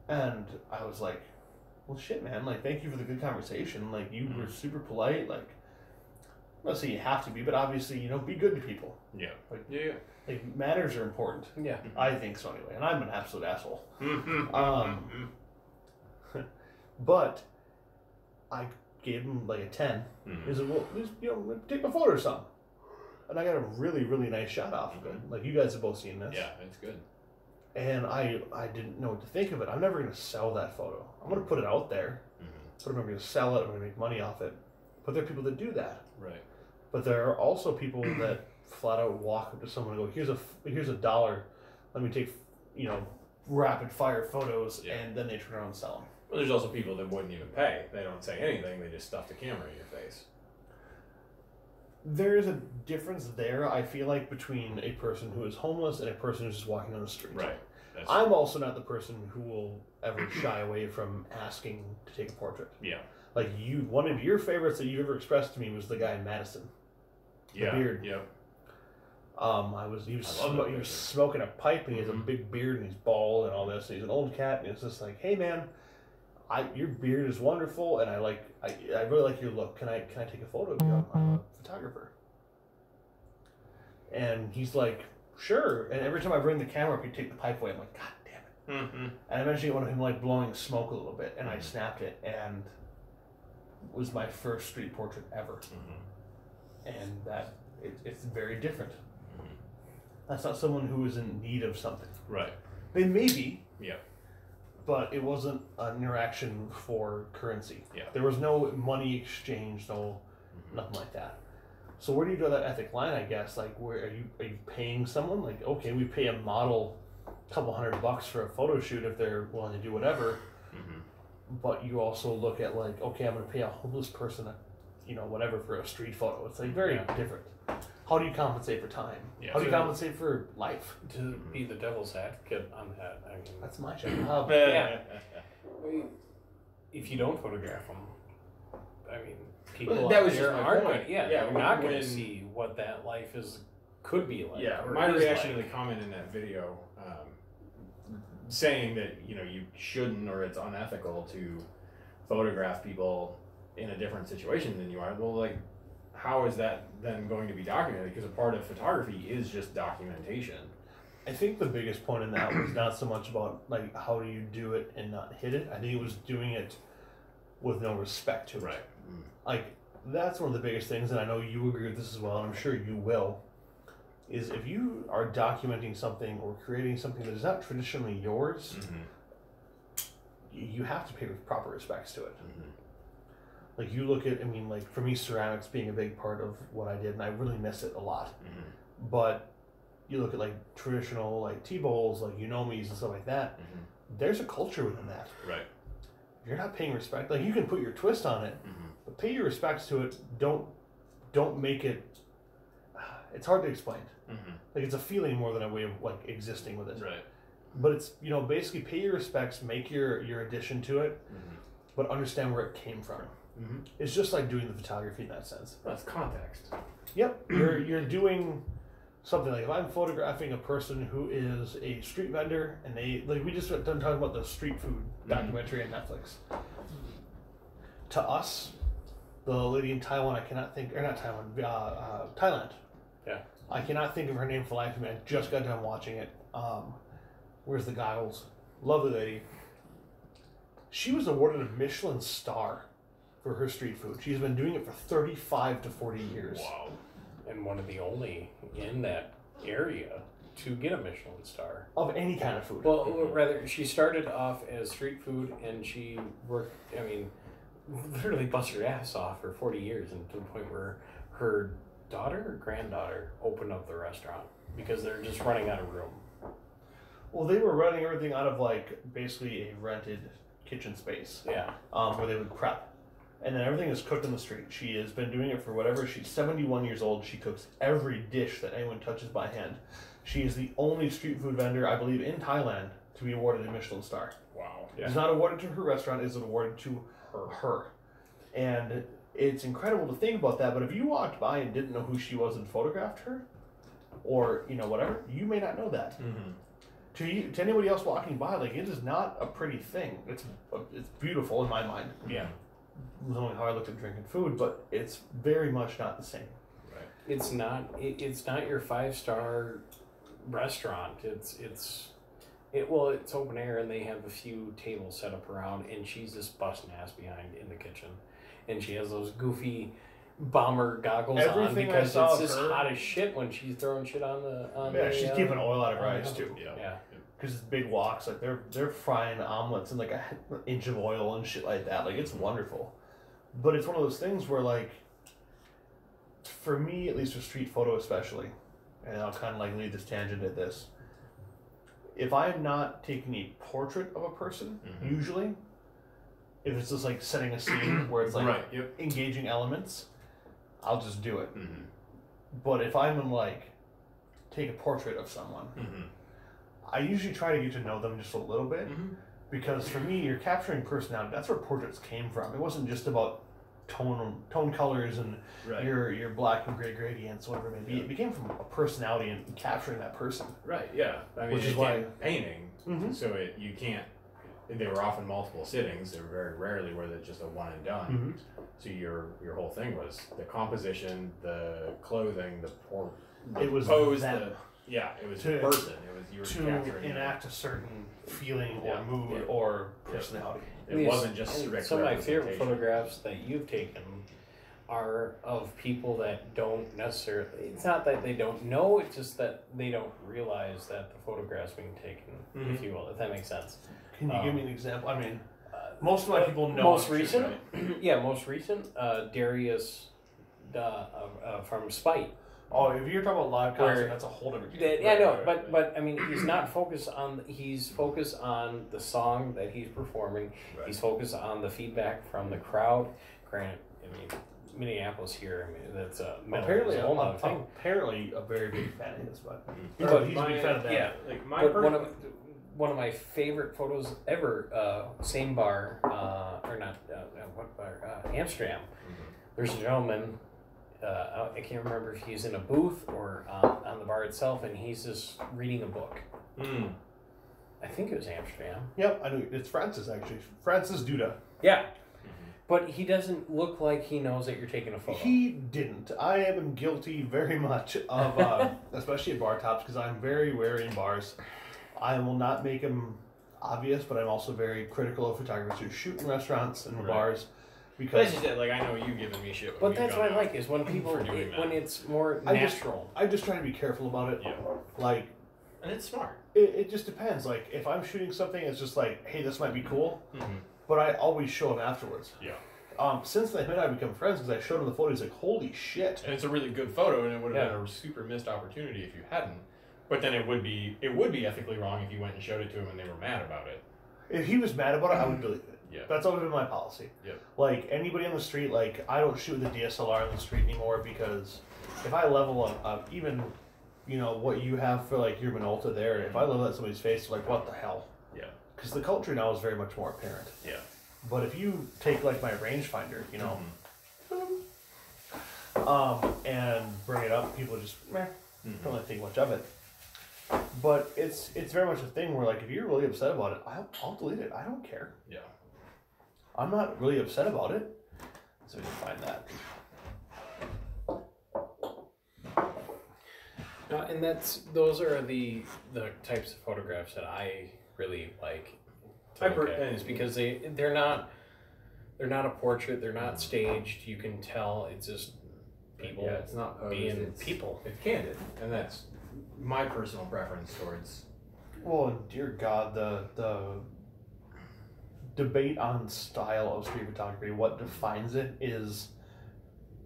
And I was like, well, shit, man. Like, thank you for the good conversation. Like, you were super polite. Like, I'm not saying you have to be, but obviously, be good to people. Yeah. Like, like manners are important. Yeah. I think so anyway. And I'm an absolute asshole. But I gave him like a 10. He said, well, at least, take my photo or something. And I got a really, really nice shot off of it. Like, you guys have both seen this. Yeah, it's good. And I didn't know what to think of it. I'm never going to sell that photo. I'm going to put it out there. But I'm never going to sell it. I'm going to make money off it. But there are people that do that. Right. But there are also people that flat out walk up to someone and go, here's $1. Let me take, rapid fire photos. Yeah. And then they turn around and sell them. Well, there's also people that wouldn't even pay. They don't say anything. They just stuff the camera in your face. There is a difference there, I feel like, between a person who is homeless and a person who's just walking on the street. Right. I'm also not the person who will ever shy away from asking to take a portrait. Yeah. Like one of your favorites that you ever expressed to me was the guy in Madison. The beard. Yep. He was smoking a pipe and he has a big beard and he's bald and all this. And he's an old cat and it's just like, hey man, your beard is wonderful and I really like your look. Can I take a photo of you? I'm a photographer. And he's like, sure. And every time I bring the camera up, he'd take the pipe away. I'm like, God damn it. And I eventually got one of him like blowing smoke a little bit and I snapped it and was my first street portrait ever. And that it's very different. That's not someone who is in need of something. Right. They may be. Yeah. But it wasn't an interaction for currency. Yeah. There was no money exchange, no nothing like that. So where do you draw that ethic line, I guess? Like, where are you paying someone? Like, okay, we pay a model a couple $100 for a photo shoot if they're willing to do whatever. But you also look at like, okay, I'm going to pay a homeless person, whatever for a street photo. It's like very different. How do you compensate for time? Yeah. How do you compensate for life? To be the devil's advocate on that, I mean, That's my job. yeah. If you don't photograph them, I mean, people That out was there just my aren't point. going. Yeah, Yeah, they're not going when- to see what that life could be like. Yeah, or my is reaction like. to the comment in that video, saying that you shouldn't or it's unethical to photograph people in a different situation than you are. Well, like, how is that then going to be documented? Because a part of photography is just documentation. I think the biggest point in that was not so much about like how do you do it and not hit it. I think it was doing it with no respect to it. Like that's one of the biggest things, and I know you agree with this as well, and I'm sure you will. Is if you are documenting something or creating something that is not traditionally yours, you have to pay proper respects to it. Like you look at, I mean, like for me, ceramics being a big part of what I did, and I really miss it a lot. But you look at like traditional like tea bowls, like unomis and stuff like that. There's a culture within that. Right. If you're not paying respect, like you can put your twist on it, but pay your respects to it. Don't make it. It's hard to explain. Like it's a feeling more than a way of like existing with it. Right. But it's basically pay your respects, make your addition to it, but understand where it came from. It's just like doing the photography in that sense. That's context. Yep, you're doing something like if I'm photographing a person who is a street vendor and they like we just got done talking about the street food documentary on Netflix. To us, the lady in Taiwan, I cannot think, or not Taiwan, Thailand. Yeah. I cannot think of her name for life of me. I just got done watching it. Where's the goggles? Lovely lady. She was awarded a Michelin star for her street food. She's been doing it for 35 to 40 years. Wow. And one of the only in that area to get a Michelin star. Of any kind of food. Well, rather, she started off as street food and she worked, I mean, literally bust her ass off for 40 years and to the point where her daughter or granddaughter opened up the restaurant because they're just running out of room. Well, they were running everything out of like basically a rented kitchen space. Yeah. Where they would prep. And then everything is cooked in the street. She has been doing it for whatever. She's 71 years old. She cooks every dish that anyone touches by hand. She is the only street food vendor, I believe, in Thailand to be awarded a Michelin star. Wow. It's not awarded to her restaurant, it's awarded to her. And it's incredible to think about that, but if you walked by and didn't know who she was and photographed her, or, whatever, you may not know that. To anybody else walking by, like, it is not a pretty thing. It's beautiful in my mind. Yeah. Knowing how I looked at drinking food, but it's very much not the same. Right. It's not your 5-star restaurant. It's open air and they have a few tables set up around and she's just busting ass behind in the kitchen. And she has those goofy bomber goggles Everything on because I saw it's just of her- hot as shit when she's throwing shit on the She's keeping oil out of her on eyes the- too. Yeah. Because it's big walks, like they're frying omelets in like an inch of oil and shit like that. Like it's wonderful, but it's one of those things where like, for me at least with street photo especially, and I'll kind of like lead this tangent at this. If I'm not taking a portrait of a person, usually, if it's just like setting a scene where it's like engaging elements, I'll just do it. But if I'm in like take a portrait of someone. I usually try to get to know them just a little bit because for me, you're capturing personality. That's where portraits came from. It wasn't just about tone colors and your black and gray gradients, whatever it may be. It became from a personality and capturing that person. Right. Yeah. I mean, Which is it why- came painting, so you can't. They were often multiple sittings. They were very rarely were they just a one and done. So your whole thing was the composition, the clothing, the It was pose, them. Yeah, it was to- a person. It was you were to capturing enact a certain feeling or Yeah. mood Yeah. or personality. It wasn't just strict Some of my favorite representation. photographs that you've taken are of people that don't necessarily, it's not that they don't know, it's just that they don't realize that the photograph's being taken, if you will, if that makes sense. Can you give me an example? I mean, most of my people know. Most I'm sure, recent, right? yeah, most recent, Darius from Spite. Oh, if you're talking about live concert, Where- that's a whole different. Yeah, I know, right. but I mean, he's not focused on. He's focused on the song that he's performing. Right. He's focused on the feedback from the crowd. Granted, I mean, Minneapolis here. I mean, that's a Apparently, a whole nother thing. apparently, a very big fan of his, but But he's a big fan of that. yeah. Like my But per- one of my favorite photos ever. Same bar, or not? What bar? Amsterdam. There's a gentleman. I can't remember if he's in a booth or on the bar itself, and he's just reading a book. I think it was Amsterdam. Yep, I know. It's Francis, actually. Francis Duda. Yeah. But he doesn't look like he knows that you're taking a photo. He didn't. I am guilty very much of, especially at bar tops, because I'm very wary in bars. I will not make them obvious, but I'm also very critical of photographers who shoot in restaurants and Right. bars. But Because that's just it. Like I know you giving me shit. But when that's you what I come like out is when people, for doing that. when it's more I just- natural. I just try to be careful about it. Yeah, Like, and it's smart. it just depends. Like, if I'm shooting something, it's just like, hey, this might be cool, but I always show them afterwards. Yeah, Since they and I become friends, because I showed him the photo, he's like, holy shit. and it's a really good photo, and it would have Yeah. been a super missed opportunity if you hadn't. But then it would be ethically wrong if you went and showed it to him and they were mad about it. If he was mad about it, I would believe it. Yeah. That's always been my policy. Yep. Like, anybody on the street, like, I don't shoot with a DSLR on the street anymore because if I level up, even, you know, what you have for, like, your Minolta there, if I level at somebody's face, they're like, what the hell? Yeah. Because the culture now is very much more apparent. Yeah. But if you take, like, my rangefinder, you know, and bring it up, people just, don't really think much of it. But it's very much a thing where, like, if you're really upset about it, I'll delete it. I don't care. Yeah. I'm not really upset about it. So we can find that. No, and those are the types of photographs that I really like to look at, is because they're not a portrait, they're not staged. You can tell it's just people. Yeah, it's not posed, being it's people. It's candid, and that's my personal preference towards. Well, and dear God, the debate on style of street photography, what defines it, is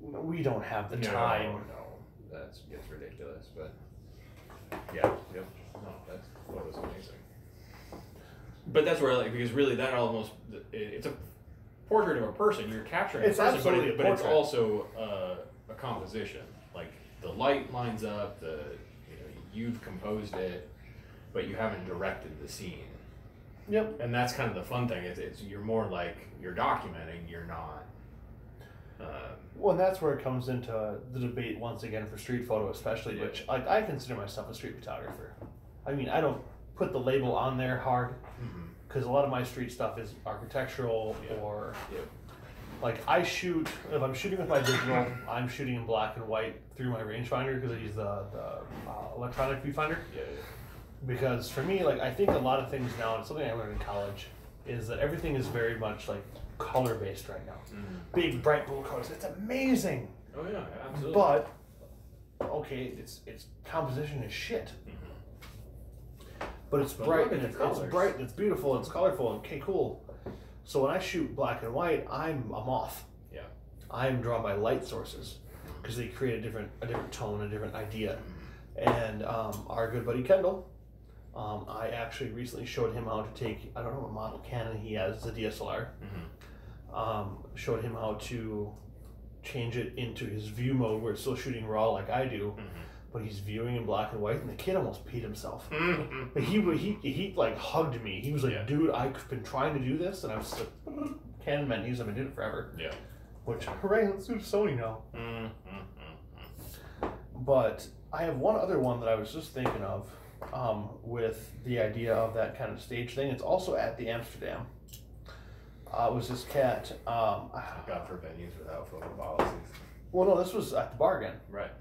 we don't have the time. No, that gets ridiculous. But yeah, yep. No, that was amazing. But that's where, like, because really that almost it's a portrait of a person. You're capturing It's a person, absolutely a but it's portrait. also a composition. Like the light lines up, you've composed it, but you haven't directed the scene. Yep. And that's kind of the fun thing. It's you're more like you're documenting. You're not. Well, and that's where it comes into the debate once again for street photo, especially, Yeah. which, like, I consider myself a street photographer. I mean, I don't put the label on there hard because a lot of my street stuff is architectural or like if I'm shooting with my digital, I'm shooting in black and white through my rangefinder because I use the electronic viewfinder. Yeah. Because for me, like, I think a lot of things now, and something I learned in college, is that everything is very much like color based right now. Big bright blue colors. It's amazing. Oh yeah, absolutely. But okay, its composition is shit. But it's But bright look at and the it's colors. bright and it's beautiful and it's colorful and okay, cool. So when I shoot black and white, I'm a moth. Yeah. I'm drawn by light sources because they create a different tone, a different idea. And our good buddy Kendall, I actually recently showed him how to take, I don't know what model Canon he has, it's a DSLR. Showed him how to change it into his view mode where it's still shooting raw like I do, but he's viewing in black and white, and the kid almost peed himself. But he like hugged me. He was like, Yeah. dude, I've been trying to do this, and I was like, Canon men use them and did it forever. Yeah. Which, hooray, let's do Sony now. But I have one other one that I was just thinking of with the idea of that kind of stage thing. It's also at the Amsterdam. It was this cat. God for venues without photo policies. Well, no, this was at the bar again. Right.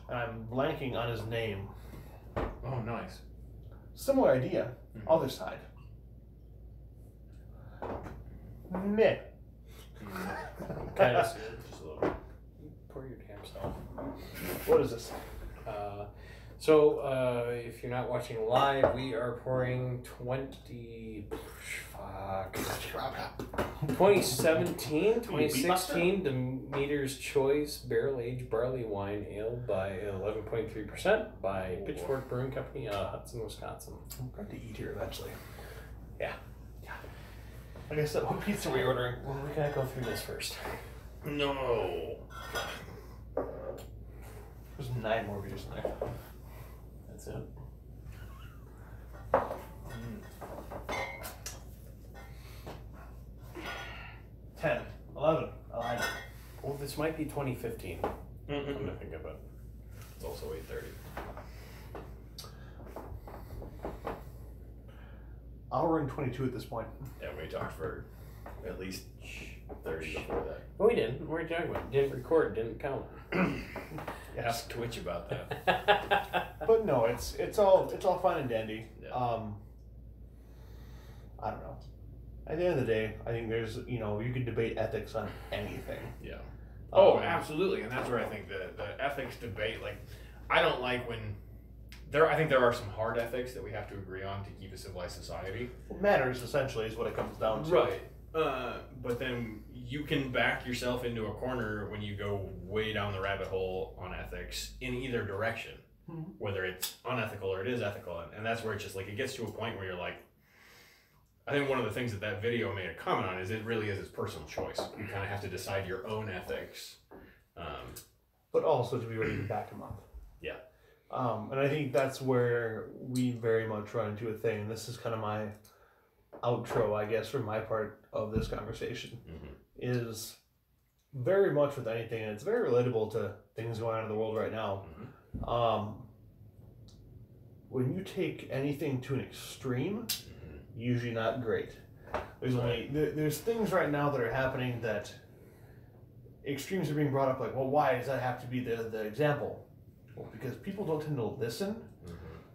And I'm blanking on his name. Oh, nice. Similar idea. Other side. Meh. Kind of. Just a little. Pour your damn self. What is this? If you're not watching live, we are pouring 2017, 2016 Demeter's Choice Barrel Aged Barley Wine Ale by 11.3% by Pitchfork Brewing Company, Hudson, Wisconsin. I'm going to eat here eventually. Yeah. Like I said, what pizza are we ordering? Well, we gotta go through this first. No. There's 9 more beers in there. That's it. 10, 11, 11. Well, this might be 2015. Come to think of it. It's also 8:30. Hour and 22 at this point. Yeah, we talked for at least 30 before that. No, we didn't. What are you talking about? Didn't record, didn't count. Ask Twitch about that. But no, it's all fine and dandy. Yeah. I don't know. At the end of the day, I think there's, you can debate ethics on anything. Yeah. Oh, absolutely, and that's where I think the ethics debate, like, I don't like when I think there are some hard ethics that we have to agree on to keep a civilized society. Manners, essentially, is what it comes down to. Right. But then you can back yourself into a corner when you go way down the rabbit hole on ethics in either direction, whether it's unethical or it is ethical, and that's where it's just like it gets to a point where you're like, I think one of the things that video made a comment on is it really is its personal choice. You kind of have to decide your own ethics. But also to be ready to back him up. Yeah. And I think that's where we very much run into a thing. And this is kind of my outro, I guess, for my part of this conversation, is very much with anything, and it's very relatable to things going on in the world right now. When you take anything to an extreme, usually not great. There's things right now that are happening that extremes are being brought up, like, well, why does that have to be the example? Well, because people don't tend to listen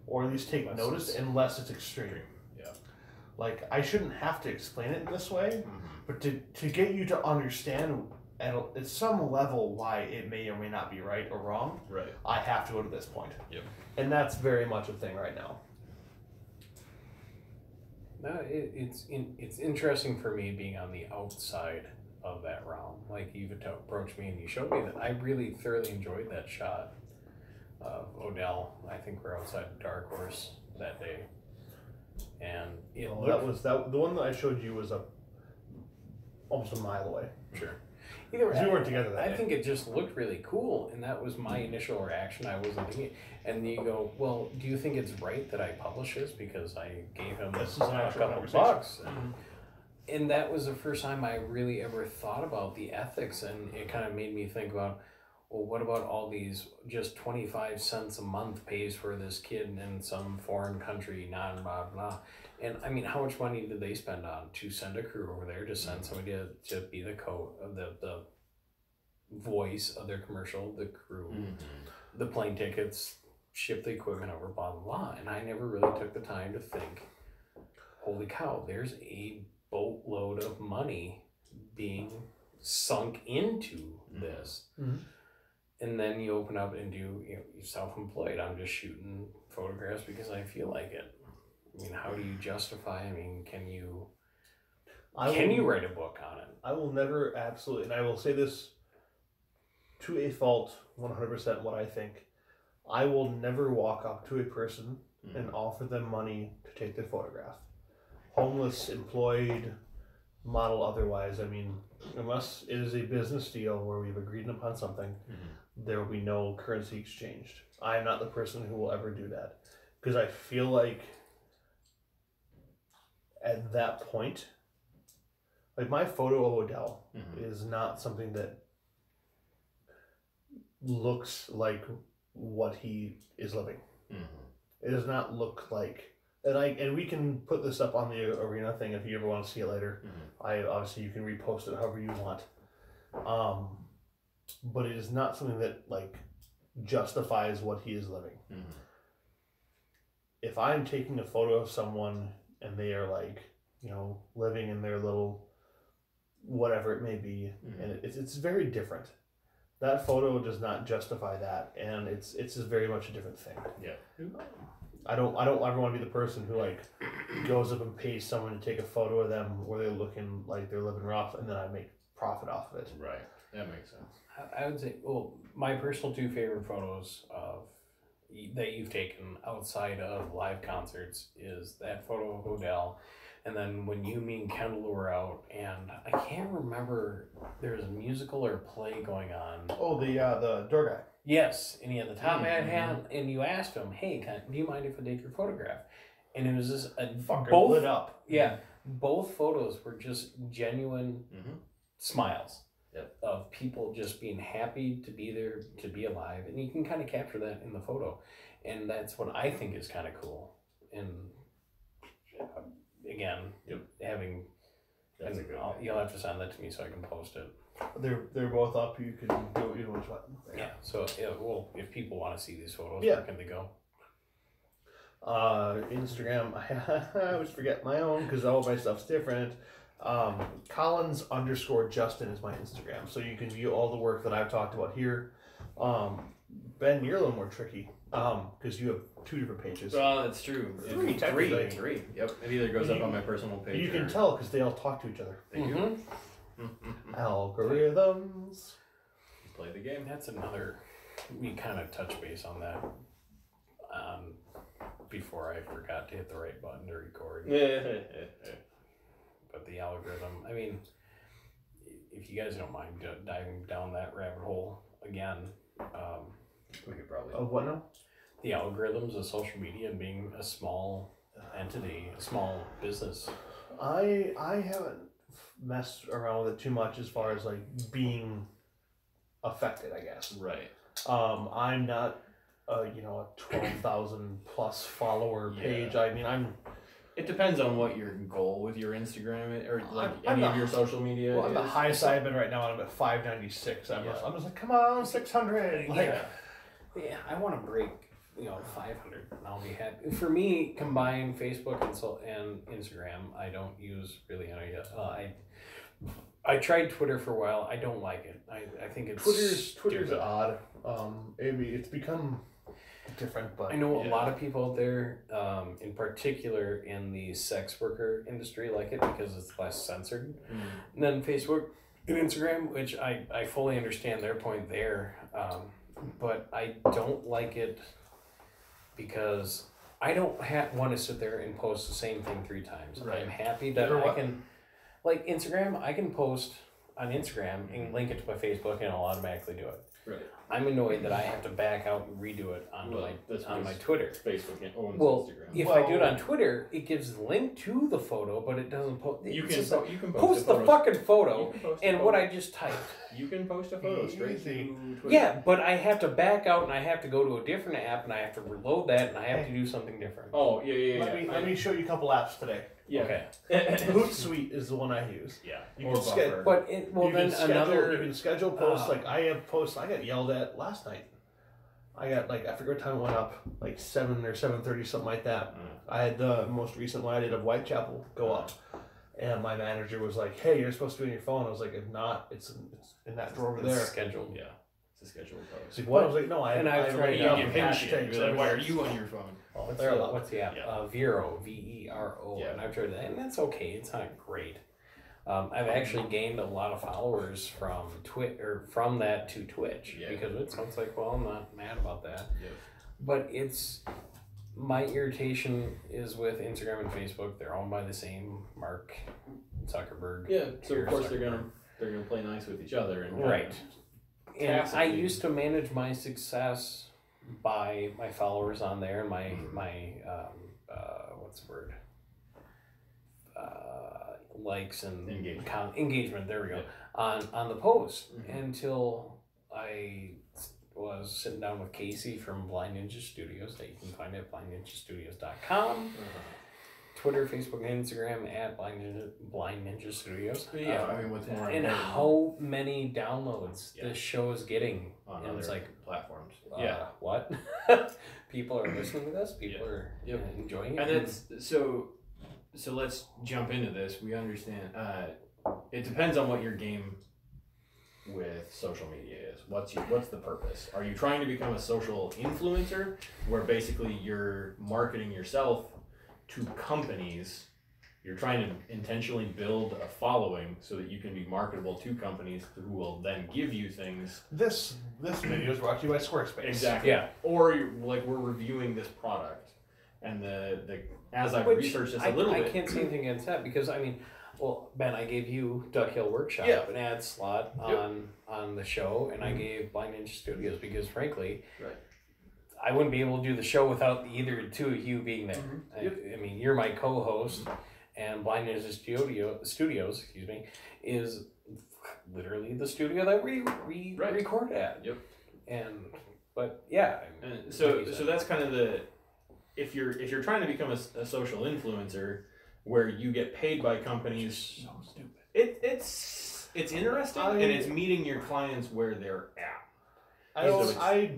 or at least take notice unless it's extreme. Yeah. Like, I shouldn't have to explain it in this way, but to get you to understand at some level why it may or may not be right or wrong, Right. I have to go to this point. Yep. And that's very much a thing right now. No, it's interesting for me being on the outside of that realm. Like, you've approached me and you showed me that I really thoroughly enjoyed that shot of Odell. I think we're outside Dark Horse that day, and it looked, the one that I showed you was almost a mile away. Sure. Either way, we weren't together that I day. think it just looked really cool, and that was my initial reaction. I wasn't thinking, and you go, well, do you think it's right that I publish this because I gave him This is an a actual couple conversation. bucks? And that was the first time I really ever thought about the ethics, and it kind of made me think about, well, what about all these just 25 cents a month pays for this kid in some foreign country, blah, blah. And I mean, how much money did they spend on to send a crew over there, to send somebody to be the the voice of their commercial, the crew, the plane tickets, ship the equipment over, blah, blah, blah. And I never really took the time to think, holy cow, there's a boatload of money being sunk into this. And then you open up and do, you're self-employed. I'm just shooting photographs because I feel like it. I mean, how do you justify? I mean, can you write a book on it? I will never absolutely, and I will say this to a fault, 100% what I think. I will never walk up to a person and offer them money to take their photograph. Homeless, employed, model otherwise. I mean, unless it is a business deal where we've agreed upon something, there will be no currency exchanged. I am not the person who will ever do that. Because I feel like at that point, like, my photo of Odell is not something that looks like what he is living. It does not look like, and we can put this up on the arena thing if you ever want to see it later. Obviously you can repost it however you want. But it is not something that, like, justifies what he is living. if I'm taking a photo of someone and they are like, you know, living in their little whatever it may be, and it's very different. That photo does not justify that, and it's just very much a different thing. Yeah. I don't ever want to be the person who like goes up and pays someone to take a photo of them where they're looking like they're living rough, and then I make profit off of it. Right. That makes sense. I would say, well, my personal two favorite photos that you've taken outside of live concerts is that photo of Odell, and then when you, me, and Kendall were out, and I can't remember, there was a musical or play going on. Oh, the door guy. Yes, and he had the top hat, and you asked him, "Hey, do you mind if I take your photograph?" And it was just Both lit up. Yeah, both photos were just genuine smiles. Yep. Of people just being happy to be there, to be alive, and you can kind of capture that in the photo, and that's what I think is kind of cool. And again, having, That's a good one. you'll have to send that to me so I can post it. They're both up. You can do it. You know which one. Yeah. So well, if people want to see these photos, Yeah. where can they go? Instagram. I always forget my own because all my stuff's different. Collins_Justin is my Instagram, so you can view all the work that I've talked about here. Ben, you're a little more tricky because you have two different pages. Well, that's true. Technically. Three. Yep. It either goes up on my personal page. You can tell because they all talk to each other. They do. Algorithms. Play the game. That's another. We kind of touch base on that. Before I forgot to hit the right button to record. But the algorithm, I mean, if you guys don't mind diving down that rabbit hole again, We could probably. What now? the algorithms of social media and being a small entity, a small business. I haven't messed around with it too much as far as like being affected, I guess. Right. I'm not a 12,000 plus follower page. I mean, It depends on what your goal with your Instagram is, or like I'm any of the- your social media. well, I'm the is. highest I've been right now, and I'm at 596. I'm just like, come on, 600. Like, Yeah, I want to break 500, and I'll be happy. For me, combine Facebook and Instagram. I don't use really any. I tried Twitter for a while. I don't like it. I think it's Twitter's odd. It's become different, but I know a lot of people out there, in particular in the sex worker industry, like it because it's less censored than Facebook and Instagram, which I fully understand their point there. But I don't like it because I don't want to sit there and post the same thing 3 times. Right. I'm happy that I can, like Instagram, I can post on Instagram and link it to my Facebook and it'll automatically do it. Right. I'm annoyed that I have to back out and redo it on my Twitter. Facebook owns Well, Instagram. if I do it on Twitter, it gives the link to the photo, but it doesn't post. You it's can just like, you can post the fucking photo You can post a and photo. what I just typed. You can post a photo straight Easy. to Twitter. Yeah, but I have to back out and I have to go to a different app and I have to reload that and I have to do something different. Oh yeah. let me show you a couple apps today. Yeah. Okay. Hootsuite is the one I use. Yeah. You Or can schedule. Buffer. But You can schedule posts. Like I have posts I got yelled at last night. I got I forget what time it went up, like 7 or 7:30, something like that. I had the most recent one I did of Whitechapel go up, and my manager was like, "Hey, you're supposed to be on your phone." I was like, "If not, it's in that drawer over there." Scheduled. Yeah. It's a scheduled post. He's like, "What?" I was like, "No, I And I've tried already to done get hashtags. Be like, why are you on your phone? Oh, it's What's there. the, what's the app? Yeah. Vero, Vero, Yeah. and I've tried that, and that's okay. It's not great. I've actually gained a lot of followers from from that to Twitch because it sounds like, well, I'm not mad about that. Yeah. But my irritation is with Instagram and Facebook. They're owned by the same Mark Zuckerberg. Yeah. So of course Zuckerberg. they're gonna play nice with each other and Right. And I tacitly- used to manage my success by my followers on there and my what's the word? Likes and engagement. There we go. On the post until I was sitting down with Casey from Blind Ninja Studios that you can find at blindninjastudios.com. Twitter, Facebook, and Instagram at Blind Ninja Studios. Yeah, I mean, what's more and important how many downloads Yeah. this show is getting. on And other it's like, platforms. what? People are listening to this. People are enjoying it. And it's so let's jump into this. We understand. It depends on what your game with social media is. What's the purpose? Are you trying to become a social influencer, where basically you're marketing yourself to companies? You're trying to intentionally build a following so that you can be marketable to companies who will then give you things. This video is brought to you by Squarespace. Exactly. Yeah. Or like we're reviewing this product, and the as I've researched this a little bit, I can't say anything against that because I mean, well, Ben, I gave you Duckhill Workshop an ad slot on the show, and I gave Blind Ninja Studios because frankly, I wouldn't be able to do the show without either two of you being there. I mean, you're my co-host, and Blind Ninja Studios, excuse me, is literally the studio that we record at. Yep. But yeah. And so that's kind of the if you're trying to become a social influencer where you get paid by companies. So stupid. It's interesting, and it's meeting your clients where they're at. I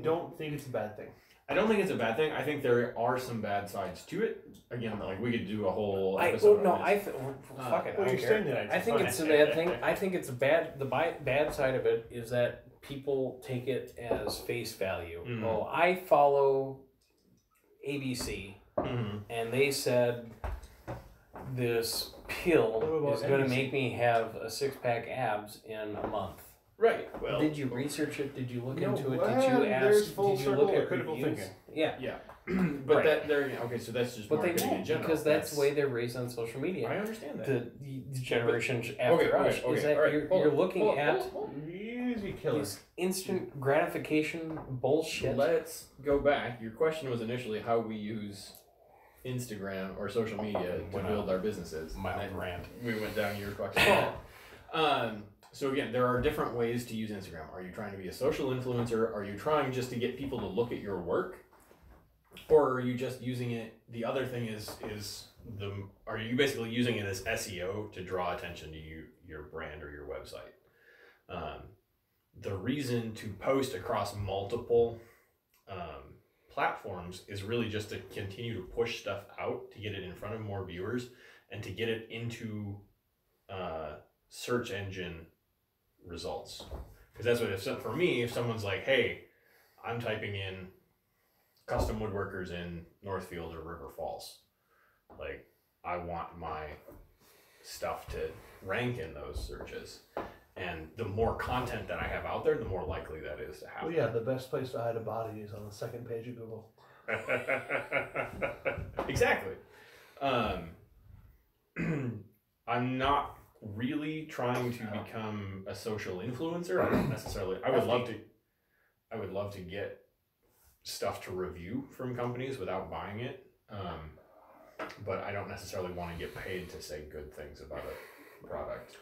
don't think it's a bad thing. I don't think it's a bad thing. I think there are some bad sides to it. Again, like we could do a whole episode. Fuck it. I think it's a bad thing. I think it's a bad. The bad side of it is that people take it as face value. Mm-hmm. Well, I follow ABC, and they said this pill is going to make me have a 6-pack abs in a month. Right. Well, did you research it? Did you look into it? Well, Did you ask? there's full Did you circle look of at critical reviews? thinking. Yeah. but okay. So that's just But they marketing in won't general. because that's the way they're raised on social media. I understand that. The generation after us is that you're looking at Easy killer. these instant gratification bullshit. Let's go back. Your question was initially how we use Instagram or social media to build our businesses. Mild rant. We went down your question. So again, there are different ways to use Instagram. Are you trying to be a social influencer? Are you trying just to get people to look at your work? Or are you just using it? The other thing is are you basically using it as SEO to draw attention to your brand or your website? The reason to post across multiple platforms is really just to continue to push stuff out, to get it in front of more viewers, and to get it into search engine results. Because that's what, for me, if someone's like, hey, I'm typing in custom woodworkers in Northfield or River Falls, like, I want my stuff to rank in those searches. And the more content that I have out there, the more likely that is to happen. Well, yeah, the best place to hide a body is on the second page of Google. Exactly. I'm not really trying to become a social influencer. I don't necessarily. I would love to get stuff to review from companies without buying it. But I don't necessarily want to get paid to say good things about a product.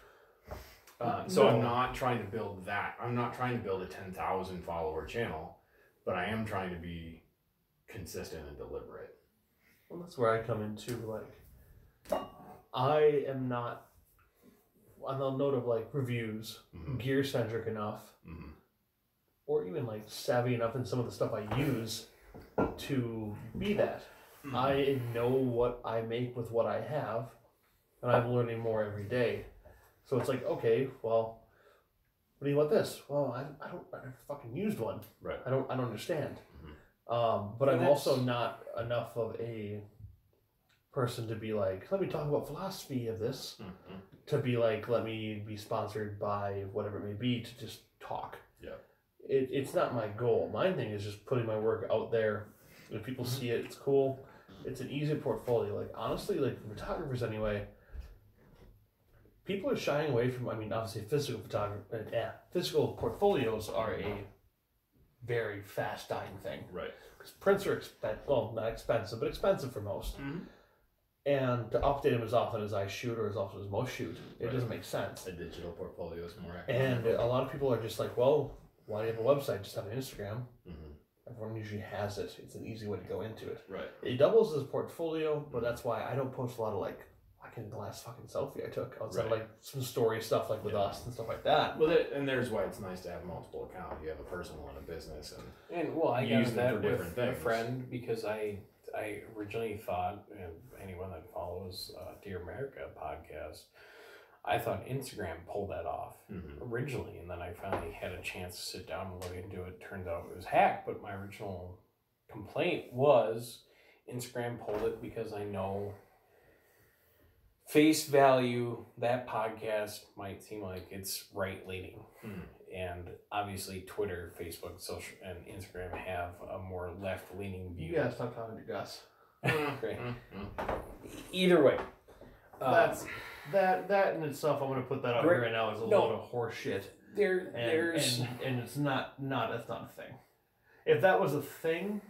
So I'm not trying to build that. I'm not trying to build a 10,000 follower channel, but I am trying to be consistent and deliberate. Well, that's where I come into, like, I am not, on the note of, like, reviews, gear-centric enough, or even, like, savvy enough in some of the stuff I use to be that. I know what I make with what I have, and I'm learning more every day. So it's like, okay, well, what do you want this? Well, I never fucking used one. Right. I don't understand. But I'm also not enough of a person to be like, let me talk about philosophy of this. To be like, let me be sponsored by whatever it may be to just talk. Yeah. It's not my goal. My thing is just putting my work out there. If people see it, it's cool. It's an easy portfolio. Like, honestly, like, for photographers anyway, people are shying away from, I mean, obviously physical portfolios are a very fast dying thing. Right. Because prints are not expensive, but expensive for most. And to update them as often as I shoot or as often as most shoot, it doesn't make sense. A digital portfolio is more And a lot of people are just like, well, why do you have a website? Just have an Instagram. Everyone usually has it. It's an easy way to go into it. Right. It doubles as a portfolio, but that's why I don't post a lot of like the last fucking selfie I took outside of like some story stuff like with us and stuff like that. Well, and there's why it's nice to have multiple accounts. You have a personal and a business, And well, I use got them for that different with a things. friend because I originally thought, and anyone that follows Dear America podcast, I thought Instagram pulled that off originally, and then I finally had a chance to sit down and look into it. Turns out it was hacked, but my original complaint was Instagram pulled it because I know face value that podcast might seem like it's right leaning, and obviously Twitter, Facebook, social, and Instagram have a more left leaning view. Yeah, stop talking to Gus. Great. Either way, That's that in itself. I'm gonna put that out here right now as a load of horse shit. There's and it's not that's not a thing. If that was a thing,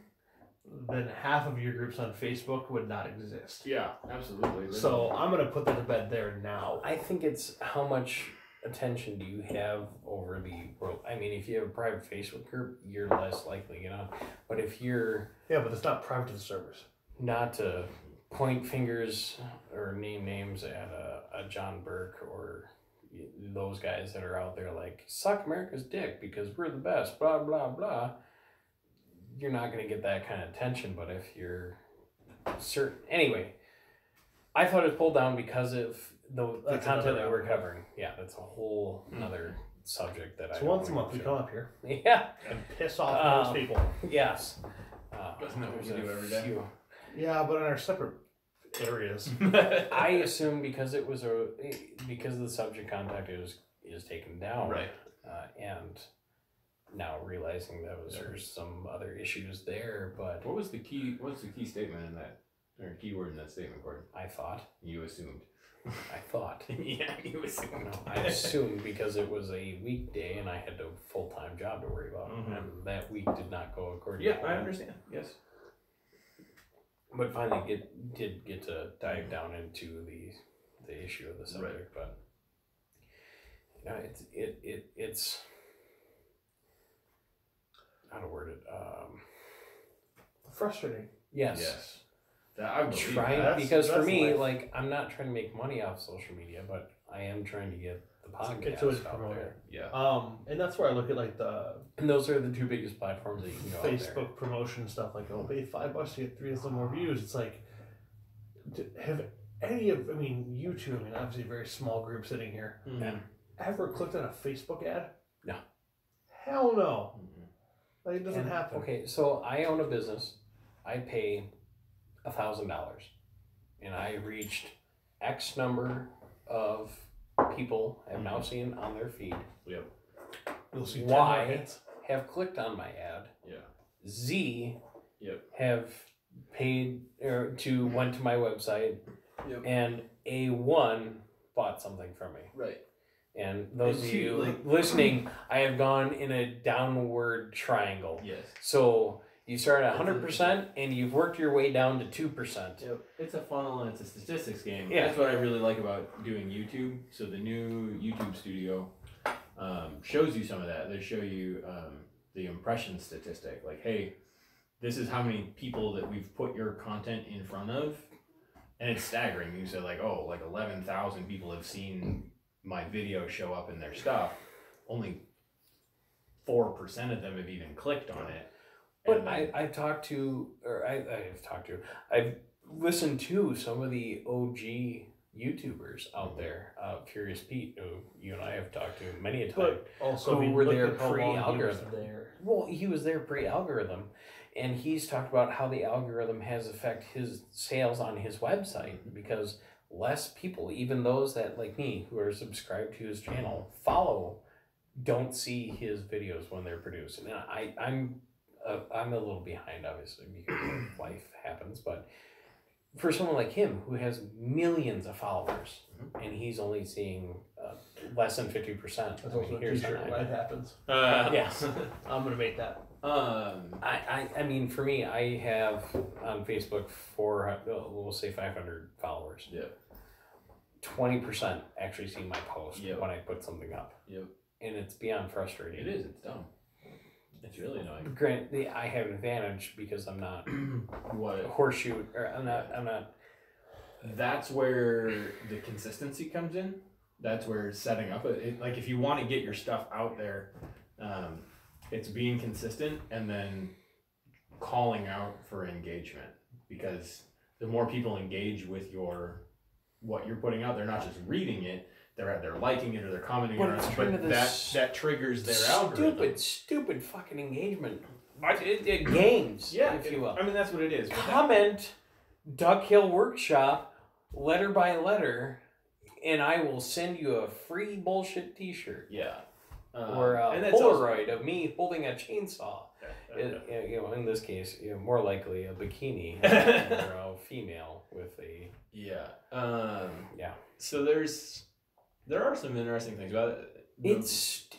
then half of your groups on Facebook would not exist. Yeah, absolutely. So I'm gonna put that to bed there now. I think it's how much attention do you have over the world. I mean, if you have a private Facebook group, you're less likely, you know. But if you're but it's not private to the servers. Not to point fingers or name names at a John Burke or those guys that are out there like suck America's dick because we're the best, blah blah blah. You're not going to get that kind of attention. But if you're certain, anyway, I thought it was pulled down because of the content that we're covering. Yeah, that's a whole another subject that So once a month we come up here, and piss off those people. Yes, Isn't that what we do every day? Yeah, but in our separate areas. I assume because it was because the subject contact is taken down, Right. And now realizing there's some other issues there, but What's the key statement in that, or keyword in that statement, Gordon? I thought. You assumed. I thought. Yeah, you assumed. No, I assumed because it was a weekday and I had a full-time job to worry about, and that week did not go according to Yeah, I understand. Yes. But finally did get to dive down into the issue of the subject, but you know, it's how to word it. Frustrating. Yes. I believe Trying that. because for that's me, life. like I'm not trying to make money off social media, but I am trying to get the podcast always out promoted. there. Yeah. And that's where I look at like the And those are the two biggest platforms that you can go out there. Facebook promotion stuff. Like, oh, pay $5 to get 3 more views. It's like, have any of YouTube? I mean, obviously a very small group sitting here. Mm-hmm. Ever clicked on a Facebook ad? No. Hell no. Like, it doesn't happen. Okay, so I own a business. I pay $1,000, and I reached X number of people have now seen on their feed. Yep. You'll see 10 Y more hits. have clicked on my ad. Yeah. Z Yep. have paid went to my website. Yep. And A1 bought something from me. Right. And those And of two, you like- listening, I have gone in a downward triangle. Yes. So you start at 100% and you've worked your way down to 2%. Yep. It's a funnel and it's a statistics game. Yeah. That's what I really like about doing YouTube. So the new YouTube studio shows you some of that. They show you the impression statistic. Like, hey, this is how many people that we've put your content in front of. And it's staggering. You said like, oh, like 11,000 people have seen my video show up in their stuff. Only 4% of them have even clicked on it. But And then- I've listened to some of the OG YouTubers out there. Furious Pete, who you and I have talked to many a time. But also, who were look there at how long he was pre-algorithm. there. Well, he was there pre-algorithm, and he's talked about how the algorithm has affected his sales on his website because less people, even those that like me who are subscribed to his channel, don't see his videos when they're produced. And I'm a little behind, obviously, because life happens. But for someone like him who has millions of followers, and he's only seeing less than 50%, That's also a t-shirt. Life happens. yes. I'm gonna make that. I mean, for me, I have on Facebook we'll say 500 followers. Yeah. 20% actually see my post Yep. when I put something up. Yep. And it's beyond frustrating. It is. It's dumb. It's really annoying. Granted, I have an advantage because I'm not What? horseshoe, or I'm not. That's where the consistency comes in. That's where setting up like if you want to get your stuff out there, it's being consistent and then calling out for engagement, because the more people engage with what you're putting out, they're not just reading it, they're liking it or they're commenting on it, but that triggers their algorithm. Stupid fucking engagement. Games, if you will. I mean, that's what it is. Comment Duckhill Workshop letter by letter, and I will send you a free bullshit T-shirt. Yeah. Or a Polaroid of me holding a chainsaw. In this case, more likely a bikini or a female with a. Yeah. Yeah. So there are some interesting things about it.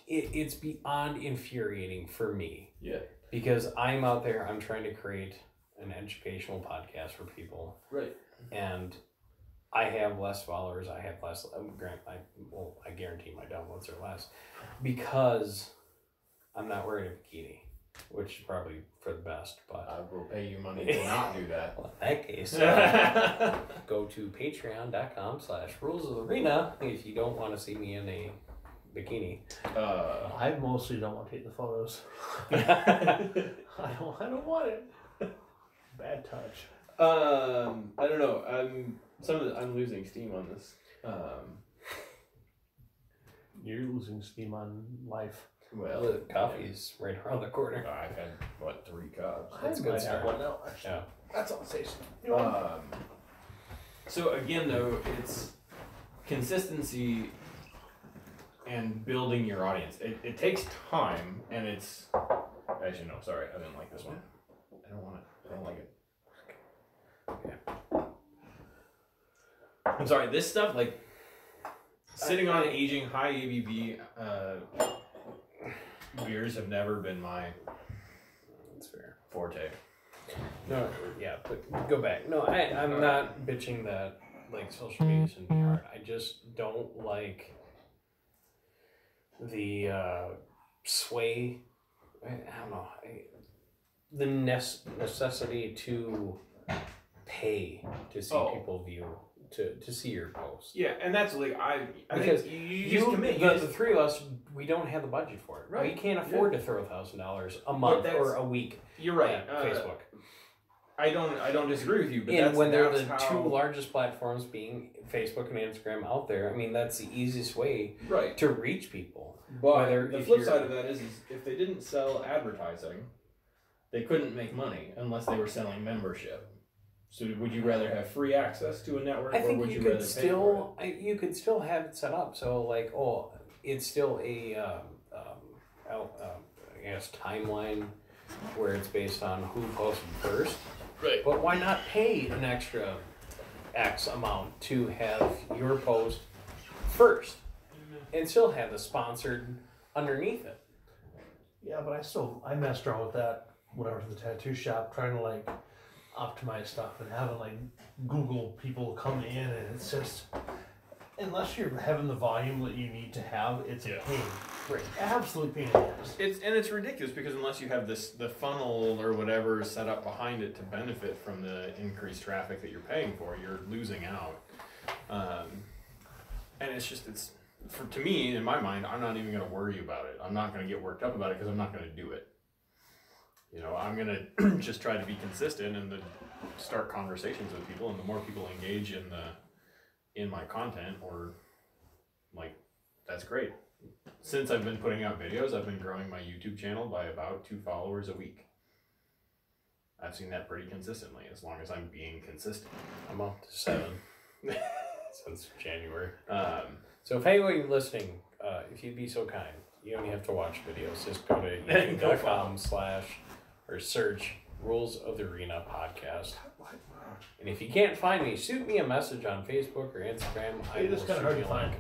It's beyond infuriating for me. Yeah. Because I'm out there, I'm trying to create an educational podcast for people. Right. And I have less followers. I have less. I guarantee my downloads are less because I'm not wearing a bikini, which is probably for the best. But I will pay you money to not do that. Well, in that case, go to patreon.com/rulesofthearena if you don't want to see me in a bikini. I mostly don't want to take the photos. I don't want it. Bad touch. I don't know. I'm losing steam on this. You're losing steam on life. Well, The coffee's right around the corner. I've had 3 cups. That's I good might start. have one now. Actually. Yeah. That's all tasty. So again, though, it's consistency and building your audience. It takes time, and it's actually no. Sorry, I didn't like this one. I don't want it. I don't like it. I'm sorry. This stuff, like sitting on aging high ABV beers, have never been my That's fair. forte. No, yeah, but go back. No, I'm not bitching that like social media shouldn't be hard. I just don't like the sway. I don't know. The necessity to pay to see people view to see your post. Yeah, and that's like I Because think you just commit. The three of us, we don't have the budget for it. Right. We can't afford to throw $1,000 a month or a week. You're right. At Facebook. I don't disagree with you, but And when they're the how, two largest platforms, being Facebook and Instagram, out there, I mean, that's the easiest way right to reach people. But the flip side of that is if they didn't sell advertising, they couldn't make money unless they were selling membership. So would you rather have free access to a network, I think or would you rather could pay for it? you could still have it set up so like it's still a I guess timeline where it's based on who posted first. Right. But why not pay an extra X amount to have your post first and still have the sponsored underneath it? Yeah, but I messed around with that when I was at the tattoo shop trying to like optimize stuff and having like Google people come in, and it's just unless you're having the volume that you need to have, it's a pain. Right. Absolute pain in the ass. It's ridiculous because unless you have the funnel or whatever set up behind it to benefit from the increased traffic that you're paying for, you're losing out. And it's to me, in my mind, I'm not even going to worry about it. I'm not going to get worked up about it because I'm not going to do it. You know, I'm going to just try to be consistent and start conversations with people, and the more people engage in my content, or like, that's great. Since I've been putting out videos, I've been growing my YouTube channel by about 2 followers a week. I've seen that pretty consistently, as long as I'm being consistent. I'm up to 7 since January. So if anybody listening, if you'd be so kind, you don't have to watch videos. Just go to youtube.com/ or search Rules of the Arena podcast. And if you can't find me, shoot me a message on Facebook or Instagram. It is kind of hard to find.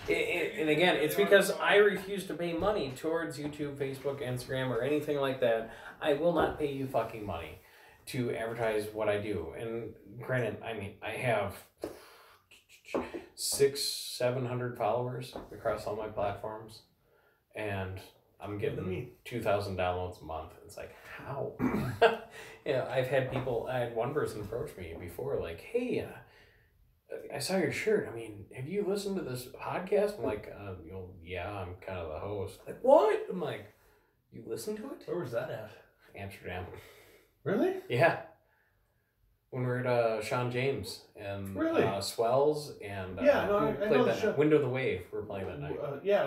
And again, it's because I refuse to pay money towards YouTube, Facebook, Instagram, or anything like that. I will not pay you fucking money to advertise what I do. And granted, I mean, I have 600-700 followers across all my platforms, and I'm getting 2,000 downloads a month. It's like, how? Yeah, I had one person approach me before, like, hey, I saw your shirt. I mean, have you listened to this podcast? I'm like, yeah, I'm kind of the host. Like, what? I'm like, you listen to it? Where was that at? Amsterdam. Really? Yeah. When we were at Sean James and Swells and I played know that night. Window of the Wave. We're playing that night. Yeah.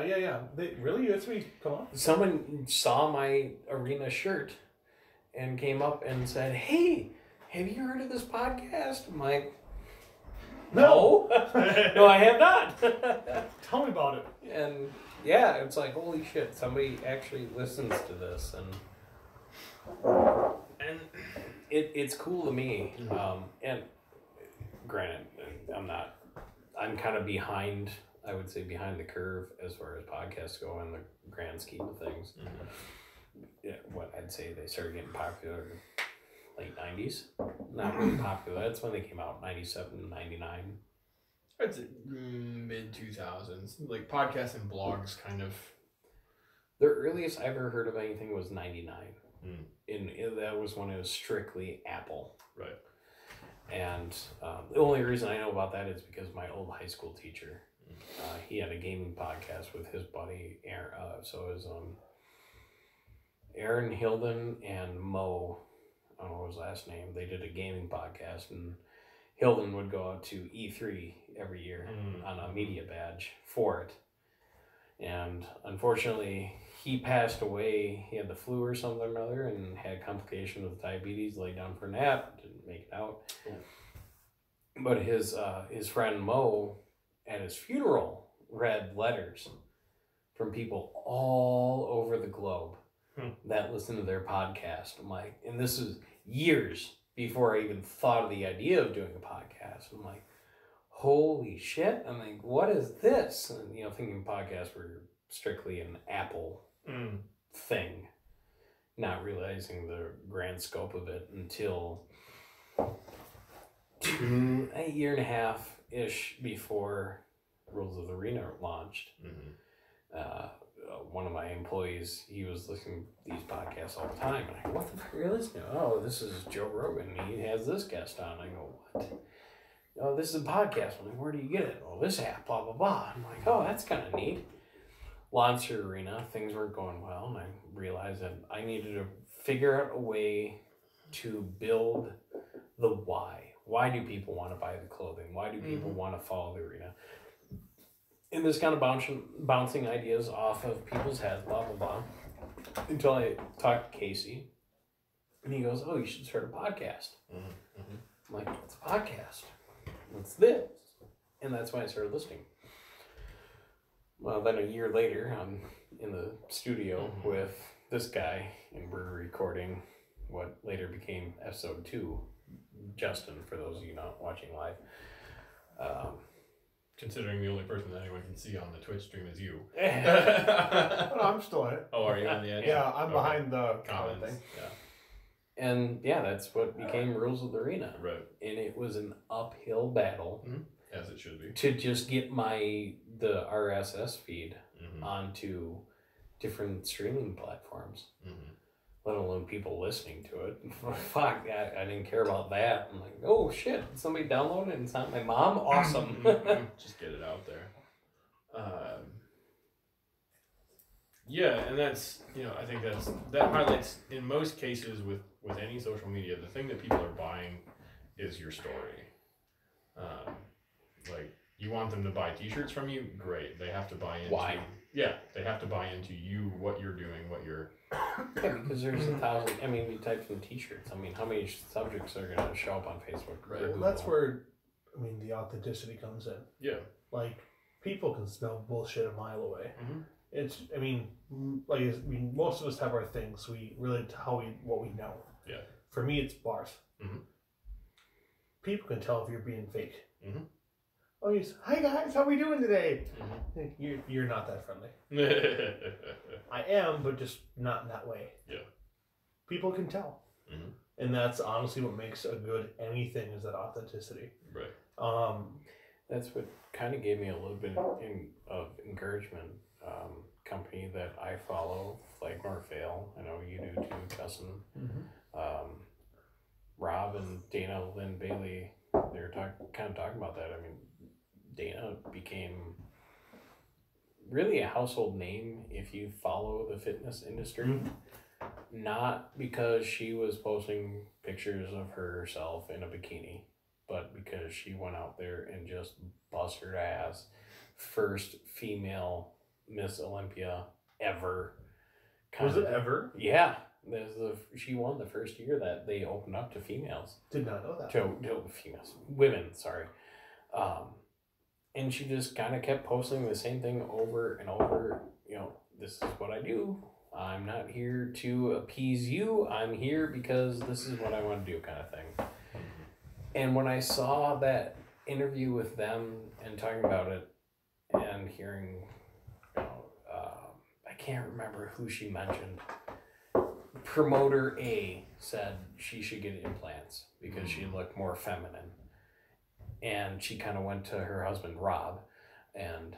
Really? That's what you come up? Someone saw my arena shirt and came up and said, hey, have you heard of this podcast? I'm like, no. No, I have not. Tell me about it. And yeah, it's like, holy shit, somebody actually listens to this. And it's cool to me. And granted, I'm kind of behind, I would say behind the curve as far as podcasts go in the grand scheme of things. Yeah, what I'd say they started getting popular late 90s. Not really popular. That's when they came out, 97, 99. I'd say mid 2000s. Like podcasts and blogs kind of. The earliest I ever heard of anything was 99. And that was when it was strictly Apple. Right. And the only reason I know about that is because my old high school teacher, he had a gaming podcast with his buddy Aaron. So it was Aaron Hilden and Mo, I don't know his last name. They did a gaming podcast, and Hilden would go out to E3 every year on a media badge for it. And unfortunately, he passed away. He had the flu or something or other and had a complication with diabetes, laid down for a nap, didn't make it out. But his friend Mo, at his funeral, read letters from people all over the globe that listened to their podcast. I'm like, and this is years before I even thought of the idea of doing a podcast. I'm like, holy shit. I'm like, what is this? And, thinking podcasts were strictly an Apple thing, not realizing the grand scope of it until a year and a half-ish before Rules of the Arena launched. One of my employees, he was listening to these podcasts all the time. And I go, what the fuck are you listening to? Oh, this is Joe Rogan. He has this guest on. I go, what? Oh, this is a podcast. I'm like, where do you get it? Oh, this app, blah, blah, blah. I'm like, oh, that's kind of neat. Launched the arena. Things weren't going well. And I realized that I needed to figure out a way to build the why. Why do people want to buy the clothing? Why do people want to follow the arena? And this kind of bouncing ideas off of people's heads, blah, blah, blah. Until I talked to Casey. And he goes, oh, you should start a podcast. I'm like, what's a podcast? What's this? And that's when I started listening. Well, then a year later, I'm in the studio with this guy, and we're recording what later became episode 2. Justin, for those of you not watching live. Considering the only person that anyone can see on the Twitch stream is you. No, I'm still in it. Oh, are you on the edge? Yeah, I'm behind the comments thing. Yeah. And yeah, that's what became Rules of the Arena. Right. And it was an uphill battle. As it should be. To just get the RSS feed onto different streaming platforms. Let alone people listening to it. Fuck, I didn't care about that. I'm like, oh shit, somebody downloaded it and it's not my mom? Awesome. Just get it out there. Yeah, and that's, I think that highlights, in most cases with any social media, the thing that people are buying is your story. Like, you want them to buy t-shirts from you? Great. They have to buy into... Why? Yeah, they have to buy into you, what you're doing, what you're... Yeah, because there's 1,000... I mean, you type in t-shirts. I mean, how many subjects are going to show up on Facebook? Right. Or Well, that's where, the authenticity comes in. Yeah. Like, people can smell bullshit a mile away. It's, most of us have our things. We relate to what we know. Yeah. For me, it's bars. People can tell if you're being fake. Oh, hi guys, how we doing today? You're not that friendly. I am, but just not in that way. Yeah. People can tell. And that's honestly what makes a good anything, is that authenticity. Right. That's what kind of gave me a little bit of encouragement. company that I follow, Flag Northvale. I know you do too, Justin. Rob and Dana Lynn Bailey, they were kind of talking about that. I mean, Dana became really a household name if you follow the fitness industry. Not because she was posting pictures of herself in a bikini, but because she went out there and just busted her ass. First female Miss Olympia ever. Was it ever? Yeah. She won the first year that they opened up to females. Did not know that. To females. Women, sorry. And she just kind of kept posting the same thing over and over. You know, this is what I do. I'm not here to appease you. I'm here because this is what I want to do, kind of thing. And when I saw that interview with them and talking about it and hearing, you know, I can't remember who she mentioned. Promoter A said she should get implants because she looked more feminine. And she kind of went to her husband, Rob, and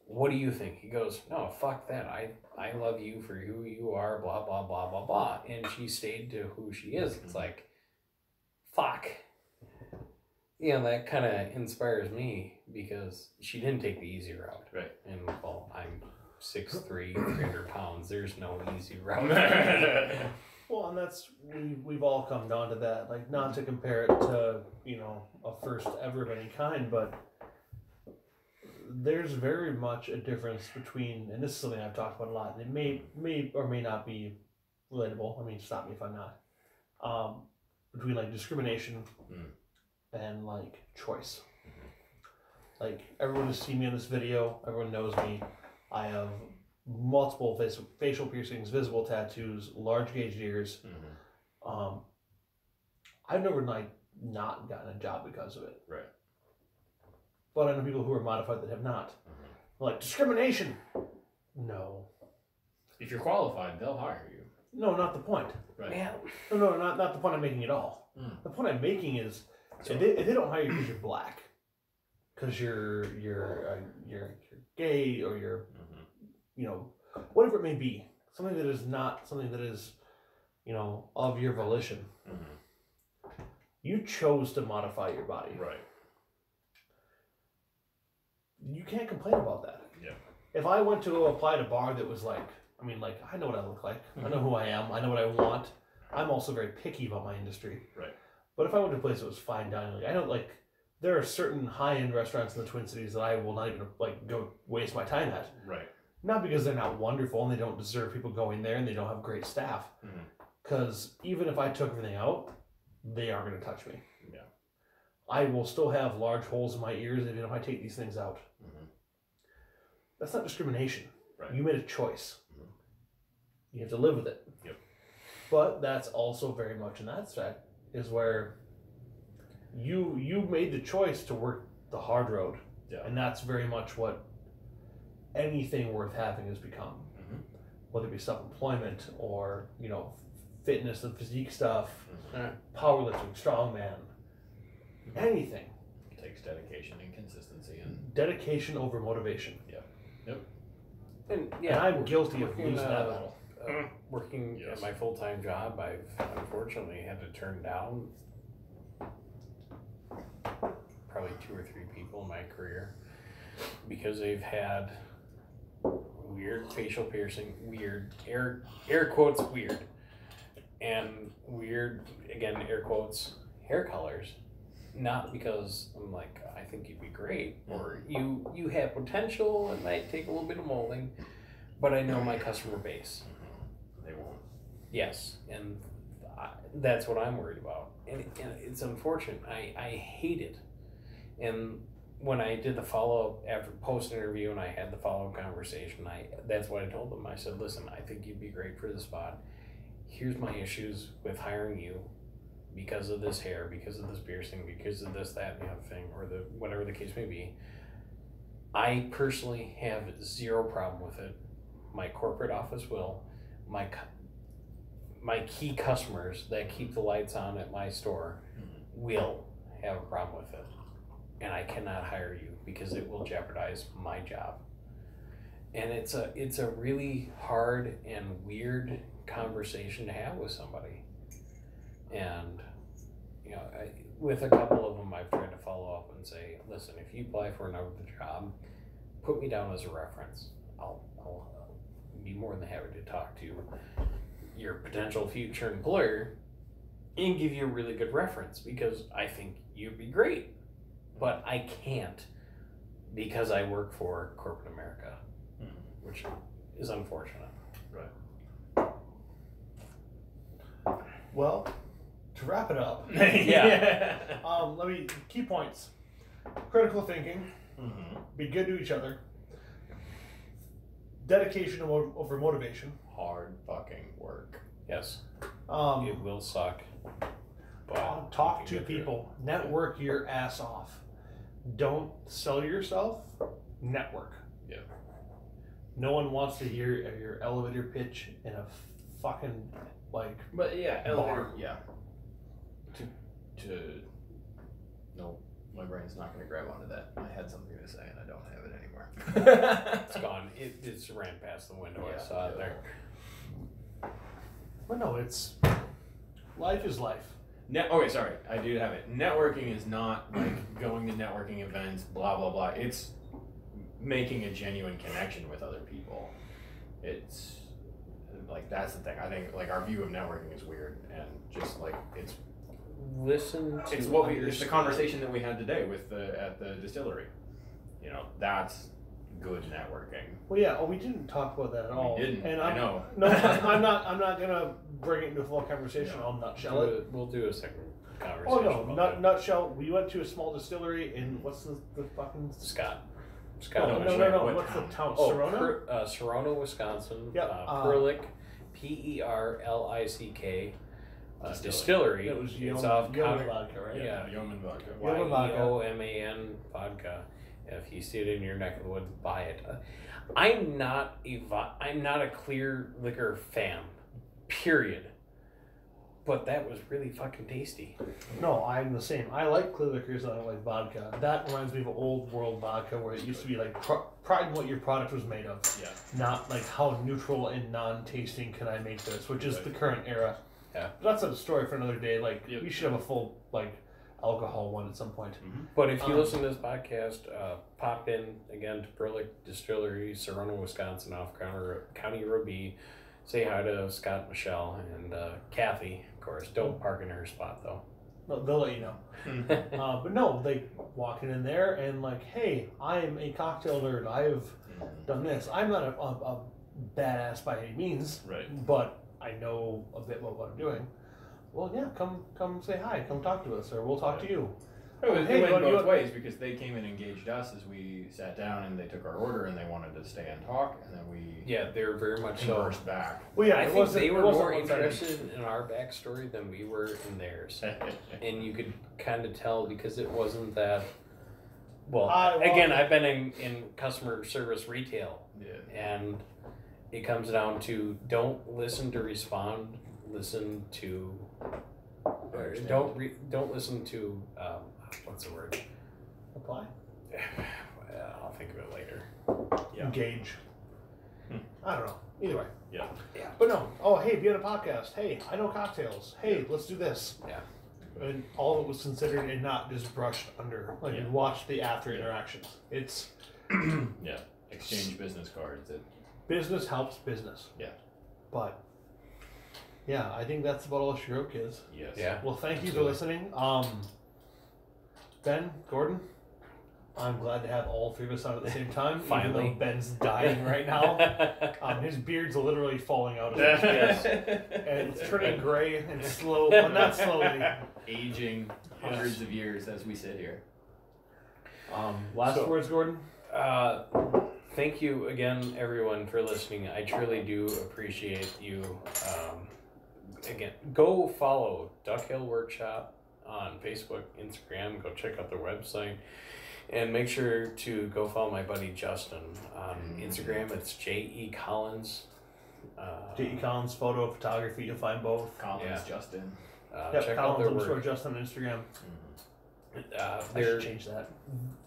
what do you think? He goes, no, fuck that. I love you for who you are, blah, blah, blah, blah, blah. And she stayed to who she is. It's like, fuck. You know, that kind of inspires me because she didn't take the easy route. Right. And, well, I'm 6'3", 300 pounds. There's no easy route. Well, and that's, we've all come down to that. Like, not to compare it to, you know, a first ever of any kind, but there's very much a difference between, and this is something I've talked about a lot, and it may or may not be relatable. I mean, stop me if I'm not. Between, like, discrimination and, like, choice. Like, everyone has seen me in this video. Everyone knows me. I have multiple facial piercings, visible tattoos, large gauge ears. I've never not gotten a job because of it. Right. But I know people who are modified that have not. Like, discrimination. No. If you're qualified, they'll hire you. No, not the point. Right. Yeah. No, not the point I'm making at all. The point I'm making is if they don't hire you because you're black, because you're gay, or you're you know, whatever it may be, something that is not something that is, you know, of your volition. You chose to modify your body. Right. You can't complain about that. Yeah. If I went to apply to a bar that was like, I mean, like, I know what I look like. I know who I am. I know what I want. I'm also very picky about my industry. Right. But if I went to a place that was fine dining, like, I don't like, there are certain high-end restaurants in the Twin Cities that I will not even, like, go waste my time at. Right. Not because they're not wonderful and they don't deserve people going there and they don't have great staff. Because even if I took everything out, they aren't going to touch me. Yeah. I will still have large holes in my ears even if I take these things out. That's not discrimination. Right. You made a choice. You have to live with it. Yep. But that's also very much in that aspect is where you made the choice to work the hard road. Yeah. And that's very much what anything worth having has become. Whether it be self-employment or, you know, fitness and physique stuff, powerlifting, strongman, anything. It takes dedication and consistency and dedication over motivation. Yeah. Yep. And And I'm guilty of losing that battle. Working at my full-time job, I've unfortunately had to turn down probably 2 or 3 people in my career because they've had weird facial piercing, weird air quotes weird, and weird, again, air quotes, hair colors. Not because I'm like, I think you'd be great, or you have potential, it might take a little bit of molding, but I know my customer base. they won't. Yes, and that's what I'm worried about. And it's unfortunate. I hate it. And when I did the follow-up after post-interview and I had the follow-up conversation, that's what I told them. I said, listen, I think you'd be great for the spot. Here's my issues with hiring you because of this hair, because of this piercing, because of this, that, and the other thing, or whatever the case may be. I personally have 0 problem with it. My corporate office will. My key customers that keep the lights on at my store will have a problem with it. And I cannot hire you because it will jeopardize my job. And it's a really hard and weird conversation to have with somebody. And, you know, with a couple of them, I've tried to follow up and say, listen, if you apply for another job, put me down as a reference. I'll be more than happy to talk to your potential future employer and give you a really good reference because I think you'd be great. But I can't because I work for corporate America, which is unfortunate. Right. Well, to wrap it up, Yeah. let me key points: critical thinking, be good to each other, dedication over motivation, Hard fucking work. Yes. um, It will suck. But talk you to can get through it. people, network your ass off. Don't sell yourself. Network. Yeah. No one wants to hear your elevator pitch in a fucking like. But yeah, Bar. yeah. To no, my brain's not going to grab onto that. I had something to say and I don't have it anymore. It's gone. It just ran past the window. I Yeah. saw it there. But no, it's life is life. Okay, sorry, I do have it. Networking is not like going to networking events, blah blah blah. It's making a genuine connection with other people. It's like that's the thing. I think like our view of networking is weird and just like it's Listen to it's what we it's the conversation that we had today with the at the distillery. You know, that's good networking. Well, yeah. Oh, we didn't talk about that at all. We didn't. And I know. No, I'm not. I'm not gonna bring it into a full conversation. Yeah. I'll nutshell it. We'll do a second conversation. Oh no, about nutshell. We went to a small distillery in what's the fucking that. Scott. No, Michigan. no. what What's town? the town? Oh, Serona. Serona, Wisconsin. Yep, Perlick, Perlick distillery. It was It's Yeoman off counter. vodka, right? Yeah. Yeoman vodka. Yeoman vodka. YEOMAN vodka. If you see it in your neck of the woods, buy it. I'm not a clear liquor fan. Period. But that was really fucking tasty. No, I'm the same. I like clear liquors and I like vodka. That reminds me of old world vodka where it used to be like pride in what your product was made of. Yeah. Not like how neutral and non-tasting can I make this, which is the current era. Yeah. But that's a story for another day. Like Yep. we should have a full like alcohol one at some point. But if you listen to this podcast, pop in again to Perlick Distillery, Serona, Wisconsin, off County Road B. Say hi to Scott, Michelle, and Kathy, of course. Don't park in her spot, though. No, they'll let you know. But no, like walking in there and like, hey, I am a cocktail nerd. I have done this. I'm not a badass by any means, Right. but I know a bit about what I'm doing. Well, yeah, come say hi. Come talk to us, or we'll talk to you. It Hey, went you- both ways because they came and engaged us as we sat down and they took our order and they wanted to stay and talk and then we Yeah, they're very much so. conversed back. Well, yeah, I it think wasn't- they it were wasn't more one-sided. interested in our backstory than we were in theirs. And you could kind of tell because it wasn't that. Well, again, I've been in customer service retail, Yeah. and it comes down to don't listen to respond, listen to. Or don't listen to what's the word? Apply. I'll think of it later. Yeah. Engage. I don't know. Either way. Yeah. Yeah. But no. Oh, hey, be on a podcast. Hey, I know cocktails. Hey, let's do this. Yeah. And all of it was considered and not just brushed under. Like Yeah. you watch the after interactions. It's Yeah. Exchange business cards. business helps business. Yeah. But yeah, I think that's about all Shiroke is. Yes. Yeah. Well, thank you Absolutely. for listening. Ben, Gordon, I'm glad to have all three of us on at the same time. Finally. Even though Ben's dying right now. His beard's literally falling out of his Yes. and it's turning gray and slow. Well, not slowly. Aging hundreds of years as we sit here. Last So- words, Gordon? Thank you again, everyone, for listening. I truly do appreciate you. Again, go follow Duckhill Workshop on Facebook, Instagram. Go check out their website. And make sure to go follow my buddy Justin on Instagram. It's J.E. Collins. J.E. Collins photo photography. You'll find both. Collins, Yeah. Justin. Check out their work. Justin on Instagram. I should They're, change that.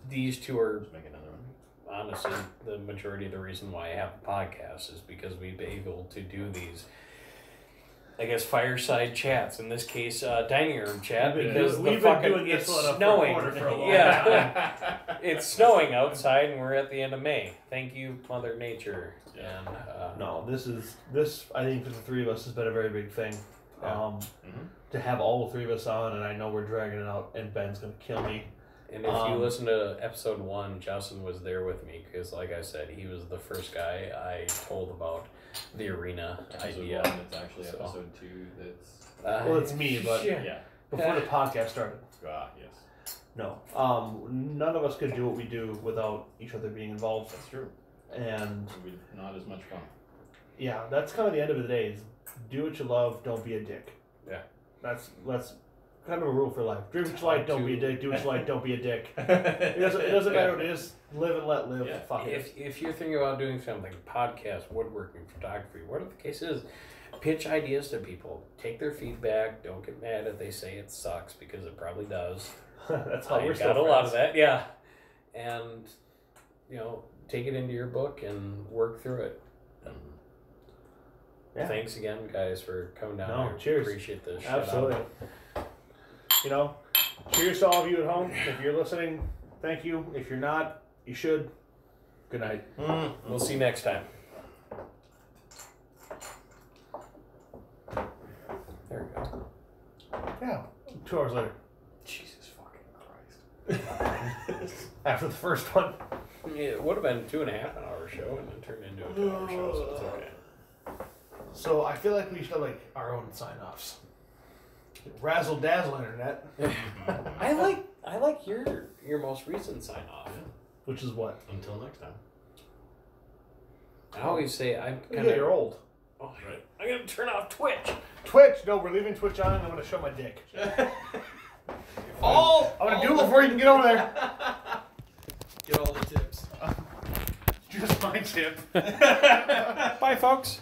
these two are Let's make another one. honestly, the majority of the reason why I have a podcast is because we've been able to do these, I guess, fireside chats. In this case, dining room chat, because we've the been fucking doing this it's one up snowing. for a long Yeah, it's snowing outside, and we're at the end of May. Thank you, Mother Nature. And No, this I think for the three of us has been a very big thing. Yeah. To have all three of us on, and I know we're dragging it out, and Ben's gonna kill me. And if you listen to episode 1, Justin was there with me because, like I said, he was the first guy I told about the arena idea. It's actually episode 2. That's Well, it's me, but yeah. before the podcast started. Yes. No, none of us could do what we do without each other being involved. That's true. And Not as much fun. yeah, that's kind of the end of the day. Is do what you love, don't be a dick. Yeah. That's kind of a rule for life. Do what you like, don't be a dick. Do what you like, don't be a dick. It doesn't matter what it is. Live and let live. Yeah. Fuck it. If you're thinking about doing something, podcast, woodworking, photography, whatever the case is, pitch ideas to people. Take their feedback. Don't get mad if they say it sucks, because it probably does. That's how I we're got still a lot of friends. that, yeah. And take it into your book and work through it. Yeah. Thanks again, guys, for coming down. No, here. cheers. Appreciate this. Absolutely. Cheers to all of you at home. If you're listening, thank you. If you're not, you should. Good night. We'll see you next time. There we go. Yeah. 2 hours later. Jesus fucking Christ. After the first one. Yeah, it would have been 2.5 hour show and then turned into a 2 hour show, so it's okay. So I feel like we should have our own sign-offs. Razzle dazzle internet. I like your most recent sign off. Which is what? Until next time. I always say I'm Yeah, kind of. you're old. Oh, I'm gonna turn off Twitch. Twitch. No, we're leaving Twitch on. I'm gonna show my dick. All I'm gonna do it before you can get over there. Get all the tips. Just my tip. Bye, folks.